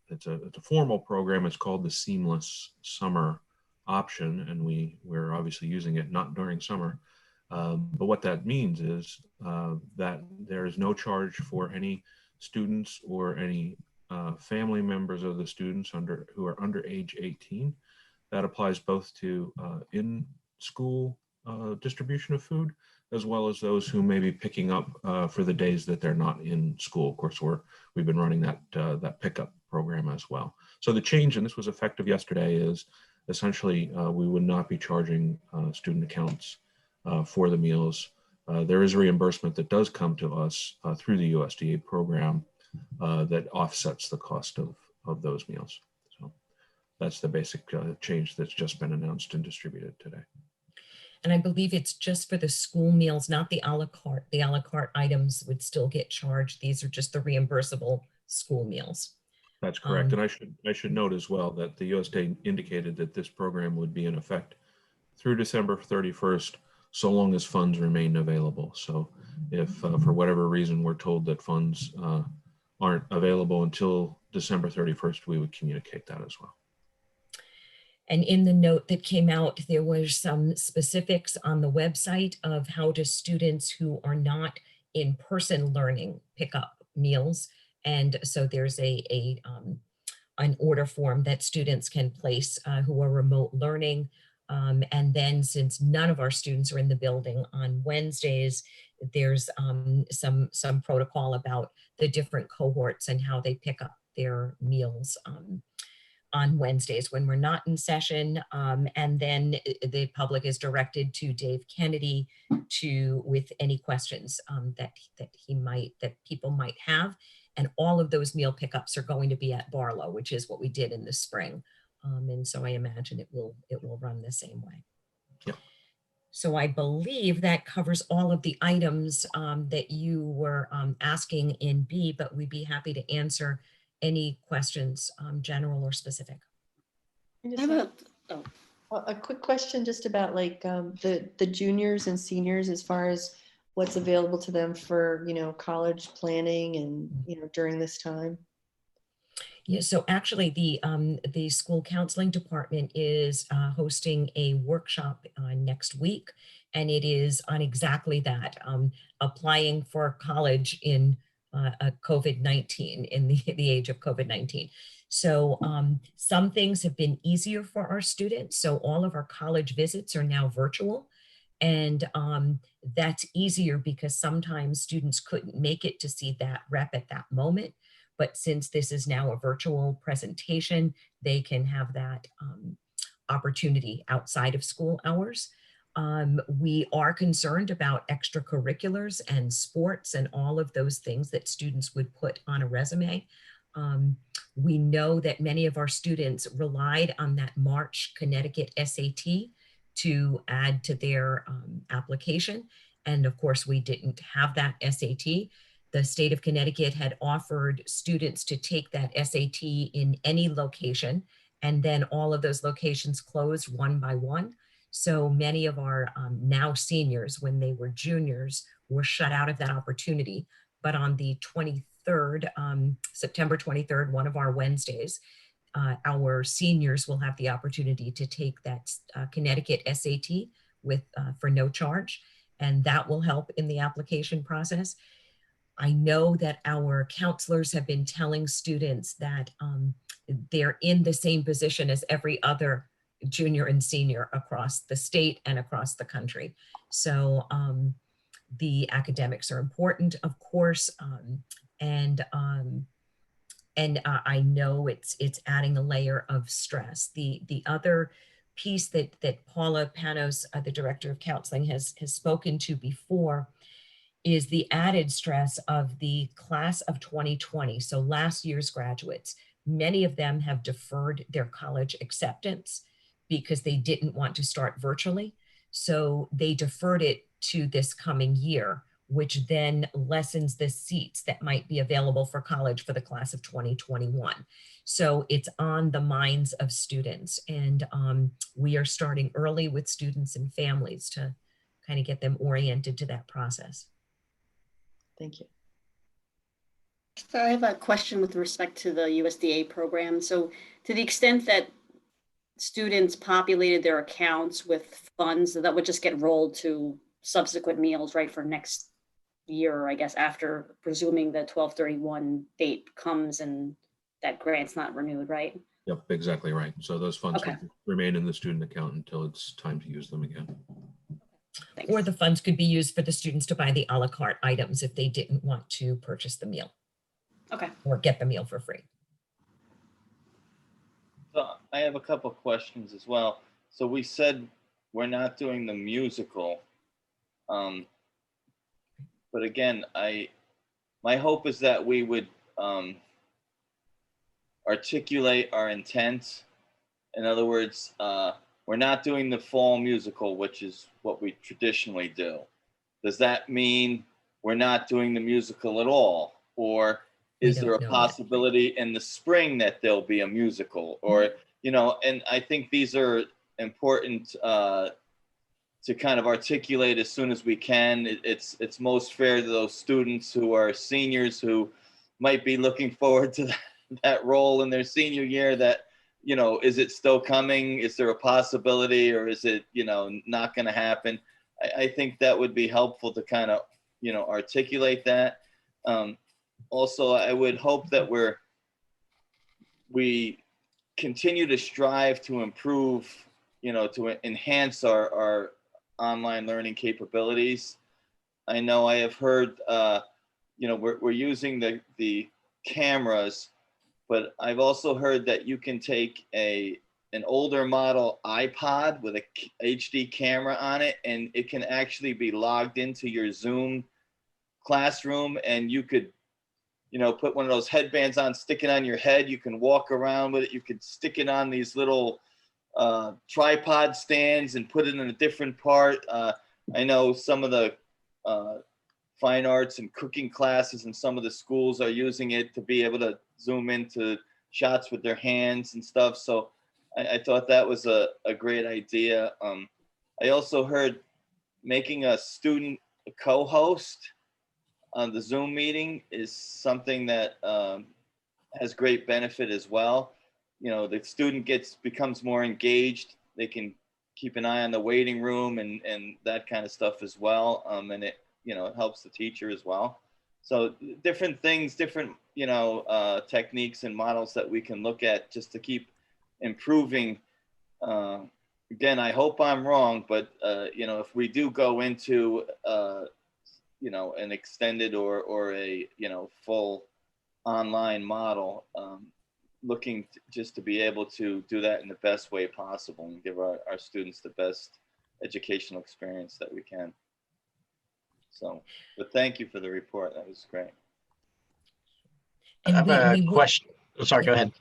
it's a formal program. It's called the Seamless Summer Option. And we're obviously using it not during summer. But what that means is that there is no charge for any students or any family members of the students who are under age 18. That applies both to in-school distribution of food, as well as those who may be picking up for the days that they're not in school. Of course, we've been running that pickup program as well. So the change, and this was effective yesterday, is essentially we would not be charging student accounts for the meals. There is reimbursement that does come to us through the USDA program that offsets the cost of those meals. So that's the basic change that's just been announced and distributed today. And I believe it's just for the school meals, not the a la carte. The a la carte items would still get charged. These are just the reimbursable school meals. That's correct. And I should note as well that the USDA indicated that this program would be in effect through December 31st, so long as funds remain available. So if for whatever reason we're told that funds aren't available until December 31st, we would communicate that as well. And in the note that came out, there was some specifics on the website of how do students who are not in person learning pick up meals. And so there's an order form that students can place who are remote learning. And then since none of our students are in the building on Wednesdays, there's some protocol about the different cohorts and how they pick up their meals on Wednesdays when we're not in session. And then the public is directed to Dave Kennedy with any questions that people might have. And all of those meal pickups are going to be at Barlow, which is what we did in the spring. And so I imagine it will run the same way. Yep. So I believe that covers all of the items that you were asking in B, but we'd be happy to answer any questions, general or specific. I have a quick question just about like the juniors and seniors as far as what's available to them for, college planning and, during this time. Yeah, so actually the school counseling department is hosting a workshop next week, and it is on exactly that, applying for college in COVID-19, in the age of COVID-19. So some things have been easier for our students. So all of our college visits are now virtual. And that's easier because sometimes students couldn't make it to see that rep at that moment. But since this is now a virtual presentation, they can have that opportunity outside of school hours. We are concerned about extracurriculars and sports and all of those things that students would put on a resume. We know that many of our students relied on that March Connecticut SAT to add to their application. And of course, we didn't have that SAT. The state of Connecticut had offered students to take that SAT in any location, and then all of those locations closed one by one. So many of our now seniors, when they were juniors, were shut out of that opportunity. But on the 23rd, September 23rd, one of our Wednesdays, our seniors will have the opportunity to take that Connecticut SAT for no charge, and that will help in the application process. I know that our counselors have been telling students that they're in the same position as every other junior and senior across the state and across the country. So the academics are important, of course, and I know it's adding a layer of stress. The other piece that Paula Panos, the director of counseling, has spoken to before is the added stress of the class of 2020. So last year's graduates, many of them have deferred their college acceptance because they didn't want to start virtually. So they deferred it to this coming year, which then lessens the seats that might be available for college for the class of 2021. So it's on the minds of students. And we are starting early with students and families to kind of get them oriented to that process. Thank you. So I have a question with respect to the USDA program. So to the extent that students populated their accounts with funds that would just get rolled to subsequent meals, right, for next year, I guess, after presuming the 12/31 date comes and that grant's not renewed, right? Yep, exactly right. So those funds Okay. would remain in the student account until it's time to use them again. Thanks. Or the funds could be used for the students to buy the a la carte items if they didn't want to purchase the meal. Okay. Or get the meal for free. So I have a couple questions as well. So we said we're not doing the musical. But again, my hope is that we would articulate our intent. In other words, we're not doing the fall musical, which is what we traditionally do. Does that mean we're not doing the musical at all? Or is there a possibility in the spring that there'll be a musical? Or, and I think these are important to kind of articulate as soon as we can. It's most fair to those students who are seniors who might be looking forward to that role in their senior year that, is it still coming? Is there a possibility, or is it, not going to happen? I think that would be helpful to kind of, articulate that. Also, I would hope that we continue to strive to improve, to enhance our online learning capabilities. I know I have heard, we're using the cameras, but I've also heard that you can take a an older model iPod with a HD camera on it, and it can actually be logged into your Zoom classroom, and you could, put one of those headbands on, stick it on your head. You can walk around with it. You could stick it on these little tripod stands and put it in a different part. I know some of the fine arts and cooking classes in some of the schools are using it to be able to zoom into shots with their hands and stuff. So I thought that was a great idea. I also heard making a student a co-host on the Zoom meeting is something that has great benefit as well. The student becomes more engaged. They can keep an eye on the waiting room and that kind of stuff as well. And it, it helps the teacher as well. So different things, different, techniques and models that we can look at just to keep improving. Again, I hope I'm wrong, but, if we do go into, an extended or a, full online model, looking just to be able to do that in the best way possible and give our students the best educational experience that we can. So, but thank you for the report. That was great. I have a question. Oh, sorry, go ahead.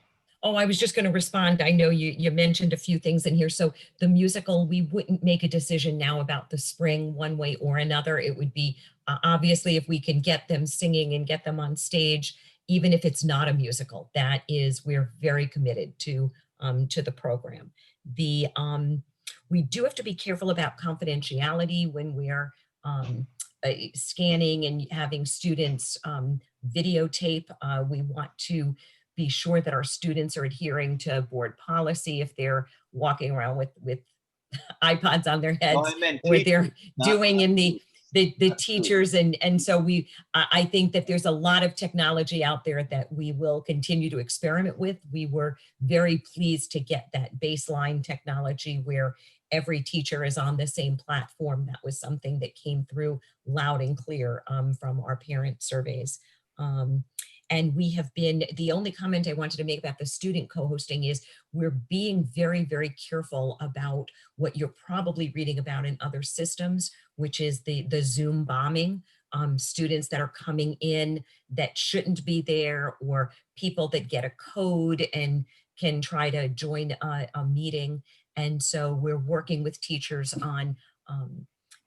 Oh, I was just going to respond. I know you mentioned a few things in here. So the musical, we wouldn't make a decision now about the spring one way or another. It would be obviously if we can get them singing and get them on stage, even if it's not a musical, we're very committed to the program. We do have to be careful about confidentiality when we're scanning and having students videotape. We want to be sure that our students are adhering to board policy if they're walking around with iPods on their heads, or they're doing in the teachers. And so I think that there's a lot of technology out there that we will continue to experiment with. We were very pleased to get that baseline technology where every teacher is on the same platform. That was something that came through loud and clear from our parent surveys. And we have been, the only comment I wanted to make about the student co-hosting is we're being very, very careful about what you're probably reading about in other systems, which is the Zoom bombing. Students that are coming in that shouldn't be there, or people that get a code and can try to join a meeting. And so we're working with teachers on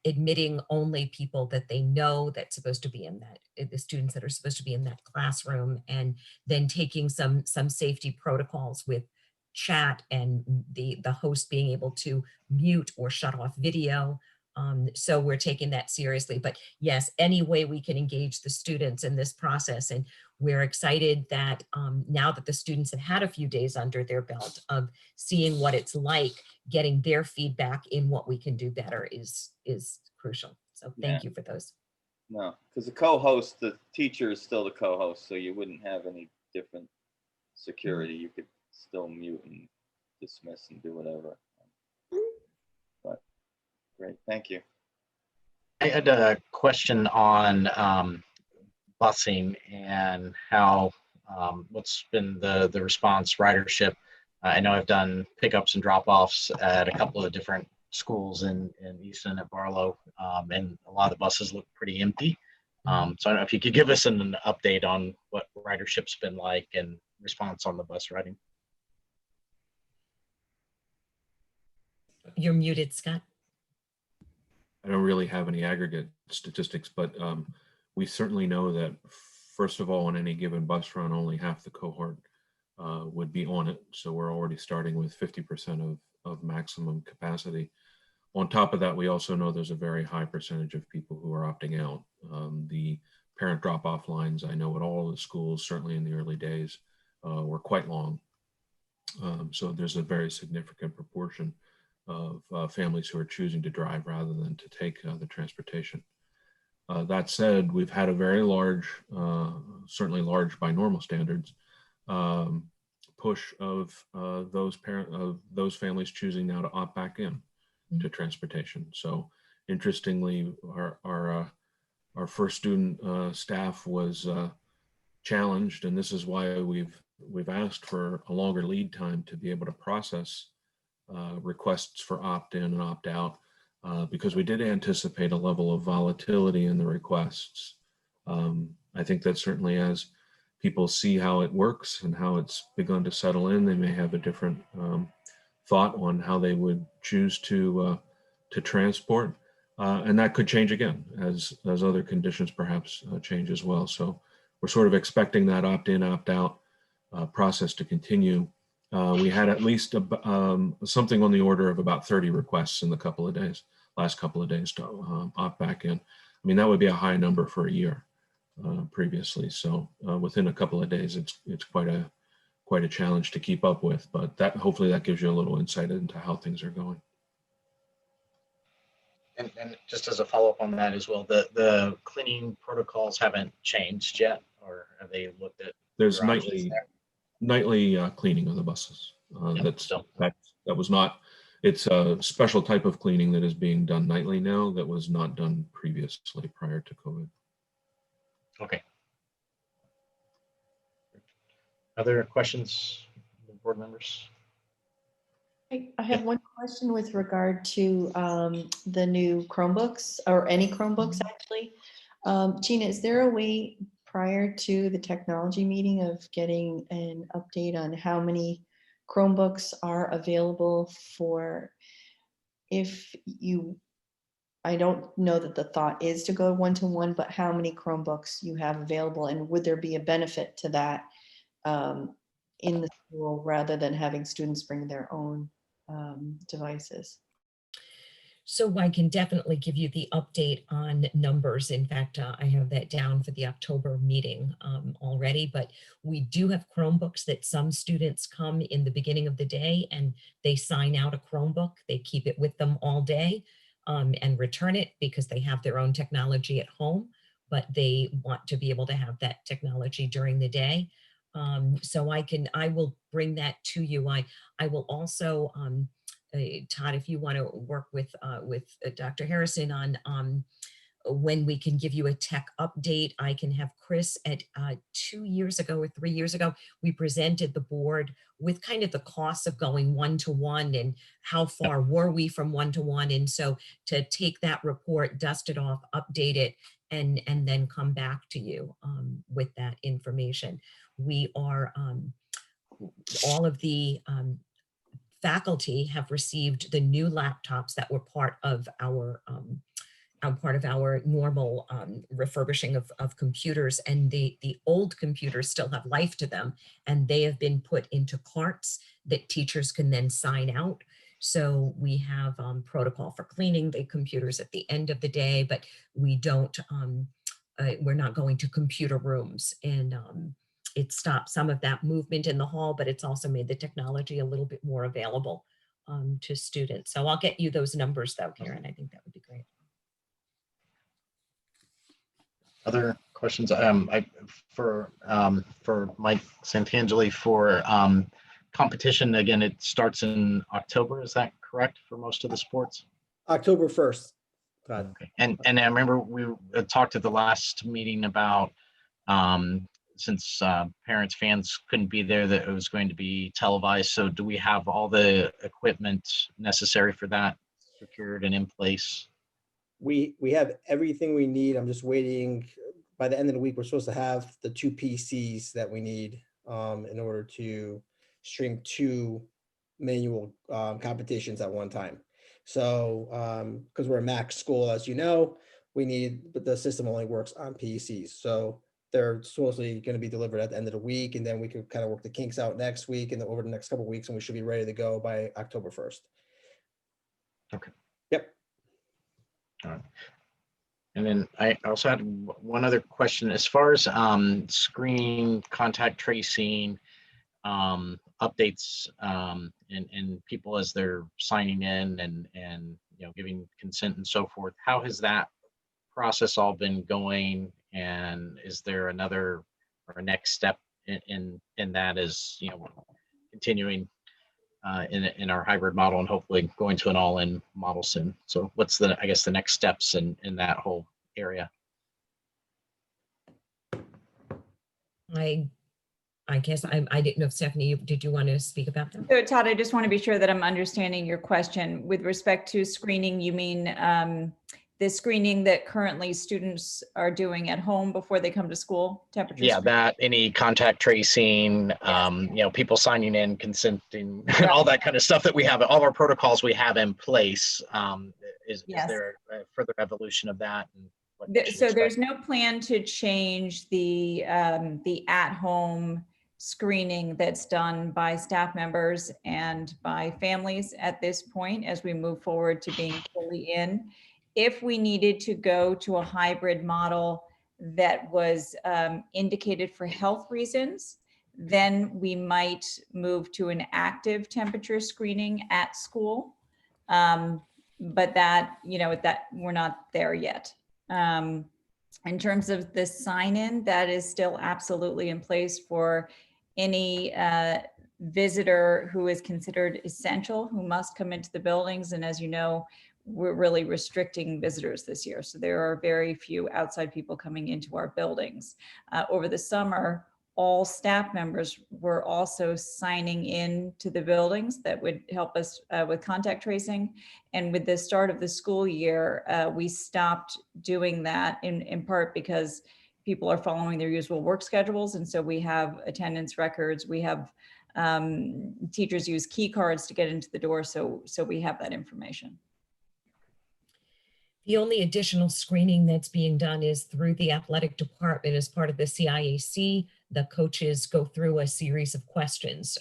admitting only people that they know that's supposed to be in the students that are supposed to be in that classroom, and then taking some safety protocols with chat and the host being able to mute or shut off video. So we're taking that seriously. But yes, any way we can engage the students in this process. And we're excited that now that the students have had a few days under their belt of seeing what it's like, getting their feedback in what we can do better is crucial. So thank you for those. No, because the co-host, the teacher is still the co-host, so you wouldn't have any different security. You could still mute and dismiss and do whatever. But great, thank you. I had a question on busing and how what's been the response ridership. I know I've done pickups and drop-offs at a couple of different schools in Easton at Barlow, and a lot of the buses look pretty empty. So I don't know if you could give us an update on what ridership's been like and response on the bus riding. You're muted, Scott. I don't really have any aggregate statistics, but we certainly know that, first of all, on any given bus run, only half the cohort would be on it. So we're already starting with 50% of maximum capacity. On top of that, we also know there's a very high percentage of people who are opting out. The parent drop-off lines, I know at all of the schools, certainly in the early days, were quite long. So there's a very significant proportion of families who are choosing to drive rather than to take the transportation. That said, we've had a very large, certainly large by normal standards, push of those families choosing now to opt back in to transportation. So interestingly, our first student staff was challenged, and this is why we've asked for a longer lead time to be able to process requests for opt-in and opt-out, because we did anticipate a level of volatility in the requests. I think that certainly as people see how it works and how it's begun to settle in, they may have a different thought on how they would choose to transport. And that could change again as other conditions perhaps change as well. So we're sort of expecting that opt-in, opt-out process to continue. We had at least something on the order of about 30 requests in the last couple of days to opt back in. I mean, that would be a high number for a year previously. So within a couple of days, it's quite a challenge to keep up with. But that hopefully that gives you a little insight into how things are going. And just as a follow-up on that as well, the cleaning protocols haven't changed yet, or have they looked at? There's other options nightly cleaning of the buses. Yeah, That was not. It's a special type of cleaning that is being done nightly now that was not done previously prior to COVID. Okay. Other questions, board members? I have one question with regard to the new Chromebooks, or any Chromebooks actually. Gina, is there a way prior to the technology meeting of getting an update on how many Chromebooks are available for, if you, I don't know that the thought is to go one-to-one, but how many Chromebooks you have available, and would there be a benefit to that in the school rather than having students bring their own devices? So I can definitely give you the update on numbers. In fact, I have that down for the October meeting already, but we do have Chromebooks that some students come in the beginning of the day and they sign out a Chromebook. They keep it with them all day and return it because they have their own technology at home, but they want to be able to have that technology during the day. So I will bring that to you. I will also, Todd, if you want to work with Dr. Harrison on when we can give you a tech update, I can have Chris at 2 years ago or 3 years ago, we presented the board with kind of the costs of going one-to-one and how far were we from one-to-one. And so to take that report, dust it off, update it, and then come back to you with that information. We are, all of the faculty have received the new laptops that were part of our normal refurbishing of computers, and the old computers still have life to them, and they have been put into carts that teachers can then sign out. So we have protocol for cleaning the computers at the end of the day, but we don't, we're not going to computer rooms, and it stopped some of that movement in the hall, but it's also made the technology a little bit more available to students. So I'll get you those numbers though, Karen. I think that would be great. Other questions? For Mike Santangeli, for competition, again, it starts in October. Is that correct for most of the sports? October 1st. Okay. And I remember we talked at the last meeting about since parents, fans couldn't be there, that it was going to be televised. So do we have all the equipment necessary for that procured and in place? We have everything we need. I'm just waiting. By the end of the week, we're supposed to have the 2 PCs that we need in order to stream 2 manual competitions at one time. So because we're a Mac school, as you know, but the system only works on PCs. So they're supposedly going to be delivered at the end of the week, and then we could kind of work the kinks out next week and then over the next couple of weeks, and we should be ready to go by October 1st. Okay. Yep. All right. And then I also had one other question as far as screening, contact tracing, updates, and people as they're signing in and giving consent and so forth. How has that process all been going? And is there another or a next step in that, as continuing in our hybrid model and hopefully going to an all-in model soon? So what's the next steps in that whole area? I I guess I didn't know if Stephanie, did you want to speak about that? So Todd, I just want to be sure that I'm understanding your question. With respect to screening, you mean the screening that currently students are doing at home before they come to school, temperature? Yeah, screening? that, any contact tracing, people signing in, consenting, all that kind of stuff that we have, all of our protocols we have in place. Is there a further evolution of that? And what we should So expect? there's no plan to change the at-home screening that's done by staff members and by families at this point as we move forward to being fully in. If we needed to go to a hybrid model that was indicated for health reasons, then we might move to an active temperature screening at school. But that, that we're not there yet. In terms of the sign-in, that is still absolutely in place for any visitor who is considered essential, who must come into the buildings. And as you know, we're really restricting visitors this year. So there are very few outside people coming into our buildings. Over the summer, all staff members were also signing in to the buildings. That would help us with contact tracing. And with the start of the school year, we stopped doing that in part because people are following their usual work schedules. And so we have attendance records. We have teachers use key cards to get into the door. So we have that information. The only additional screening that's being done is through the athletic department as part of the CIAC. The coaches go through a series of questions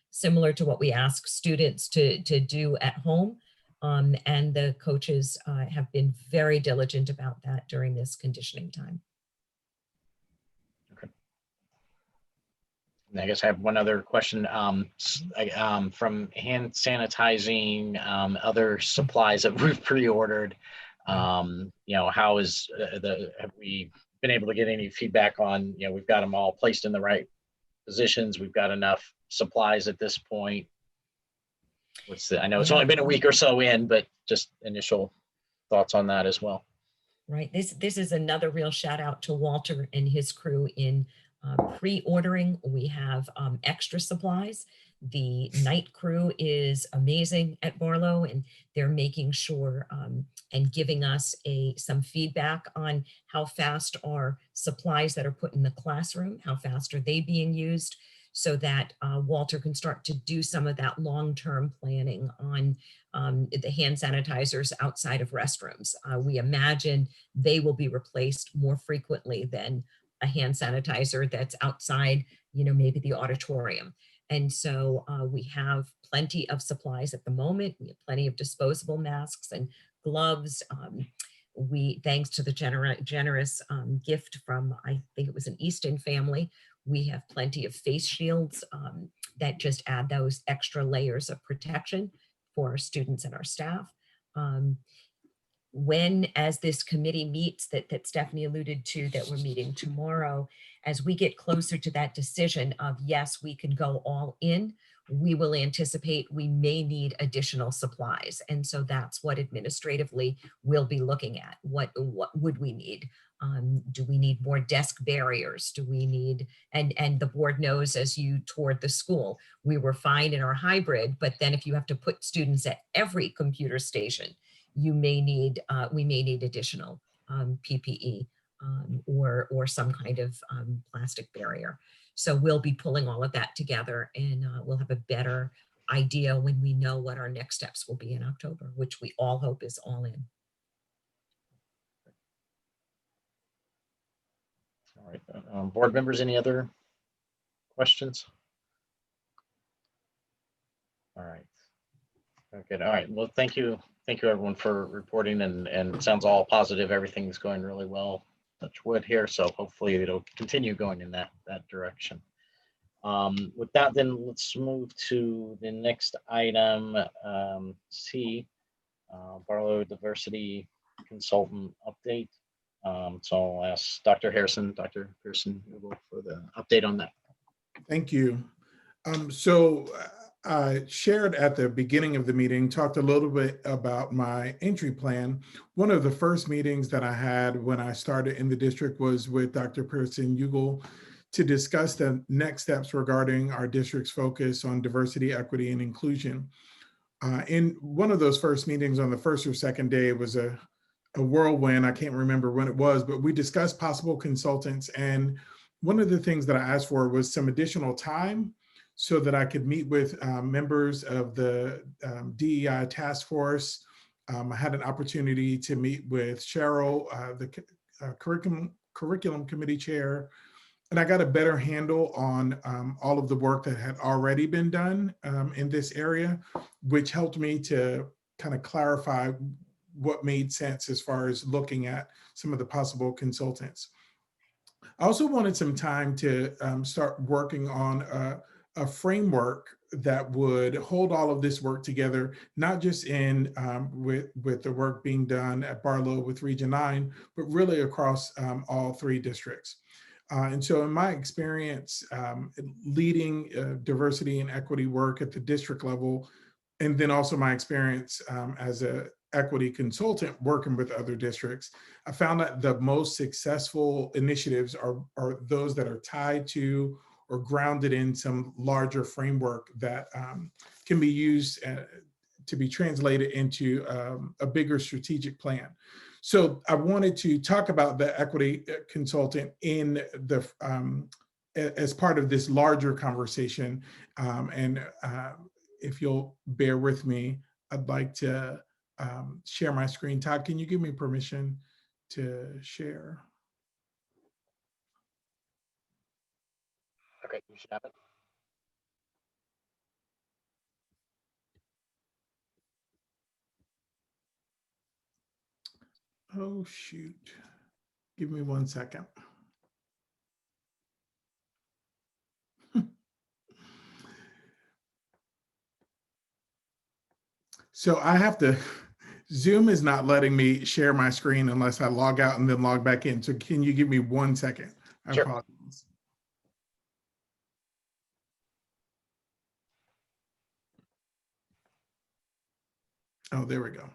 similar to what we ask students to do at home. And the coaches have been very diligent about that during this conditioning time. Okay. And I guess I have one other question. From hand sanitizing, other supplies that we've pre-ordered, how is have we been able to get any feedback on, we've got them all placed in the right positions, we've got enough supplies at this point? I know it's only been a week or so in, but just initial thoughts on that as well. Right. This is another real shout out to Walter and his crew in pre-ordering. We have extra supplies. The night crew is amazing at Barlow, and they're making sure and giving us some feedback on how fast are supplies that are put in the classroom, how fast are they being used, so that Walter can start to do some of that long-term planning on the hand sanitizers outside of restrooms. We imagine they will be replaced more frequently than a hand sanitizer that's outside, maybe the auditorium. And so we have plenty of supplies at the moment. We have plenty of disposable masks and gloves. Thanks to the generous gift from, I think it was an Easton family, we have plenty of face shields that just add those extra layers of protection for our students and our staff. As this committee meets that Stephanie alluded to, that we're meeting tomorrow, as we get closer to that decision of, yes, we can go all in, we will anticipate we may need additional supplies. And so that's what administratively we'll be looking at. What would we need? Do we need more desk barriers? Do we need, and the board knows, as you toured the school, we were fine in our hybrid, but then if you have to put students at every computer station, we may need additional PPE or some kind of plastic barrier. So we'll be pulling all of that together, and we'll have a better idea when we know what our next steps will be in October, which we all hope is all in. All right, board members, any other questions? All right. Okay. All right. Well, thank you everyone for reporting, and it sounds all positive. Everything's going really well. Touch wood here. So hopefully it'll continue going in that direction. With that, then let's move to the next item, C, Barlow Diversity Consultant Update. So I'll ask Dr. Pearson for the update on that. Thank you. So I shared at the beginning of the meeting, talked a little bit about my entry plan. One of the first meetings that I had when I started in the district was with Dr. Pearson Ugal to discuss the next steps regarding our district's focus on diversity, equity, and inclusion. In one of those first meetings on the first or second day, it was a whirlwind. I can't remember when it was, but we discussed possible consultants. And one of the things that I asked for was some additional time so that I could meet with members of the DEI task force. I had an opportunity to meet with Cheryl, the curriculum committee chair, and I got a better handle on all of the work that had already been done in this area, which helped me to kind of clarify what made sense as far as looking at some of the possible consultants. I also wanted some time to start working on a framework that would hold all of this work together, not just in with the work being done at Barlow with Region 9, but really across all 3 districts. And so in my experience leading diversity and equity work at the district level, and then also my experience as a equity consultant working with other districts, I found that the most successful initiatives are those that are tied to or grounded in some larger framework that can be used to be translated into a bigger strategic plan. So I wanted to talk about the equity consultant in the as part of this larger conversation. If you'll bear with me, I'd like to share my screen. Todd, can you give me permission to share? Okay, you should have it. Oh, shoot. Give me 1 second. So I have to, Zoom is not letting me share my screen unless I log out and then log back in. So can you give me 1 second? I Sure. apologize. Oh, there we go.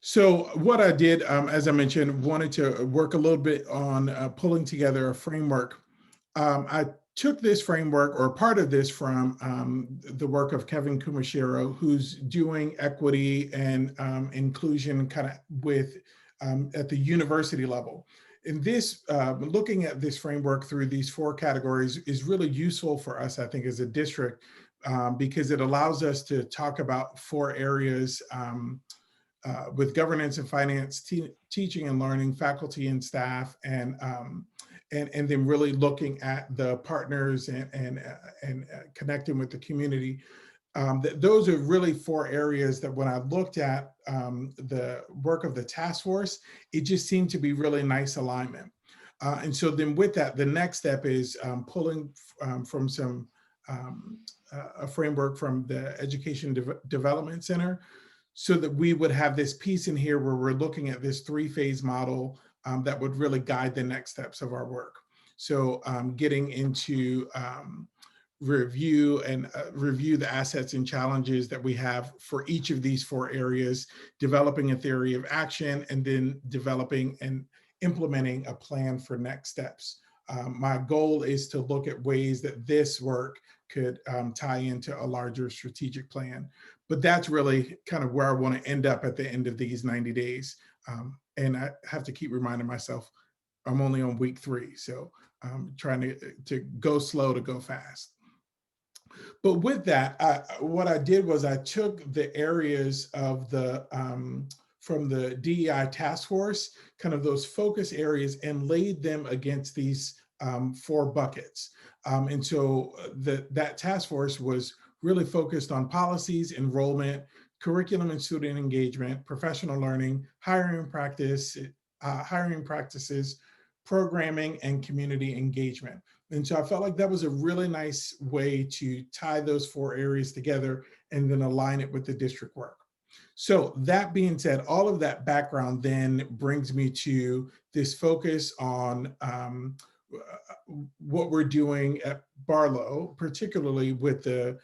So what I did, as I mentioned, wanted to work a little bit on pulling together a framework. I took this framework or part of this from the work of Kevin Kumashiro, who's doing equity and inclusion kind of with at the university level. And this, looking at this framework through these 4 categories is really useful for us, I think, as a district, because it allows us to talk about 4 areas with governance and finance, teaching and learning, faculty and staff, and then really looking at the partners and connecting with the community. Those are really 4 areas that when I looked at the work of the task force, it just seemed to be really nice alignment. And so then with that, the next step is pulling from some a framework from the Education Development Center, so that we would have this piece in here where we're looking at this 3-phase model that would really guide the next steps of our work. So getting into review the assets and challenges that we have for each of these 4 areas, developing a theory of action, and then developing and implementing a plan for next steps. My goal is to look at ways that this work could tie into a larger strategic plan. But that's really kind of where I want to end up at the end of these 90 days. And I have to keep reminding myself, I'm only on week 3. So I'm trying to go slow to go fast. But with that, what I did was I took the areas of the, from the DEI task force, kind of those focus areas, and laid them against these 4 buckets. And so that task force was really focused on policies, enrollment, curriculum and student engagement, professional learning, hiring practices, programming, and community engagement. And so I felt like that was a really nice way to tie those 4 areas together and then align it with the district work. So that being said, all of that background then brings me to this focus on what we're doing at Barlow, particularly with the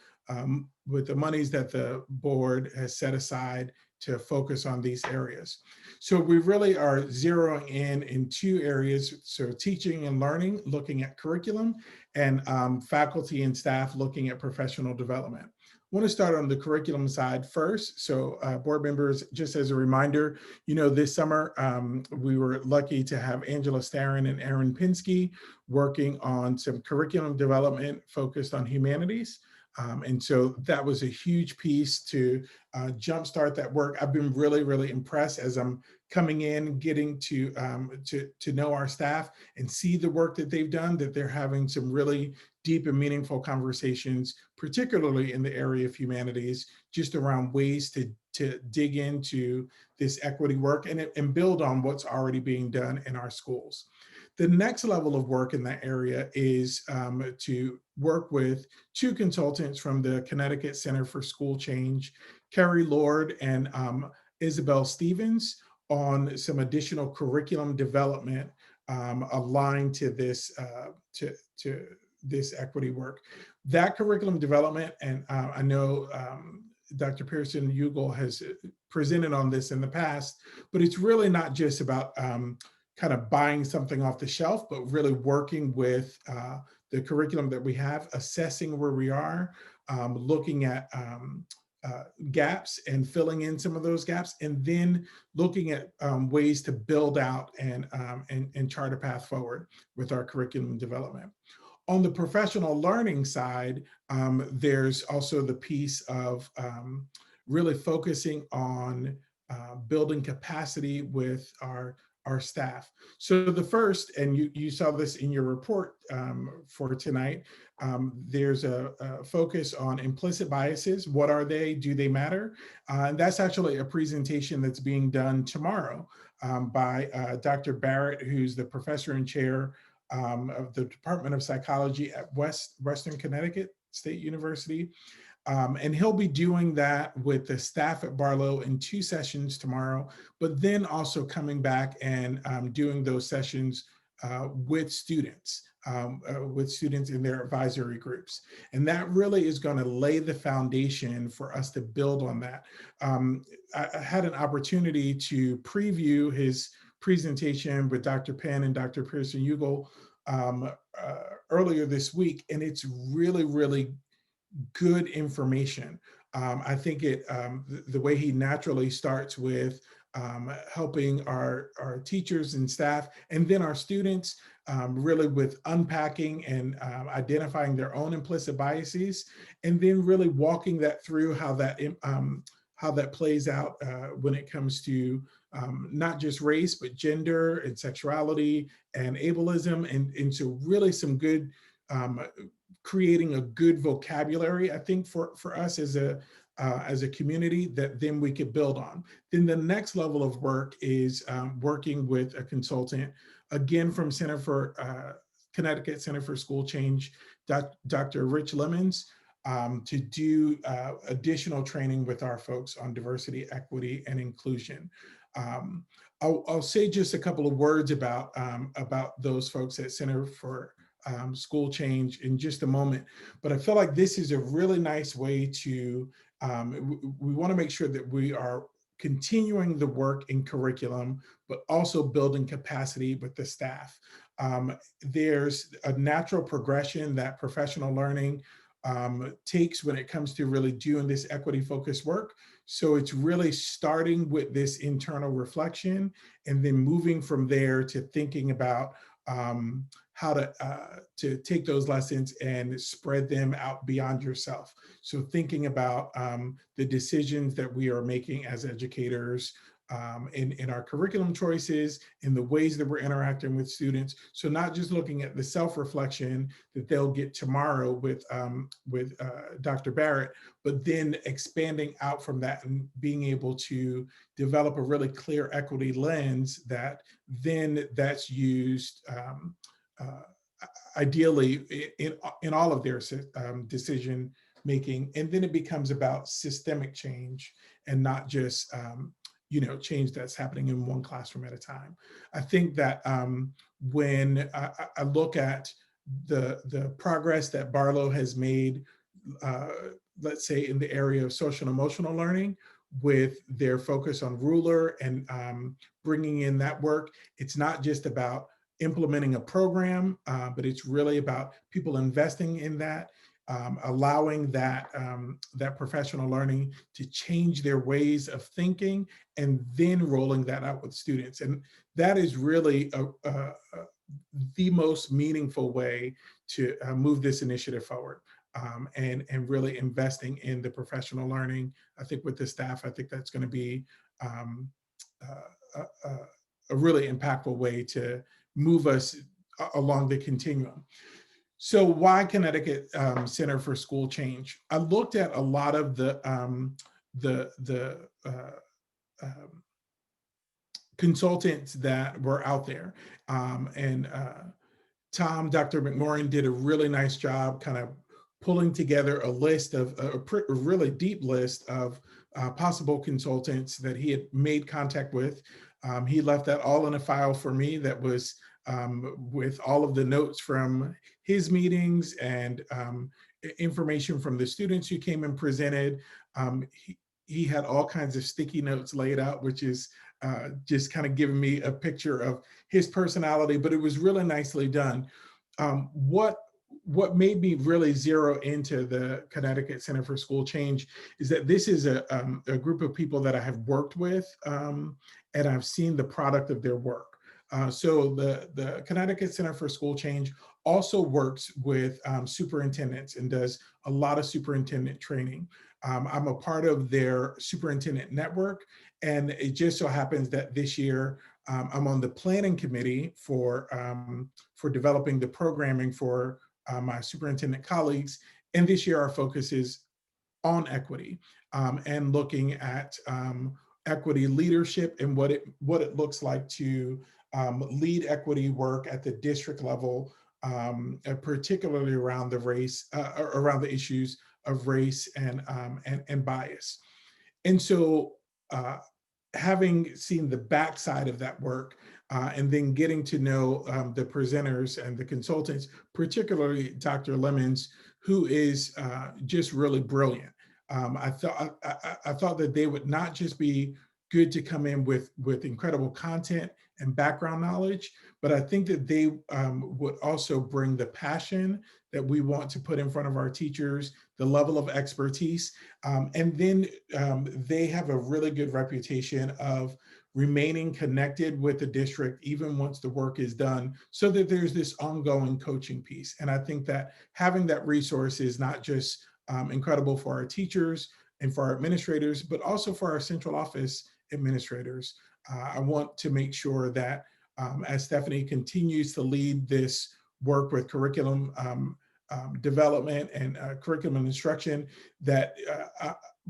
with the monies that the board has set aside to focus on these areas. So we really are zeroing in two areas. So teaching and learning, looking at curriculum, and faculty and staff looking at professional development. I want to start on the curriculum side first. So board members, just as a reminder, this summer we were lucky to have Angela Starren and Aaron Pinsky working on some curriculum development focused on humanities. And so that was a huge piece to jumpstart that work. I've been really, really impressed as I'm coming in, getting to know our staff and see the work that they've done, that they're having some really deep and meaningful conversations, particularly in the area of humanities, just around ways to dig into this equity work and build on what's already being done in our schools. The next level of work in that area is to work with two consultants from the Connecticut Center for School Change, Kerry Lord and Isabel Stevens, on some additional curriculum development aligned to this this equity work. That curriculum development, and I know Dr. Pearson Ugal has presented on this in the past, but it's really not just about kind of buying something off the shelf, but really working with the curriculum that we have, assessing where we are, looking at gaps and filling in some of those gaps, and then looking at ways to build out and chart a path forward with our curriculum development. On the professional learning side, there's also the piece of really focusing on building capacity with our staff. So the first, and you saw this in your report for tonight, there's a focus on implicit biases. What are they? Do they matter? And that's actually a presentation that's being done tomorrow by Dr. Barrett, who's the professor and chair of the Department of Psychology at Western Connecticut State University. And he'll be doing that with the staff at Barlow in 2 sessions tomorrow, but then also coming back and doing those sessions with students in their advisory groups. And that really is going to lay the foundation for us to build on that. I had an opportunity to preview his presentation with Dr. Penn and Dr. Pearson Ugal earlier this week, and it's really, really good information. I think the way he naturally starts with helping our teachers and staff, and then our students, really with unpacking and identifying their own implicit biases, and then really walking that through how that plays out when it comes to not just race, but gender and sexuality and ableism, and so really some good creating a good vocabulary, I think, for us as a community that then we could build on. Then the next level of work is working with a consultant, again from Connecticut Center for School Change, Dr. Rich Lemons, to do additional training with our folks on diversity, equity, and inclusion. I'll say just a couple of words about those folks at Center for School Change in just a moment, but I feel like this is a really nice way to, we want to make sure that we are continuing the work in curriculum, but also building capacity with the staff. There's a natural progression that professional learning takes when it comes to really doing this equity focused work. So it's really starting with this internal reflection and then moving from there to thinking about how to take those lessons and spread them out beyond yourself. So thinking about the decisions that we are making as educators in our curriculum choices, in the ways that we're interacting with students. So not just looking at the self-reflection that they'll get tomorrow with Dr. Barrett, but then expanding out from that and being able to develop a really clear equity lens that's used ideally in all of their decision making, and then it becomes about systemic change and not just change that's happening in one classroom at a time. I think that when I look at the progress that Barlow has made let's say in the area of social and emotional learning, with their focus on ruler and bringing in that work. It's not just about implementing a program, but it's really about people investing in that, allowing that, that professional learning to change their ways of thinking, and then rolling that out with students. And that is really the most meaningful way to move this initiative forward. And really investing in the professional learning. I think with the staff, I think that's going to be a really impactful way to move us along the continuum. So why Connecticut Center for School Change? I looked at a lot of the consultants that were out there, and Dr. McMorran did a really nice job kind of pulling together a list of a really deep list of possible consultants that he had made contact with. He left that all in a file for me that was with all of the notes from his meetings and information from the students who came and presented. He had all kinds of sticky notes laid out, which is just kind of giving me a picture of his personality, but it was really nicely done. What made me really zero into the Connecticut Center for School Change is that this is a group of people that I have worked with, and I've seen the product of their work. So the Connecticut Center for School Change also works with superintendents and does a lot of superintendent training. I'm a part of their superintendent network, and it just so happens that this year I'm on the planning committee for developing the programming for my superintendent colleagues. And this year our focus is on equity and looking at equity leadership and what it looks like to lead equity work at the district level, particularly around the race, around the issues of race and bias. And so having seen the backside of that work, and then getting to know the presenters and the consultants, particularly Dr. Lemons, who is just really brilliant. I thought that they would not just be good to come in with incredible content and background knowledge, but I think that they would also bring the passion that we want to put in front of our teachers, the level of expertise, and then they have a really good reputation of remaining connected with the district even once the work is done, so that there's this ongoing coaching piece. And I think that having that resource is not just incredible for our teachers and for our administrators, but also for our central office administrators. I want to make sure that as Stephanie continues to lead this work with curriculum development and curriculum instruction, that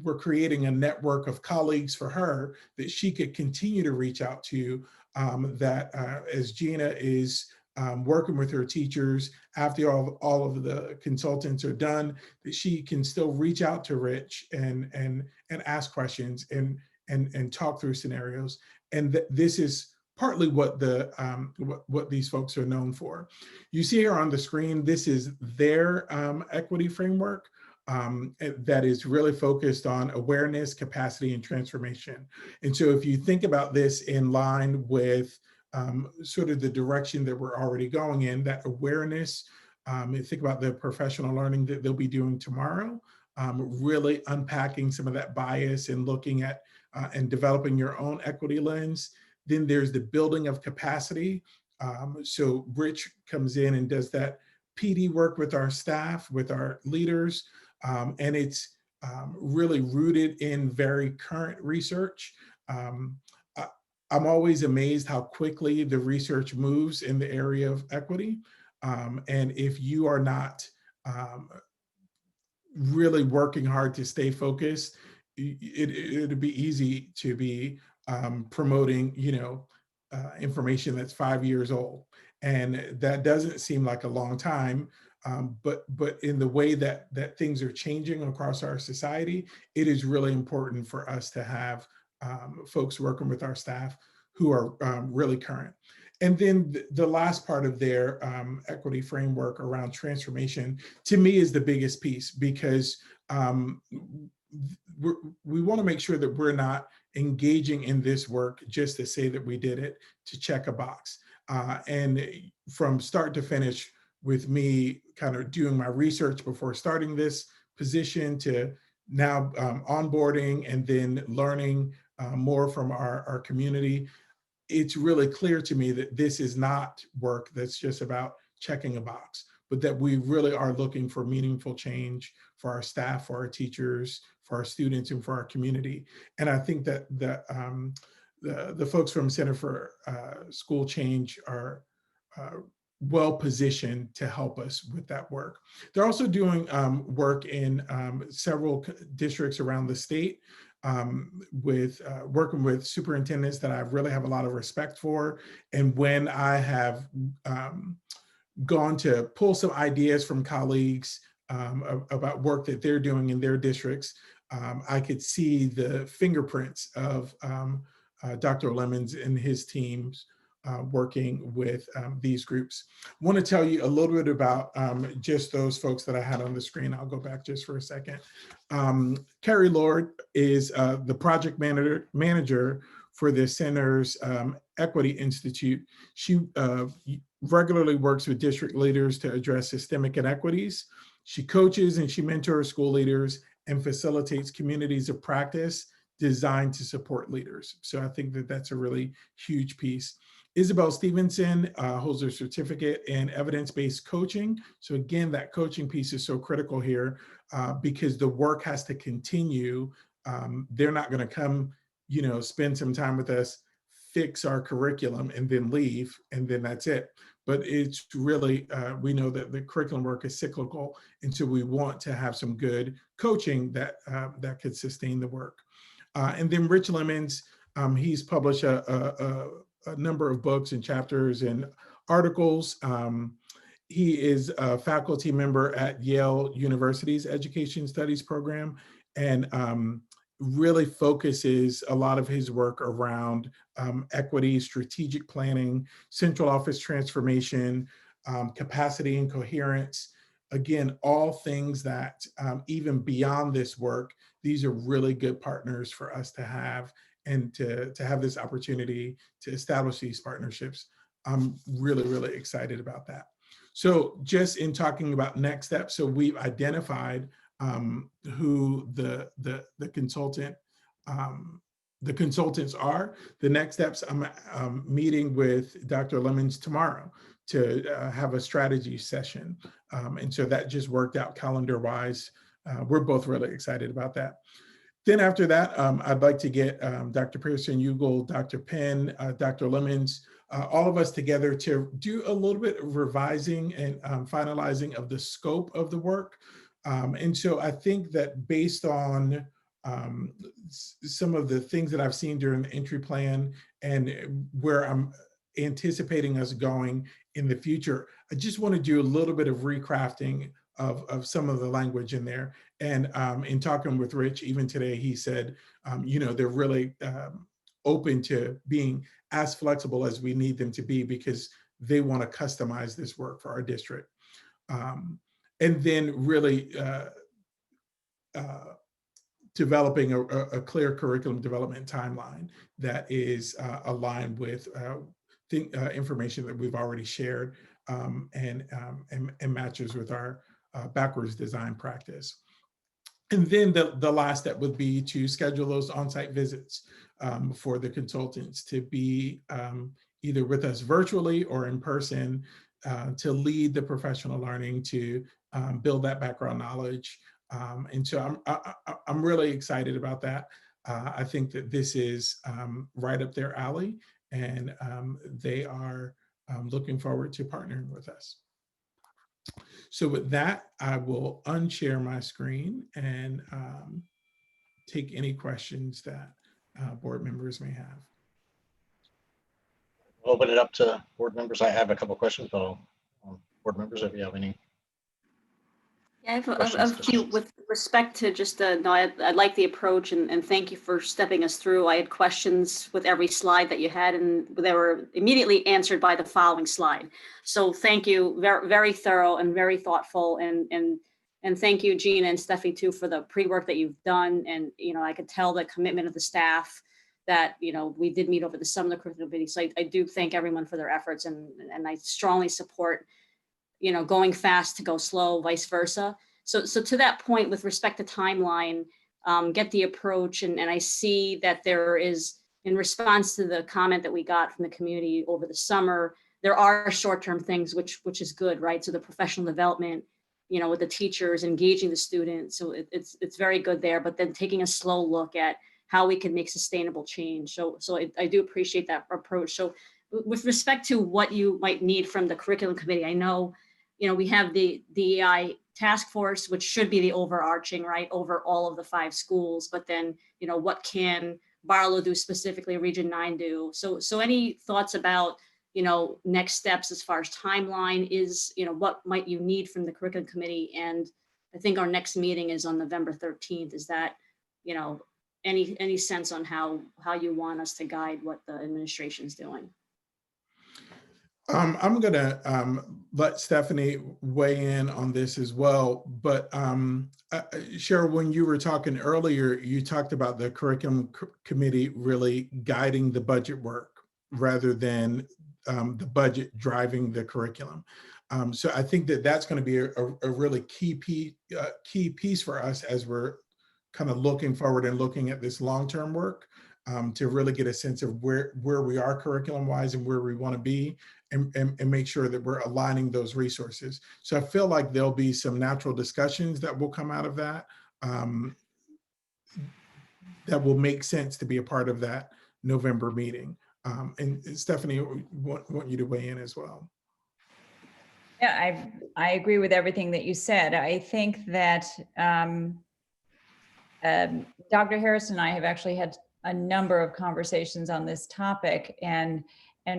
we're creating a network of colleagues for her that she could continue to reach out to, that as Gina is working with her teachers after all of the consultants are done, that she can still reach out to Rich and ask questions and talk through scenarios. And this is partly what what these folks are known for. You see here on the screen, this is their equity framework that is really focused on awareness, capacity, and transformation. And so if you think about this in line with sort of the direction that we're already going in, that awareness, think about the professional learning that they'll be doing tomorrow, really unpacking some of that bias and looking at and developing your own equity lens. Then there's the building of capacity. So Rich comes in and does that PD work with our staff, with our leaders, and it's really rooted in very current research. I'm always amazed how quickly the research moves in the area of equity. And if you are not really working hard to stay focused, it'd be easy to be promoting, information that's 5 years old. And that doesn't seem like a long time, but in the way that things are changing across our society, it is really important for us to have folks working with our staff who are really current. And then the last part of their equity framework around transformation, to me, is the biggest piece, because we want to make sure that we're not engaging in this work just to say that we did it, to check a box. And from start to finish, with me kind of doing my research before starting this position to now onboarding and then learning more from our community, it's really clear to me that this is not work that's just about checking a box, but that we really are looking for meaningful change for our staff, for our teachers, for our students, and for our community. And I think that the folks from Center for School Change are well positioned to help us with that work. They're also doing work in several districts around the state, with working with superintendents that I really have a lot of respect for. And when I have gone to pull some ideas from colleagues about work that they're doing in their districts, I could see the fingerprints of Dr. Lemons and his teams working with these groups. I want to tell you a little bit about just those folks that I had on the screen. I'll go back just for a second. Carrie Lord is the project manager for the center's Equity Institute. She regularly works with district leaders to address systemic inequities. She coaches and she mentors school leaders and facilitates communities of practice designed to support leaders. So I think that that's a really huge piece. Isabel Stevenson holds a certificate in evidence-based coaching. So again, that coaching piece is so critical here because the work has to continue. They're not going to come, spend some time with us, fix our curriculum, and then leave, and then that's it. But it's really, we know that the curriculum work is cyclical, and so we want to have some good coaching that that could sustain the work. And then Rich Lemons, he's published a number of books and chapters and articles. He is a faculty member at Yale University's Education Studies program, and really focuses a lot of his work around equity, strategic planning, central office transformation, capacity and coherence. Again, all things that even beyond this work, these are really good partners for us to have, and to have this opportunity to establish these partnerships. I'm really, really excited about that. So just in talking about next steps, so we've identified who the consultants are. The next steps, I'm meeting with Dr. Lemons tomorrow to have a strategy session. And so that just worked out calendar-wise. We're both really excited about that. Then after that, I'd like to get Dr. Pearson, Ugal, Dr. Penn, Dr. Lemons, all of us together to do a little bit of revising and finalizing of the scope of the work. And so I think that based on some of the things that I've seen during the entry plan and where I'm anticipating us going in the future, I just want to do a little bit of recrafting of some of the language in there. And in talking with Rich, even today, he said, they're really open to being as flexible as we need them to be because they want to customize this work for our district. And then really developing a clear curriculum development timeline that is aligned with information that we've already shared and matches with our backwards design practice. And then the last step would be to schedule those on-site visits for the consultants to be either with us virtually or in person to lead the professional learning, to build that background knowledge. And so I'm really excited about that. I think that this is right up their alley, and they are looking forward to partnering with us. So with that, I will unshare my screen and take any questions that board members may have. We'll open it up to board members. I have a couple of questions, but board members, if you have any. Yeah, I have a few with respect to just, no, I like the approach and thank you for stepping us through. I had questions with every slide that you had and they were immediately answered by the following slide. So thank you, very, very thorough and very thoughtful and And thank you, Gina and Steffi too, for the pre-work that you've done. And, I could tell the commitment of the staff that, we did meet over the summer, the curriculum committee. So I do thank everyone for their efforts, and I strongly support, going fast to go slow, vice versa. So to that point, with respect to timeline, get the approach, and I see that there is, in response to the comment that we got from the community over the summer, there are short-term things, which is good, right? So the professional development, with the teachers, engaging the students. So it's very good there, but then taking a slow look at how we can make sustainable change. So I do appreciate that approach. So with respect to what you might need from the curriculum committee, I know, we have the DEI task force, which should be the overarching, right, over all of the 5 schools, but then, what can Barlow do specifically, Region 9 do? So any thoughts about, next steps as far as timeline is, what might you need from the curriculum committee? And I think our next meeting is on November 13th. Is that, any sense on how you want us to guide what the administration is doing? I'm gonna let Stephanie weigh in on this as well, but Cheryl, when you were talking earlier, you talked about the curriculum committee really guiding the budget work rather than the budget driving the curriculum. So I think that that's going to be a really key piece for us as we're kind of looking forward and looking at this long-term work, to really get a sense of where we are curriculum-wise and where we want to be, and make sure that we're aligning those resources. So I feel like there'll be some natural discussions that will come out of that, that will make sense to be a part of that November meeting. And Stephanie, want you to weigh in as well. Yeah, I agree with everything that you said. I think that Dr. Harris and I have actually had a number of conversations on this topic, and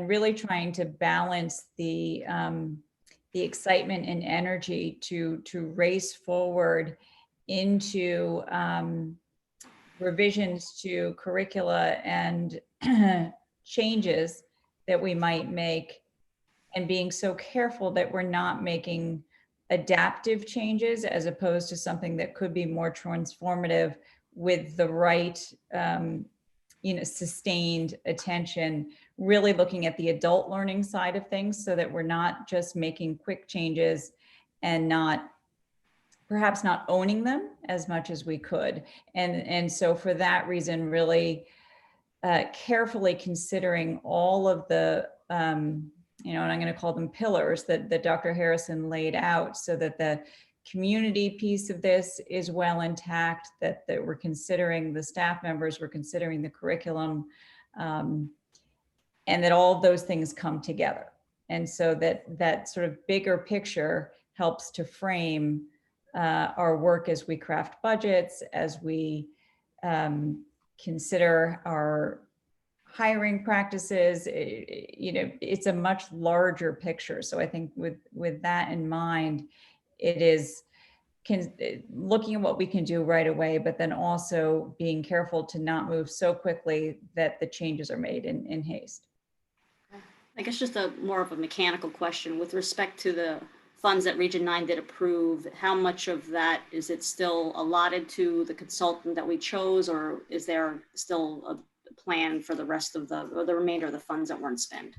really trying to balance the excitement and energy to race forward into revisions to curricula and changes that we might make, and being so careful that we're not making adaptive changes as opposed to something that could be more transformative with the right sustained attention, really looking at the adult learning side of things, so that we're not just making quick changes and perhaps not owning them as much as we could. And so for that reason, really carefully considering all of the, and I'm going to call them pillars that Dr. Harrison laid out, so that the community piece of this is well intact, that we're considering the staff members, we're considering the curriculum, and that all of those things come together. And so that sort of bigger picture helps to frame our work as we craft budgets, as we consider our hiring practices. It's a much larger picture. So I think with that in mind, it is looking at what we can do right away, but then also being careful to not move so quickly that the changes are made in haste. I guess just more of a mechanical question with respect to the funds that Region 9 did approve. How much of that is it still allotted to the consultant that we chose, or is there still a plan for the rest of the remainder of the funds that weren't spent?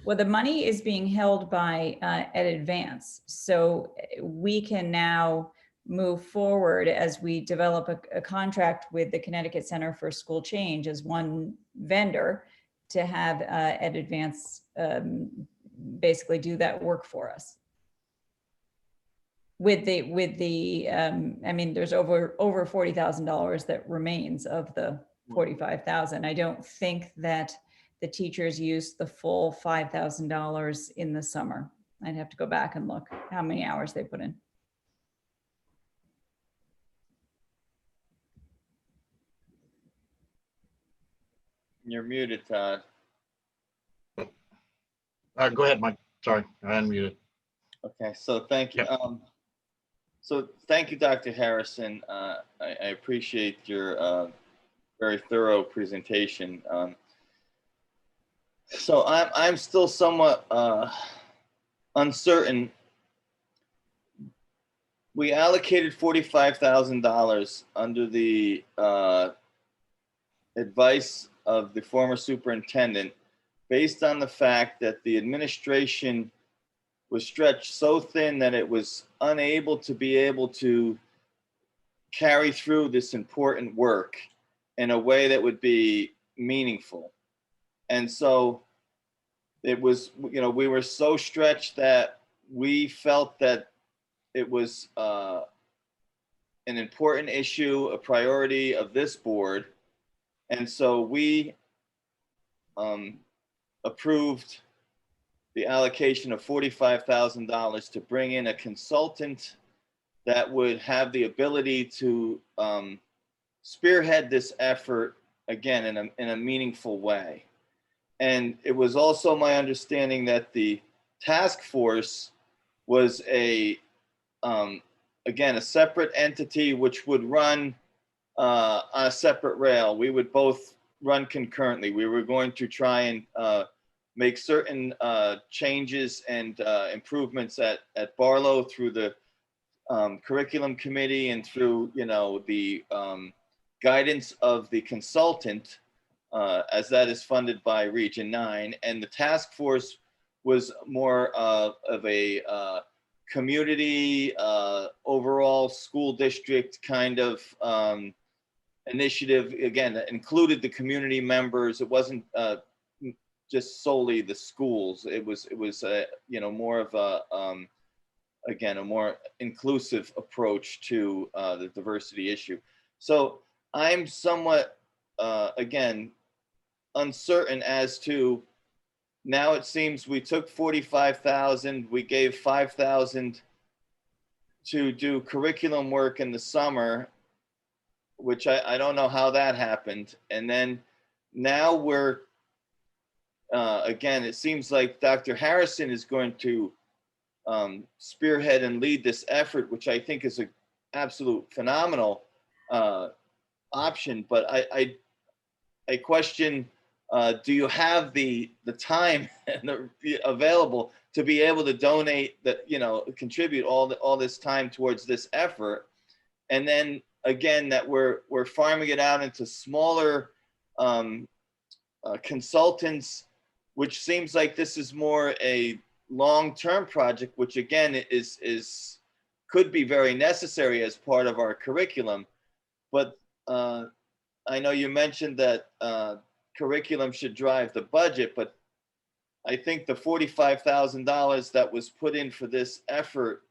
Well, the money is being held by at advance, so we can now move forward as we develop a contract with the Connecticut Center for School Change as one vendor to have at advance basically do that work for us. With the I mean, there's over $40,000 that remains of the 45,000. I don't think that the teachers used the full $5,000 in the summer. I'd have to go back and look how many hours they put in. You're muted, Todd. Go ahead, Mike. Sorry, I unmuted. Okay, so thank you. So thank you, Dr. Harrison. I appreciate your very thorough presentation. So I'm still somewhat uncertain. we allocated $45,000 under the advice of the former superintendent, based on the fact that the administration was stretched so thin that it was unable to be able to carry through this important work in a way that would be meaningful. And so it was, you know, we were so stretched that we felt that it was an important issue, a priority of this board. And so we approved the allocation of $45,000 to bring in a consultant that would have the ability to spearhead this effort again in a meaningful way. And it was also my understanding that the task force was again, a separate entity which would run on a separate rail. We would both run concurrently. We were going to try and make certain changes and improvements at Barlow through the curriculum committee and through, you know, the guidance of the consultant, as that is funded by Region 9. And the task force was more of a community, overall school district kind of initiative, again, that included the community members. It wasn't just solely the schools. It was you know, more of a again, a more inclusive approach to the diversity issue. So I'm somewhat again uncertain as to, now it seems we took 45,000, we gave 5,000 to do curriculum work in the summer, which I don't know how that happened. And then now we're, again, it seems like Dr. Harrison is going to spearhead and lead this effort, which I think is an absolute phenomenal option. But I question, do you have the time and available to be able to donate, that, you know, contribute all this time towards this effort? And then again, that we're farming it out into smaller consultants, which seems like this is more a long-term project, which again could be very necessary as part of our curriculum. But I know you mentioned that curriculum should drive the budget, but I think the $45,000 that was put in for this effort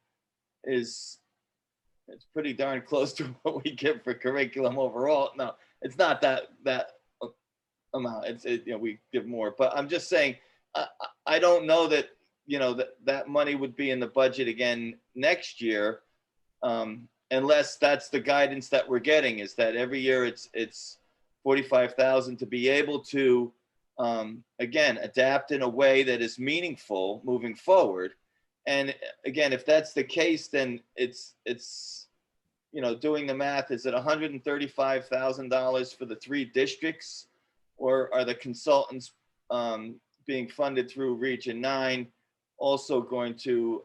it's pretty darn close to what we get for curriculum overall. No, it's not that amount. You know, we give more, but I'm just saying, I don't know that, you know, that money would be in the budget again next year, unless that's the guidance that we're getting, is that every year it's 45,000 to be able to, again, adapt in a way that is meaningful moving forward. And again, if that's the case, then it's, you know, doing the math, is it $135,000 for the 3 districts, or are the consultants being funded through Region 9 also going to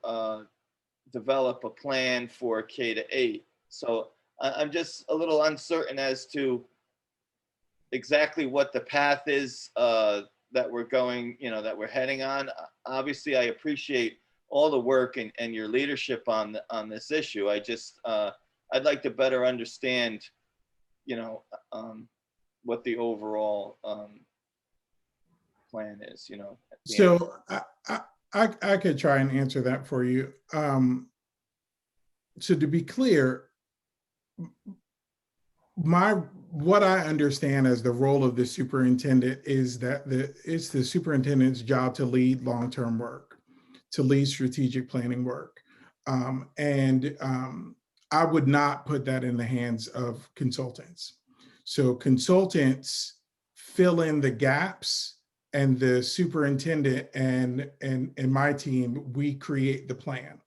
develop a plan for K-8? So I'm just a little uncertain as to exactly what the path is that we're going, you know, that we're heading on. Obviously, I appreciate all the work and your leadership on this issue. I just I'd like to better understand, you know, what the overall plan is, you know. So I could try and answer that for you. So to be clear, what I understand as the role of the superintendent is that it's the superintendent's job to lead long-term work, to lead strategic planning work. I would not put that in the hands of consultants. So consultants fill in the gaps, and the superintendent and my team, we create the plan.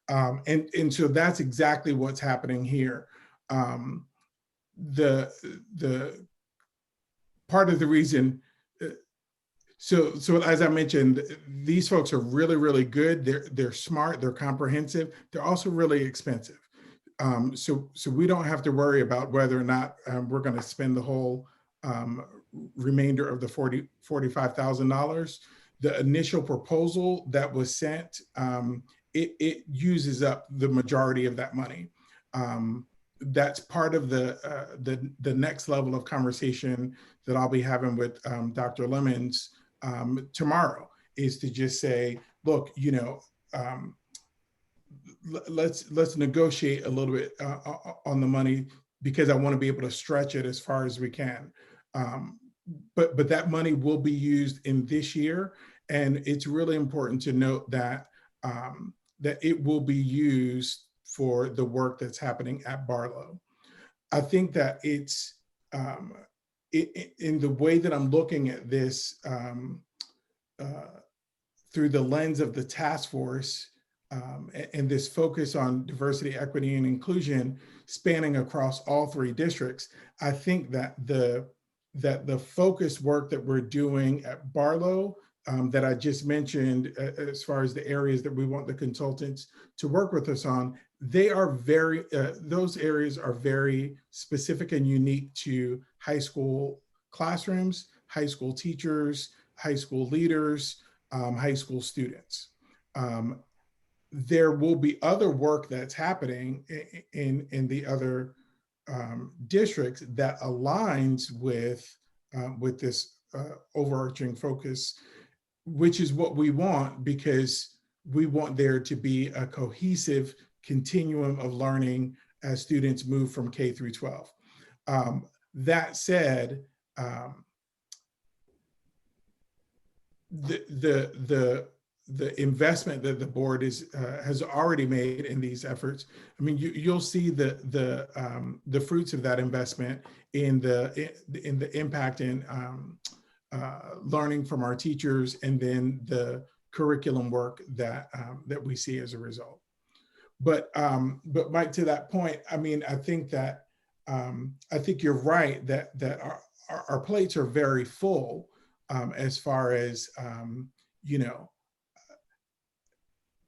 And so that's exactly what's happening here. The part of the reason, so as I mentioned, these folks are really, really good. They're smart, they're comprehensive. They're also really expensive. So we don't have to worry about whether or not we're going to spend the whole remainder of the $45,000. The initial proposal that was sent, it uses up the majority of that money. That's part of the next level of conversation that I'll be having with Dr. Lemons tomorrow, is to just say, look, you know, let's negotiate a little bit on the money, because I want to be able to stretch it as far as we can. But that money will be used in this year, and it's really important to note that that it will be used for the work that's happening at Barlow. I think that it's in the way that I'm looking at this through the lens of the task force, and this focus on diversity, equity, and inclusion spanning across all 3 districts. I think that the focused work that we're doing at Barlow, that I just mentioned, as far as the areas that we want the consultants to work with us on, they are very, those areas are very specific and unique to high school classrooms, high school teachers, high school leaders, high school students. There will be other work that's happening in the other districts that aligns with this overarching focus, which is what we want, because we want there to be a cohesive continuum of learning as students move from K through 12. That said, the investment that the board has already made in these efforts, I mean, you'll see the fruits of that investment in the impact in learning from our teachers, and then the curriculum work that we see as a result. But Mike, to that point, I mean, I think that I think you're right that our plates are very full, as far as you know.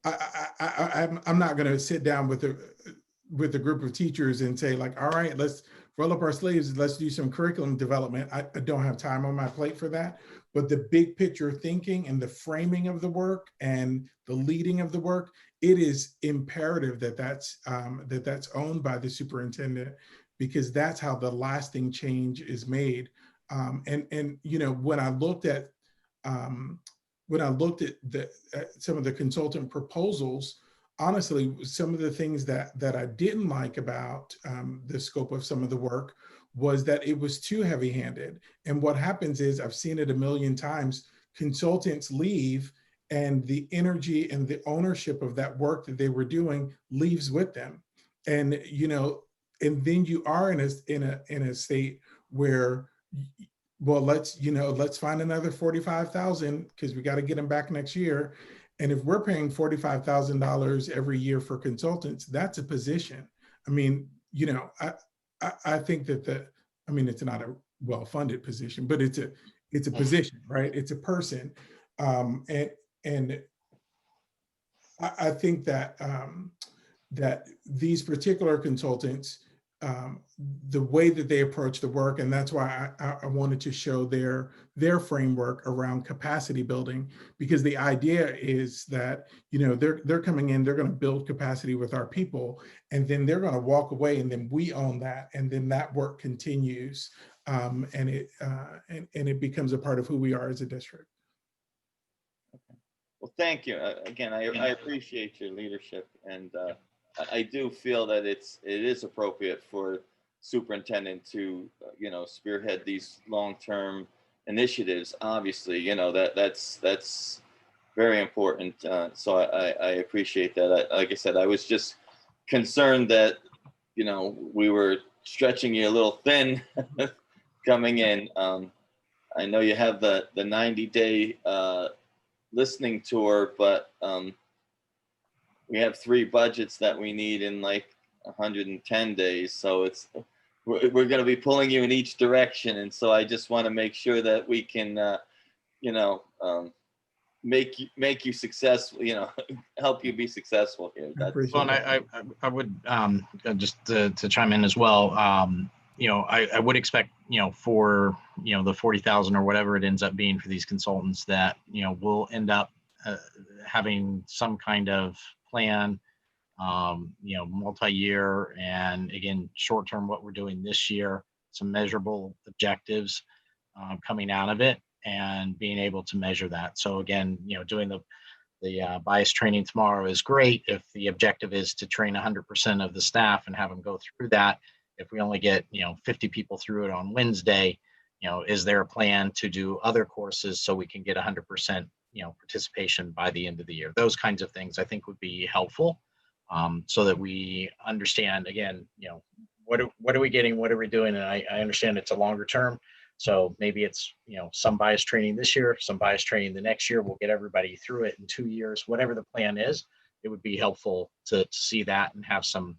I'm not going to sit down with a group of teachers and say, like, all right, let's roll up our sleeves, let's do some curriculum development. I don't have time on my plate for that. But the big picture thinking and the framing of the work and the leading of the work, it is imperative that that's owned by the superintendent, because that's how the lasting change is made. And you know, when I looked at some of the consultant proposals, honestly, some of the things that I didn't like about the scope of some of the work was that it was too heavy-handed. And what happens is, I've seen it a million times, consultants leave and the energy and the ownership of that work that they were doing leaves with them. And, you know, and then you are in a state where, well, let's find another 45,000, because we got to get them back next year. And if we're paying $45,000 every year for consultants, that's a position. I mean, you know, I think that I mean, it's not a well-funded position, but it's a position, right? It's a person. And I think that that these particular consultants, the way that they approach the work, and that's why I wanted to show their framework around capacity building, because the idea is that, you know, they're coming in, they're going to build capacity with our people, and then they're going to walk away, and then we own that, and then that work continues, and it becomes a part of who we are as a district. Well, thank you. Again, I appreciate your leadership, and I do feel that it is appropriate for superintendent to, you know, spearhead these long-term initiatives. Obviously, you know, that's very important. So I appreciate that. Like I said, I was just concerned that, you know, we were stretching you a little thin coming in. I know you have the 90-day listening tour, but we have 3 budgets that we need in like 110 days. So we're going to be pulling you in each direction. And so I just want to make sure that we can, you know, make you successful, you know, help you be successful here. That's, Well, and I would just to chime in as well. You know, I would expect, you know, for, you know, the 40,000 or whatever it ends up being for these consultants, that, you know, we'll end up having some kind of plan, you know, multi-year, and again, short term, what we're doing this year, some measurable objectives coming out of it, and being able to measure that. So again, you know, doing the bias training tomorrow is great if the objective is to train 100% of the staff and have them go through that. If we only get, you know, 50 people through it on Wednesday, you know, is there a plan to do other courses so we can get 100%, you know, participation by the end of the year? Those kinds of things I think would be helpful, so that we understand, again, you know, what are we getting, what are we doing? And I understand it's a longer term. So maybe it's, you know, some bias training this year, some bias training the next year. We'll get everybody through it in 2 years, whatever the plan is. It would be helpful to see that and have some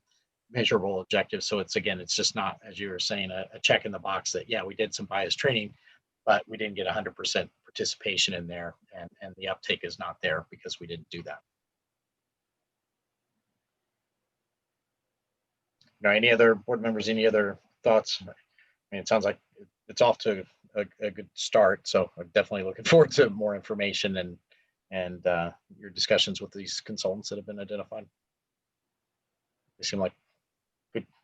measurable objectives. So it's, again, it's just not, as you were saying, a check in the box that, yeah, we did some bias training, but we didn't get 100% participation in there, and the uptake is not there because we didn't do that. Now, any other board members, any other thoughts? I mean, it sounds like it's off to a good start. So I'm definitely looking forward to more information and your discussions with these consultants that have been identified. They seem like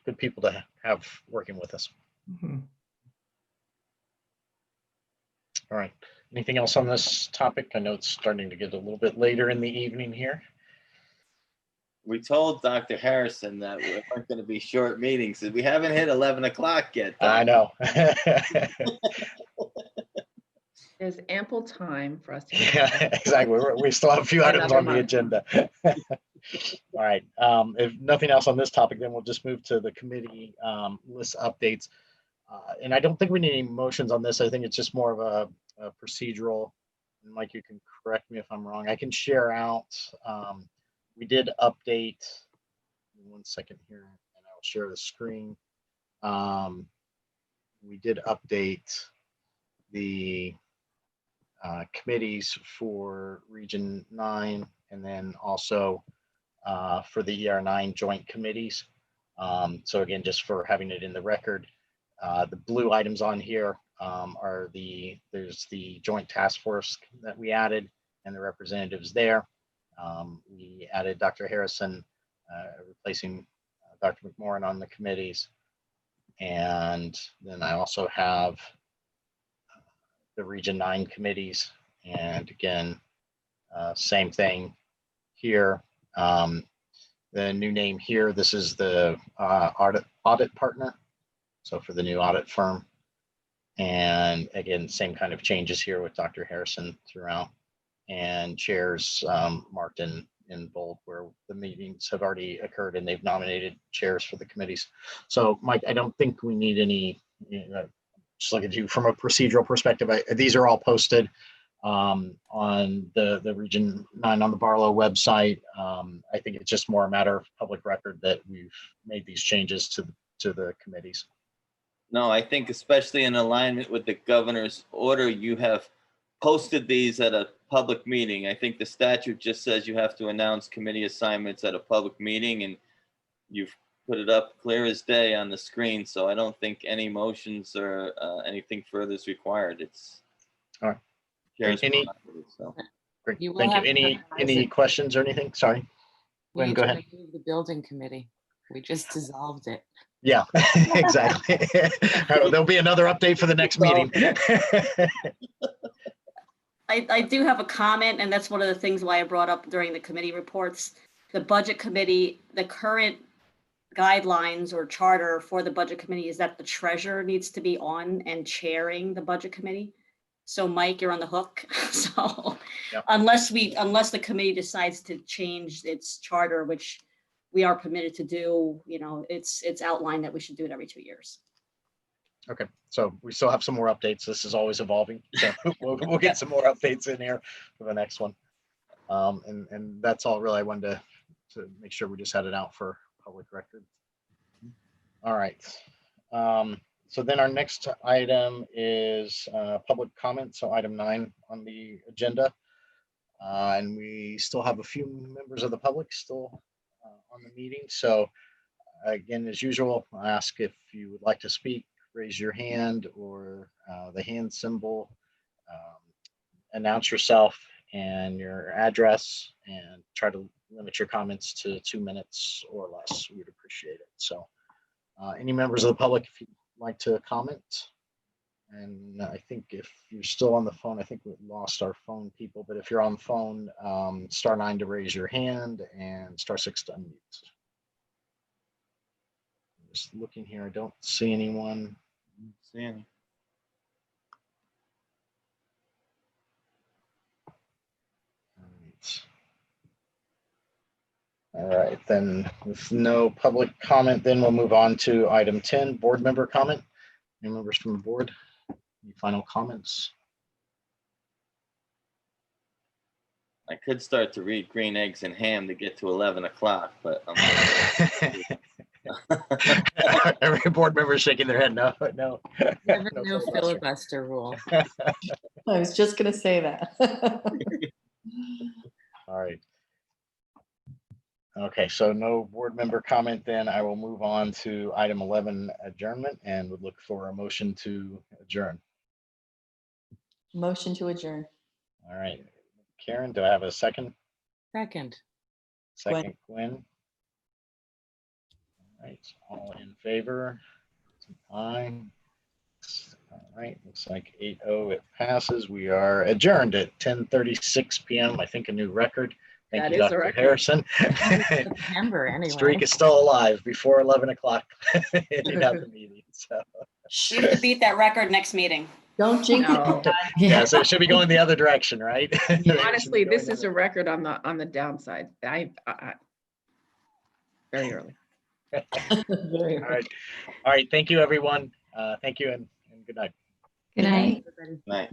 good people to have working with us. Mhm. All right. Anything else on this topic? I know it's starting to get a little bit later in the evening here. we told Dr. Harrison that we weren't going to be short meetings. We haven't hit 11 o'clock yet. I know. There's ample time for us to. Yeah, exactly. We still have a few items on the agenda. All right. If nothing else on this topic, then we'll just move to the committee list updates. And I don't think we need any motions on this. I think it's just more of a procedural. And Mike, you can correct me if I'm wrong. I can share out. We did update. 1 second here, and I'll share the screen. We did update the committees for Region 9, and then also for the ER9 joint committees. So again, just for having it in the record, the blue items on here are there's the joint task force that we added and the representatives there. We added Dr. Harrison replacing Dr. McMorrin on the committees. And then I also have the Region 9 committees. And again, same thing here. The new name here, this is the audit partner. So for the new audit firm. And again, same kind of changes here with Dr. Harrison throughout, and chairs marked in bold where the meetings have already occurred and they've nominated chairs for the committees. So Mike, I don't think we need any, just look at you from a procedural perspective. These are all posted on the Region 9 on the Barlow website. I think it's just more a matter of public record that we've made these changes to the committees. No, I think especially in alignment with the governor's order, you have posted these at a public meeting. I think the statute just says you have to announce committee assignments at a public meeting, and you've put it up clear as day on the screen. So I don't think any motions or anything further is required. It's all right. Great. So. Great. Thank you. Any questions or anything? Sorry. Gwen, go ahead. The building committee. We just dissolved it. Yeah, exactly. There'll be another update for the next meeting. I do have a comment, and that's one of the things why I brought up during the committee reports. The budget committee, the current guidelines or charter for the budget committee is that the treasurer needs to be on and chairing the budget committee. So Mike, you're on the hook. So yep. Unless the committee decides to change its charter, which we are permitted to do, it's outlined that we should do it every 2 years. Okay, so we still have some more updates. This is always evolving. So we'll get some more updates in here for the next one. And that's all really I wanted to make sure we just had it out for public record. All right. So then our next item is public comment. So item 9 on the agenda. And we still have a few members of the public still on the meeting. So again, as usual, I ask if you would like to speak, raise your hand or the hand symbol, announce yourself and your address, and try to limit your comments to 2 minutes or less. We would appreciate it. So any members of the public, if you'd like to comment. And I think if you're still on the phone, I think we lost our phone people, but if you're on the phone, *9 to raise your hand and *6 to unmute. Just looking here, I don't see anyone. See any? All right, then with no public comment, then we'll move on to item 10, board member comment. Any members from the board? Any final comments? I could start to read Green Eggs and Ham to get to 11 o'clock, but Every board member shaking their head. No, no. Never No no filibuster. filibuster rule. I was just gonna say that. All right. Okay, so no board member comment, then I will move on to item 11, adjournment, and would look for a motion to adjourn. Motion to adjourn. All right, Karen, do I have a second? Second. Second, Gwen. All right, all in favor? Aye. All right, looks like 8-0, it passes. We are adjourned at 10:36 p.m. I think a new record. Thank That you, is a Dr. record. Harrison. September anyway. Streak is still alive before 11 o'clock. Ending out the meeting. So. We have to beat that record next meeting. Don't jinx it. No. Todd. Yeah, so it should be going the other direction, right? Honestly, this is a record on the downside. Very early. Very All right. All right. Thank you, everyone. Thank you and good night. Good night. night.